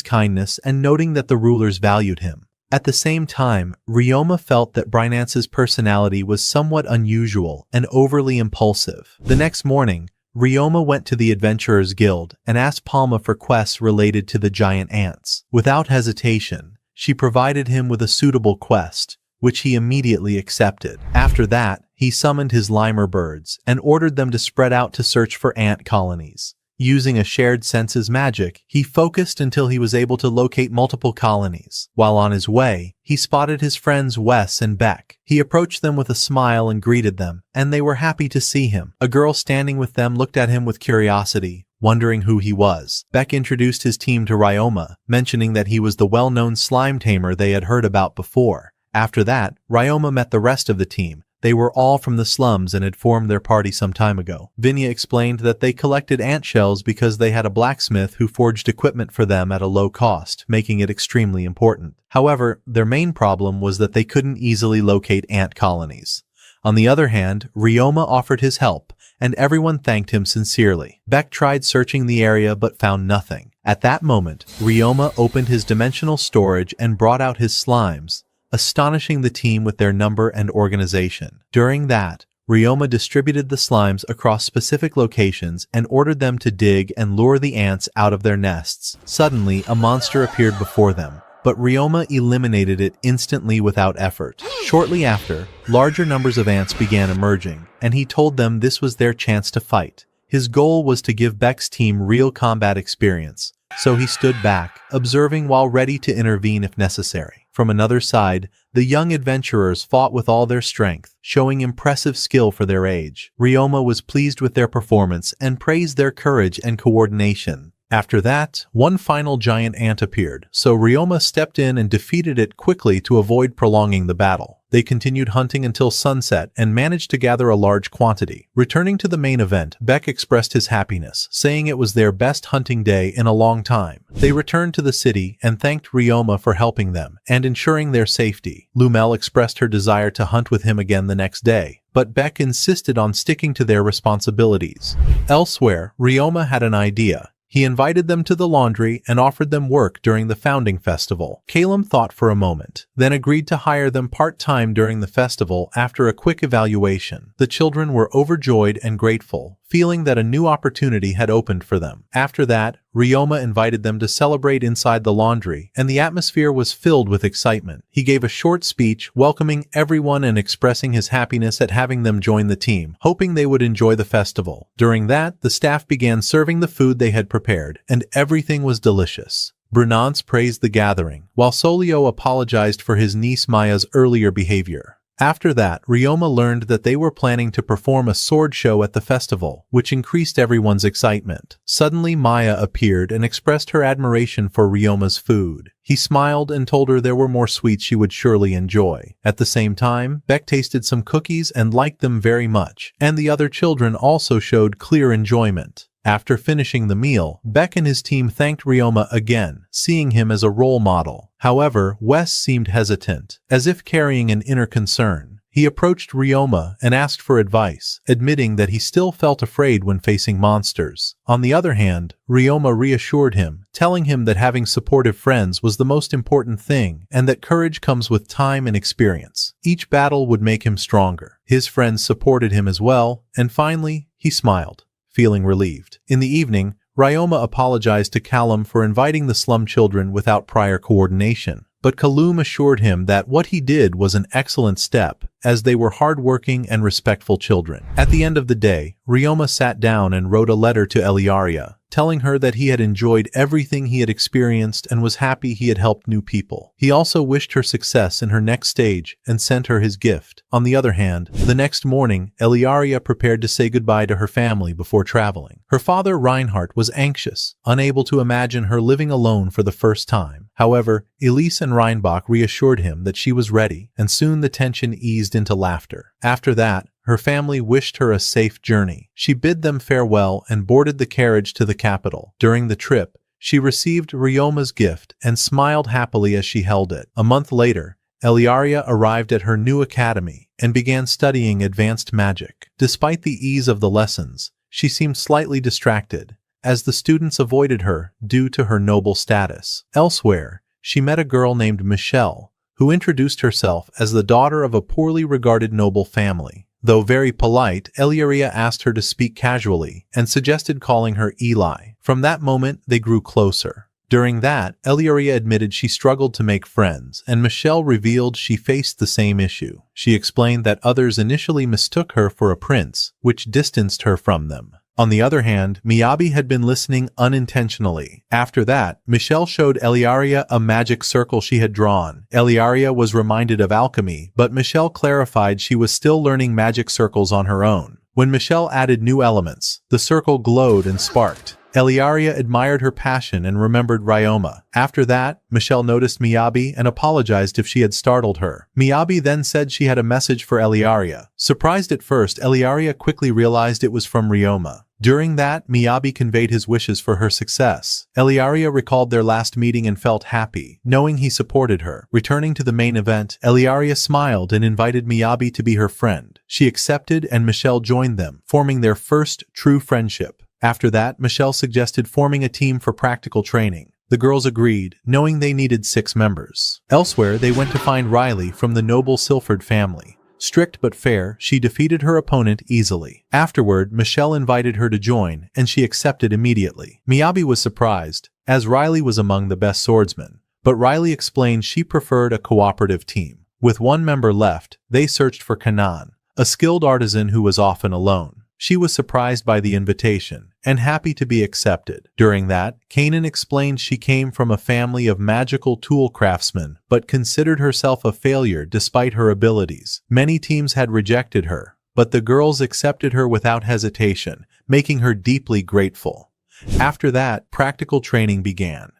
kindness and noting that the rulers valued him. At the same time, Ryoma felt that Brynance's personality was somewhat unusual and overly impulsive. The next morning, Ryoma went to the Adventurers Guild and asked Palma for quests related to the giant ants. Without hesitation, she provided him with a suitable quest, which he immediately accepted. After that, he summoned his lemur birds and ordered them to spread out to search for ant colonies. Using a shared senses magic, he focused until he was able to locate multiple colonies. While on his way, he spotted his friends Wes and Beck. He approached them with a smile and greeted them, and they were happy to see him. A girl standing with them looked at him with curiosity, wondering who he was. Beck introduced his team to Ryoma, mentioning that he was the well-known slime tamer they had heard about before. After that, Ryoma met the rest of the team. They were all from the slums and had formed their party some time ago. Vinya explained that they collected ant shells because they had a blacksmith who forged equipment for them at a low cost, making it extremely important. However, their main problem was that they couldn't easily locate ant colonies. On the other hand, Ryoma offered his help, and everyone thanked him sincerely. Beck tried searching the area but found nothing. At that moment, Ryoma opened his dimensional storage and brought out his slimes, astonishing the team with their number and organization. During that, Ryoma distributed the slimes across specific locations and ordered them to dig and lure the ants out of their nests. Suddenly, a monster appeared before them, but Ryoma eliminated it instantly without effort. Shortly after, larger numbers of ants began emerging, and he told them this was their chance to fight. His goal was to give Beck's team real combat experience, so he stood back, observing while ready to intervene if necessary. From another side, the young adventurers fought with all their strength, showing impressive skill for their age. Ryoma was pleased with their performance and praised their courage and coordination. After that, one final giant ant appeared, so Ryoma stepped in and defeated it quickly to avoid prolonging the battle. They continued hunting until sunset and managed to gather a large quantity. Returning to the main event, Beck expressed his happiness, saying it was their best hunting day in a long time. They returned to the city and thanked Ryoma for helping them and ensuring their safety. Lumel expressed her desire to hunt with him again the next day, but Beck insisted on sticking to their responsibilities. Elsewhere, Ryoma had an idea. He invited them to the laundry and offered them work during the founding festival. Calum thought for a moment, then agreed to hire them part-time during the festival after a quick evaluation. The children were overjoyed and grateful, feeling that a new opportunity had opened for them. After that, Ryoma invited them to celebrate inside the laundry, and the atmosphere was filled with excitement. He gave a short speech welcoming everyone and expressing his happiness at having them join the team, hoping they would enjoy the festival. During that, the staff began serving the food they had prepared, and everything was delicious. Brynance praised the gathering, while Solio apologized for his niece Maya's earlier behavior. After that, Ryoma learned that they were planning to perform a sword show at the festival, which increased everyone's excitement. Suddenly, Maya appeared and expressed her admiration for Ryoma's food. He smiled and told her there were more sweets she would surely enjoy. At the same time, Beck tasted some cookies and liked them very much, and the other children also showed clear enjoyment. After finishing the meal, Beck and his team thanked Ryoma again, seeing him as a role model. However, Wes seemed hesitant, as if carrying an inner concern. He approached Ryoma and asked for advice, admitting that he still felt afraid when facing monsters. On the other hand, Ryoma reassured him, telling him that having supportive friends was the most important thing and that courage comes with time and experience. Each battle would make him stronger. His friends supported him as well, and finally, he smiled, feeling relieved. In the evening, Ryoma apologized to Calum for inviting the slum children without prior coordination, but Calum assured him that what he did was an excellent step, as they were hardworking and respectful children. At the end of the day, Ryoma sat down and wrote a letter to Eliaria, telling her that he had enjoyed everything he had experienced and was happy he had helped new people. He also wished her success in her next stage and sent her his gift. On the other hand, the next morning, Eliaria prepared to say goodbye to her family before traveling. Her father, Reinhardt, was anxious, unable to imagine her living alone for the first time. However, Elise and Reinbach reassured him that she was ready, and soon the tension eased into laughter. After that, her family wished her a safe journey. She bid them farewell and boarded the carriage to the capital. During the trip, she received Ryoma's gift and smiled happily as she held it. A month later, Eliaria arrived at her new academy and began studying advanced magic. Despite the ease of the lessons, she seemed slightly distracted, as the students avoided her due to her noble status. Elsewhere, she met a girl named Michelle, who introduced herself as the daughter of a poorly regarded noble family. Though very polite, Eliaria asked her to speak casually and suggested calling her Eli. From that moment, they grew closer. During that, Eliaria admitted she struggled to make friends, and Michelle revealed she faced the same issue. She explained that others initially mistook her for a prince, which distanced her from them. On the other hand, Miyabi had been listening unintentionally. After that, Michelle showed Eliaria a magic circle she had drawn. Eliaria was reminded of alchemy, but Michelle clarified she was still learning magic circles on her own. When Michelle added new elements, the circle glowed and sparked. Eliaria admired her passion and remembered Ryoma. After that, Michelle noticed Miyabi and apologized if she had startled her. Miyabi then said she had a message for Eliaria. Surprised at first, Eliaria quickly realized it was from Ryoma. During that, Miyabi conveyed his wishes for her success. Eliaria recalled their last meeting and felt happy, knowing he supported her. Returning to the main event, Eliaria smiled and invited Miyabi to be her friend. She accepted and Michelle joined them, forming their first true friendship. After that, Michelle suggested forming a team for practical training. The girls agreed, knowing they needed 6 members. Elsewhere, they went to find Riley from the noble Silford family. Strict but fair, she defeated her opponent easily. Afterward, Michelle invited her to join, and she accepted immediately. Miyabi was surprised, as Riley was among the best swordsmen, but Riley explained she preferred a cooperative team. With 1 member left, they searched for Kanan, a skilled artisan who was often alone. She was surprised by the invitation and happy to be accepted. During that, Kanan explained she came from a family of magical tool craftsmen, but considered herself a failure despite her abilities. Many teams had rejected her, but the girls accepted her without hesitation, making her deeply grateful. After that, practical training began.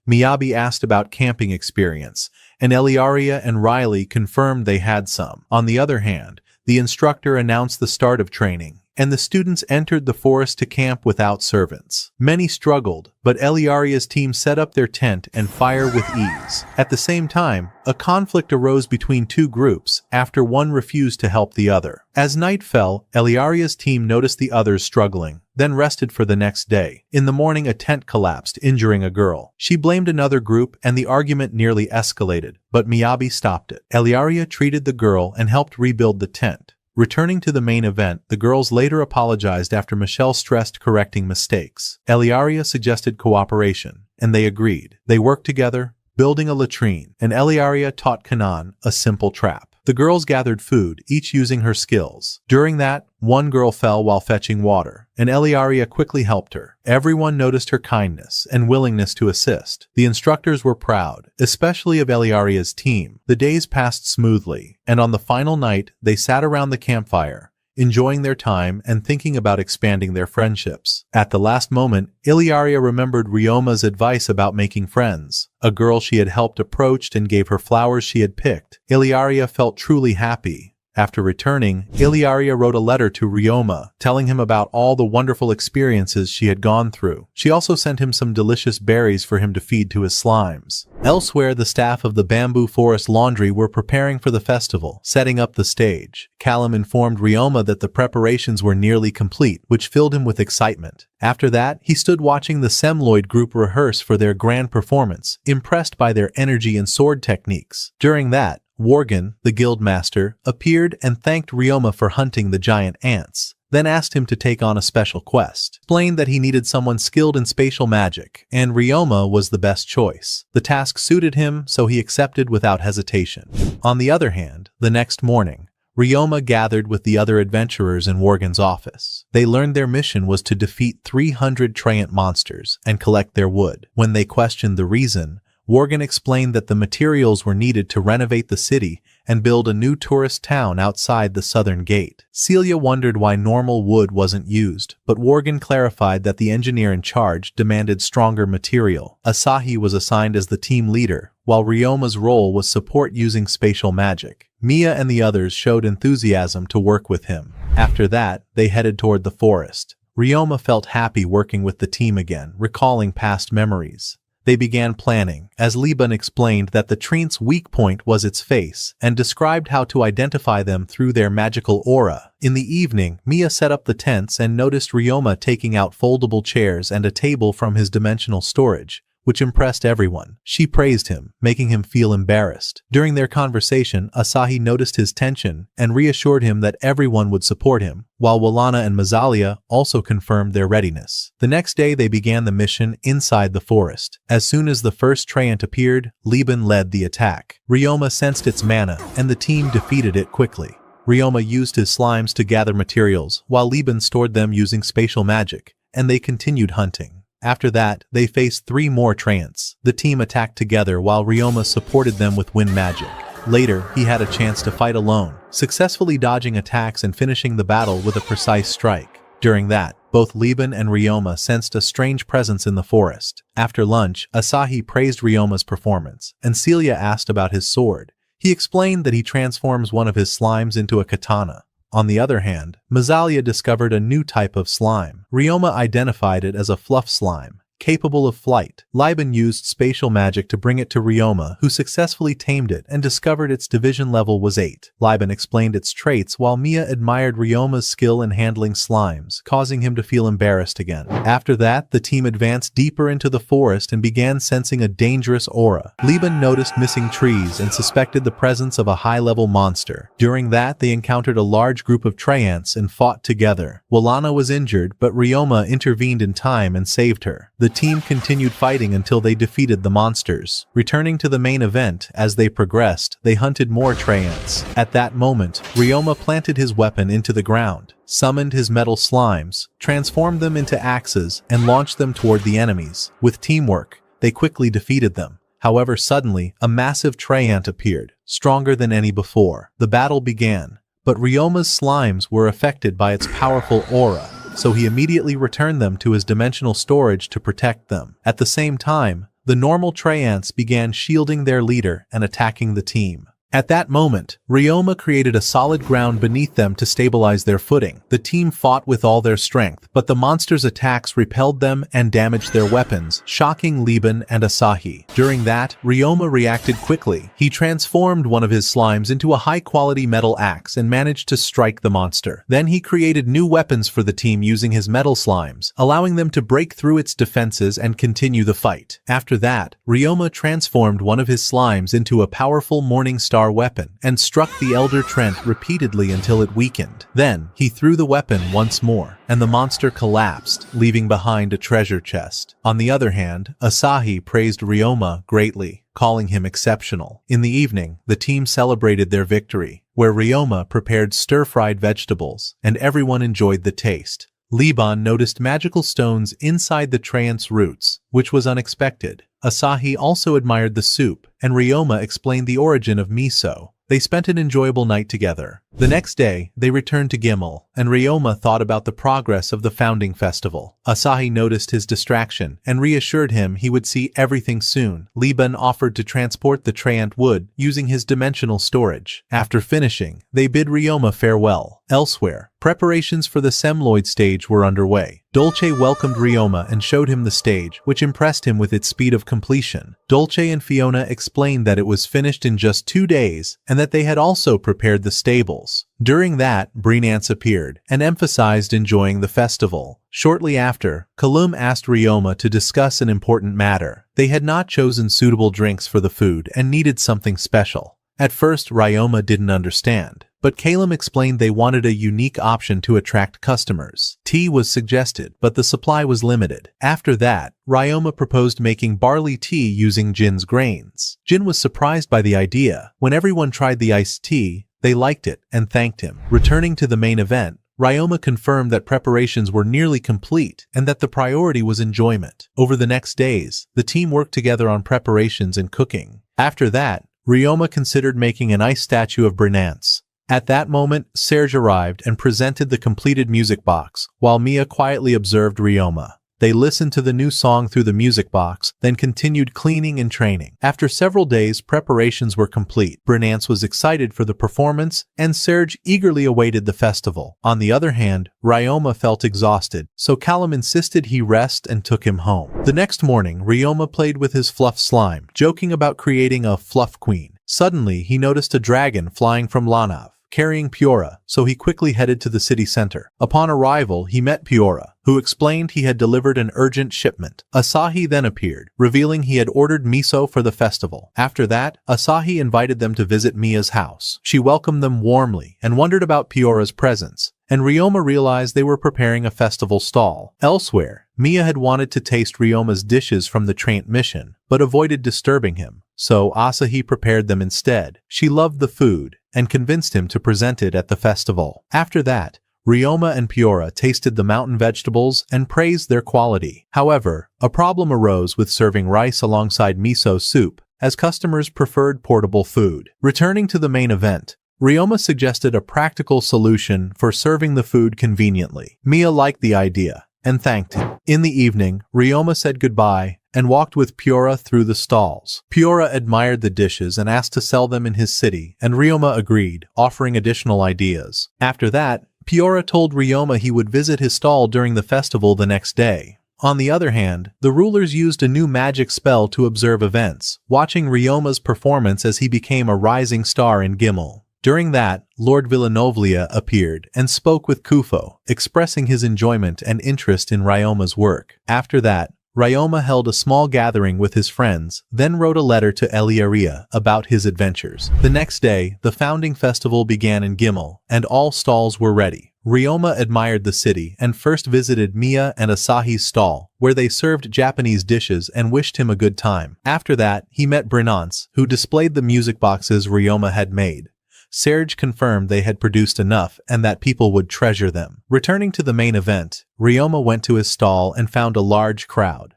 Miyabi asked about camping experience, and Eliaria and Riley confirmed they had some. On the other hand, the instructor announced the start of training, and the students entered the forest to camp without servants. Many struggled, but Eliaria's team set up their tent and fire with ease. At the same time, a conflict arose between 2 groups after one refused to help the other. As night fell, Eliaria's team noticed the others struggling, then rested for the next day. In the morning, a tent collapsed, injuring a girl. She blamed another group and the argument nearly escalated, but Miyabi stopped it. Eliaria treated the girl and helped rebuild the tent. Returning to the main event, the girls later apologized after Michelle stressed correcting mistakes. Eliaria suggested cooperation, and they agreed. They worked together, building a latrine, and Eliaria taught Kanan a simple trap. The girls gathered food, each using her skills. During that, one girl fell while fetching water, and Eliaria quickly helped her. Everyone noticed her kindness and willingness to assist. The instructors were proud, especially of Eliaria's team. The days passed smoothly, and on the final night, they sat around the campfire, enjoying their time and thinking about expanding their friendships. At the last moment, Eliaria remembered Ryoma's advice about making friends. A girl she had helped approached and gave her flowers she had picked. Eliaria felt truly happy. After returning, Eliaria wrote a letter to Ryoma, telling him about all the wonderful experiences she had gone through. She also sent him some delicious berries for him to feed to his slimes. Elsewhere, the staff of the Bamboo Forest Laundry were preparing for the festival, setting up the stage. Callum informed Ryoma that the preparations were nearly complete, which filled him with excitement. After that, he stood watching the Semloid group rehearse for their grand performance, impressed by their energy and sword techniques. During that, Worgen, the guildmaster, appeared and thanked Ryoma for hunting the giant ants, then asked him to take on a special quest. Explained that he needed someone skilled in spatial magic, and Ryoma was the best choice. The task suited him, so he accepted without hesitation. On the other hand, the next morning, Ryoma gathered with the other adventurers in Worgen's office. They learned their mission was to defeat 300 Treant monsters and collect their wood. When they questioned the reason, Worgen explained that the materials were needed to renovate the city and build a new tourist town outside the southern gate. Celia wondered why normal wood wasn't used, but Worgen clarified that the engineer in charge demanded stronger material. Asahi was assigned as the team leader, while Ryoma's role was support using spatial magic. Mia and the others showed enthusiasm to work with him. After that, they headed toward the forest. Ryoma felt happy working with the team again, recalling past memories. They began planning, as Liban explained that the treant's weak point was its face, and described how to identify them through their magical aura. In the evening, Mia set up the tents and noticed Ryoma taking out foldable chairs and a table from his dimensional storage, which impressed everyone. She praised him, making him feel embarrassed. During their conversation, Asahi noticed his tension and reassured him that everyone would support him, while Walana and Mazalia also confirmed their readiness. The next day they began the mission inside the forest. As soon as the first treant appeared, Liban led the attack. Ryoma sensed its mana, and the team defeated it quickly. Ryoma used his slimes to gather materials, while Liban stored them using spatial magic, and they continued hunting. After that, they faced 3 more treants. The team attacked together while Ryoma supported them with wind magic. Later, he had a chance to fight alone, successfully dodging attacks and finishing the battle with a precise strike. During that, both Liban and Ryoma sensed a strange presence in the forest. After lunch, Asahi praised Ryoma's performance, and Celia asked about his sword. He explained that he transforms one of his slimes into a katana. On the other hand, Mazalia discovered a new type of slime. Ryoma identified it as a fluff slime, capable of flight. Liban used spatial magic to bring it to Ryoma, who successfully tamed it and discovered its division level was 8. Liban explained its traits while Mia admired Ryoma's skill in handling slimes, causing him to feel embarrassed again. After that, the team advanced deeper into the forest and began sensing a dangerous aura. Liban noticed missing trees and suspected the presence of a high-level monster. During that, they encountered a large group of treants and fought together. Walana was injured, but Ryoma intervened in time and saved her. The team continued fighting until they defeated the monsters. Returning to the main event, as they progressed, they hunted more treants. At that moment, Ryoma planted his weapon into the ground, summoned his metal slimes, transformed them into axes, and launched them toward the enemies. With teamwork, they quickly defeated them. However, suddenly, a massive treant appeared, stronger than any before. The battle began, but Ryoma's slimes were affected by its powerful aura, so he immediately returned them to his dimensional storage to protect them. At the same time, the normal treants began shielding their leader and attacking the team. At that moment, Ryoma created a solid ground beneath them to stabilize their footing. The team fought with all their strength, but the monsters' attacks repelled them and damaged their weapons, shocking Liban and Asahi. During that, Ryoma reacted quickly. He transformed one of his slimes into a high-quality metal axe and managed to strike the monster. Then he created new weapons for the team using his metal slimes, allowing them to break through its defenses and continue the fight. After that, Ryoma transformed one of his slimes into a powerful Morning Star weapon and struck the Elder Treant repeatedly until it weakened. Then, he threw the weapon once more, and the monster collapsed, leaving behind a treasure chest. On the other hand, Asahi praised Ryoma greatly, calling him exceptional. In the evening, the team celebrated their victory, where Ryoma prepared stir-fried vegetables, and everyone enjoyed the taste. Liban noticed magical stones inside the treant's roots, which was unexpected. Asahi also admired the soup, and Ryoma explained the origin of miso. They spent an enjoyable night together. The next day, they returned to Gimel, and Ryoma thought about the progress of the founding festival. Asahi noticed his distraction and reassured him he would see everything soon. Liban offered to transport the treant wood using his dimensional storage. After finishing, they bid Ryoma farewell. Elsewhere, preparations for the Semloid stage were underway. Dolce welcomed Ryoma and showed him the stage, which impressed him with its speed of completion. Dolce and Fiona explained that it was finished in just 2 days, and that they had also prepared the stables. During that, Brynance appeared, and emphasized enjoying the festival. Shortly after, Kalum asked Ryoma to discuss an important matter. They had not chosen suitable drinks for the food and needed something special. At first, Ryoma didn't understand, but Kalum explained they wanted a unique option to attract customers. Tea was suggested, but the supply was limited. After that, Ryoma proposed making barley tea using Jin's grains. Jin was surprised by the idea. When everyone tried the iced tea, they liked it and thanked him. Returning to the main event, Ryoma confirmed that preparations were nearly complete and that the priority was enjoyment. Over the next days, the team worked together on preparations and cooking. After that, Ryoma considered making an ice statue of Brynance. At that moment, Serge arrived and presented the completed music box, while Mia quietly observed Ryoma. They listened to the new song through the music box, then continued cleaning and training. After several days, preparations were complete. Brynance was excited for the performance, and Serge eagerly awaited the festival. On the other hand, Ryoma felt exhausted, so Callum insisted he rest and took him home. The next morning, Ryoma played with his fluff slime, joking about creating a fluff queen. Suddenly, he noticed a dragon flying from Lanav, carrying Piora, so he quickly headed to the city center. Upon arrival, he met Piora, who explained he had delivered an urgent shipment. Asahi then appeared, revealing he had ordered miso for the festival. After that, Asahi invited them to visit Mia's house. She welcomed them warmly and wondered about Piora's presence, and Ryoma realized they were preparing a festival stall. Elsewhere, Mia had wanted to taste Ryoma's dishes from the train mission, but avoided disturbing him, so Asahi prepared them instead. She loved the food and convinced him to present it at the festival. After that, Ryoma and Piora tasted the mountain vegetables and praised their quality. However, a problem arose with serving rice alongside miso soup, as customers preferred portable food. Returning to the main event, Ryoma suggested a practical solution for serving the food conveniently. Mia liked the idea and thanked him. In the evening, Ryoma said goodbye and walked with Piora through the stalls. Piora admired the dishes and asked to sell them in his city, and Ryoma agreed, offering additional ideas. After that, Piora told Ryoma he would visit his stall during the festival the next day. On the other hand, the rulers used a new magic spell to observe events, watching Ryoma's performance as he became a rising star in Gimel. During that, Lord Villanovlia appeared and spoke with Kufo, expressing his enjoyment and interest in Ryoma's work. After that, Ryoma held a small gathering with his friends, then wrote a letter to Eliaria about his adventures. The next day, the founding festival began in Gimel, and all stalls were ready. Ryoma admired the city and first visited Mia and Asahi's stall, where they served Japanese dishes and wished him a good time. After that, he met Brynance, who displayed the music boxes Ryoma had made. Serge confirmed they had produced enough and that people would treasure them. Returning to the main event, Ryoma went to his stall and found a large crowd.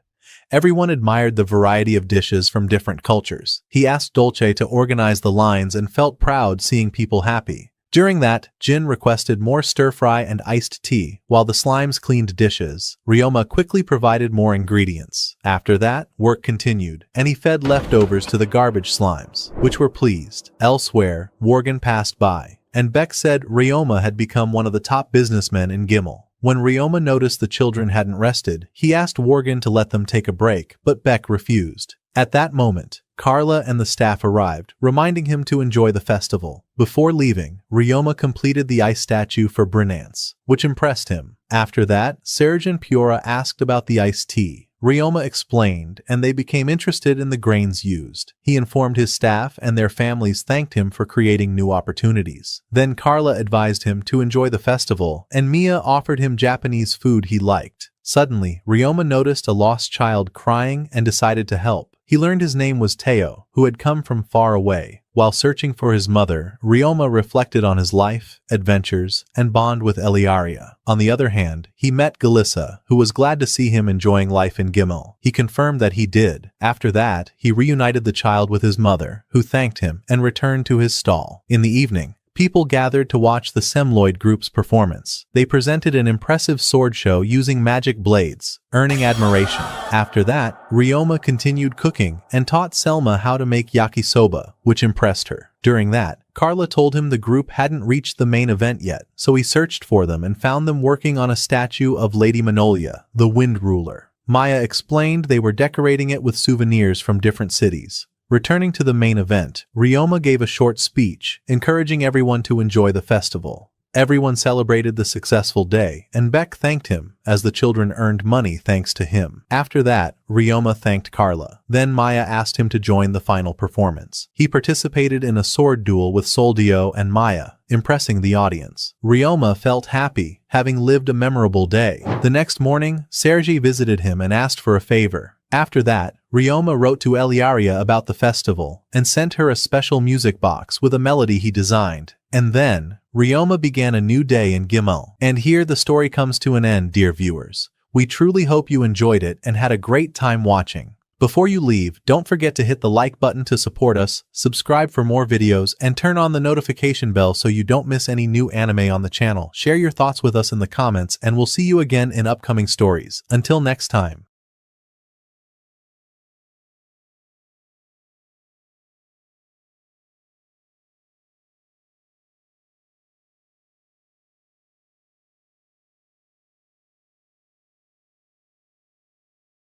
Everyone admired the variety of dishes from different cultures. He asked Dolce to organize the lines and felt proud seeing people happy. During that, Jin requested more stir-fry and iced tea, while the slimes cleaned dishes. Ryoma quickly provided more ingredients. After that, work continued, and he fed leftovers to the garbage slimes, which were pleased. Elsewhere, Worgen passed by, and Beck said Ryoma had become one of the top businessmen in Gimel. When Ryoma noticed the children hadn't rested, he asked Worgen to let them take a break, but Beck refused. At that moment, Carla and the staff arrived, reminding him to enjoy the festival. Before leaving, Ryoma completed the ice statue for Brynance, which impressed him. After that, Serge and Piora asked about the iced tea. Ryoma explained, and they became interested in the grains used. He informed his staff, and their families thanked him for creating new opportunities. Then Carla advised him to enjoy the festival, and Mia offered him Japanese food he liked. Suddenly, Ryoma noticed a lost child crying and decided to help. He learned his name was Teo, who had come from far away. While searching for his mother, Ryoma reflected on his life, adventures, and bond with Eliaria. On the other hand, he met Galissa, who was glad to see him enjoying life in Gimel. He confirmed that he did. After that, he reunited the child with his mother, who thanked him and returned to his stall. In the evening, people gathered to watch the Semloid group's performance. They presented an impressive sword show using magic blades, earning admiration. After that, Ryoma continued cooking and taught Selma how to make yakisoba, which impressed her. During that, Carla told him the group hadn't reached the main event yet, so he searched for them and found them working on a statue of Lady Manolia, the Wind Ruler. Maya explained they were decorating it with souvenirs from different cities. Returning to the main event, Ryoma gave a short speech, encouraging everyone to enjoy the festival. Everyone celebrated the successful day, and Beck thanked him, as the children earned money thanks to him. After that, Ryoma thanked Carla. Then Maya asked him to join the final performance. He participated in a sword duel with Soldio and Maya, impressing the audience. Ryoma felt happy, having lived a memorable day. The next morning, Sergi visited him and asked for a favor. After that, Ryoma wrote to Eliaria about the festival and sent her a special music box with a melody he designed. And then, Ryoma began a new day in Gimel. And here the story comes to an end, dear viewers. We truly hope you enjoyed it and had a great time watching. Before you leave, don't forget to hit the like button to support us, subscribe for more videos, and turn on the notification bell so you don't miss any new anime on the channel. Share your thoughts with us in the comments, and we'll see you again in upcoming stories. Until next time.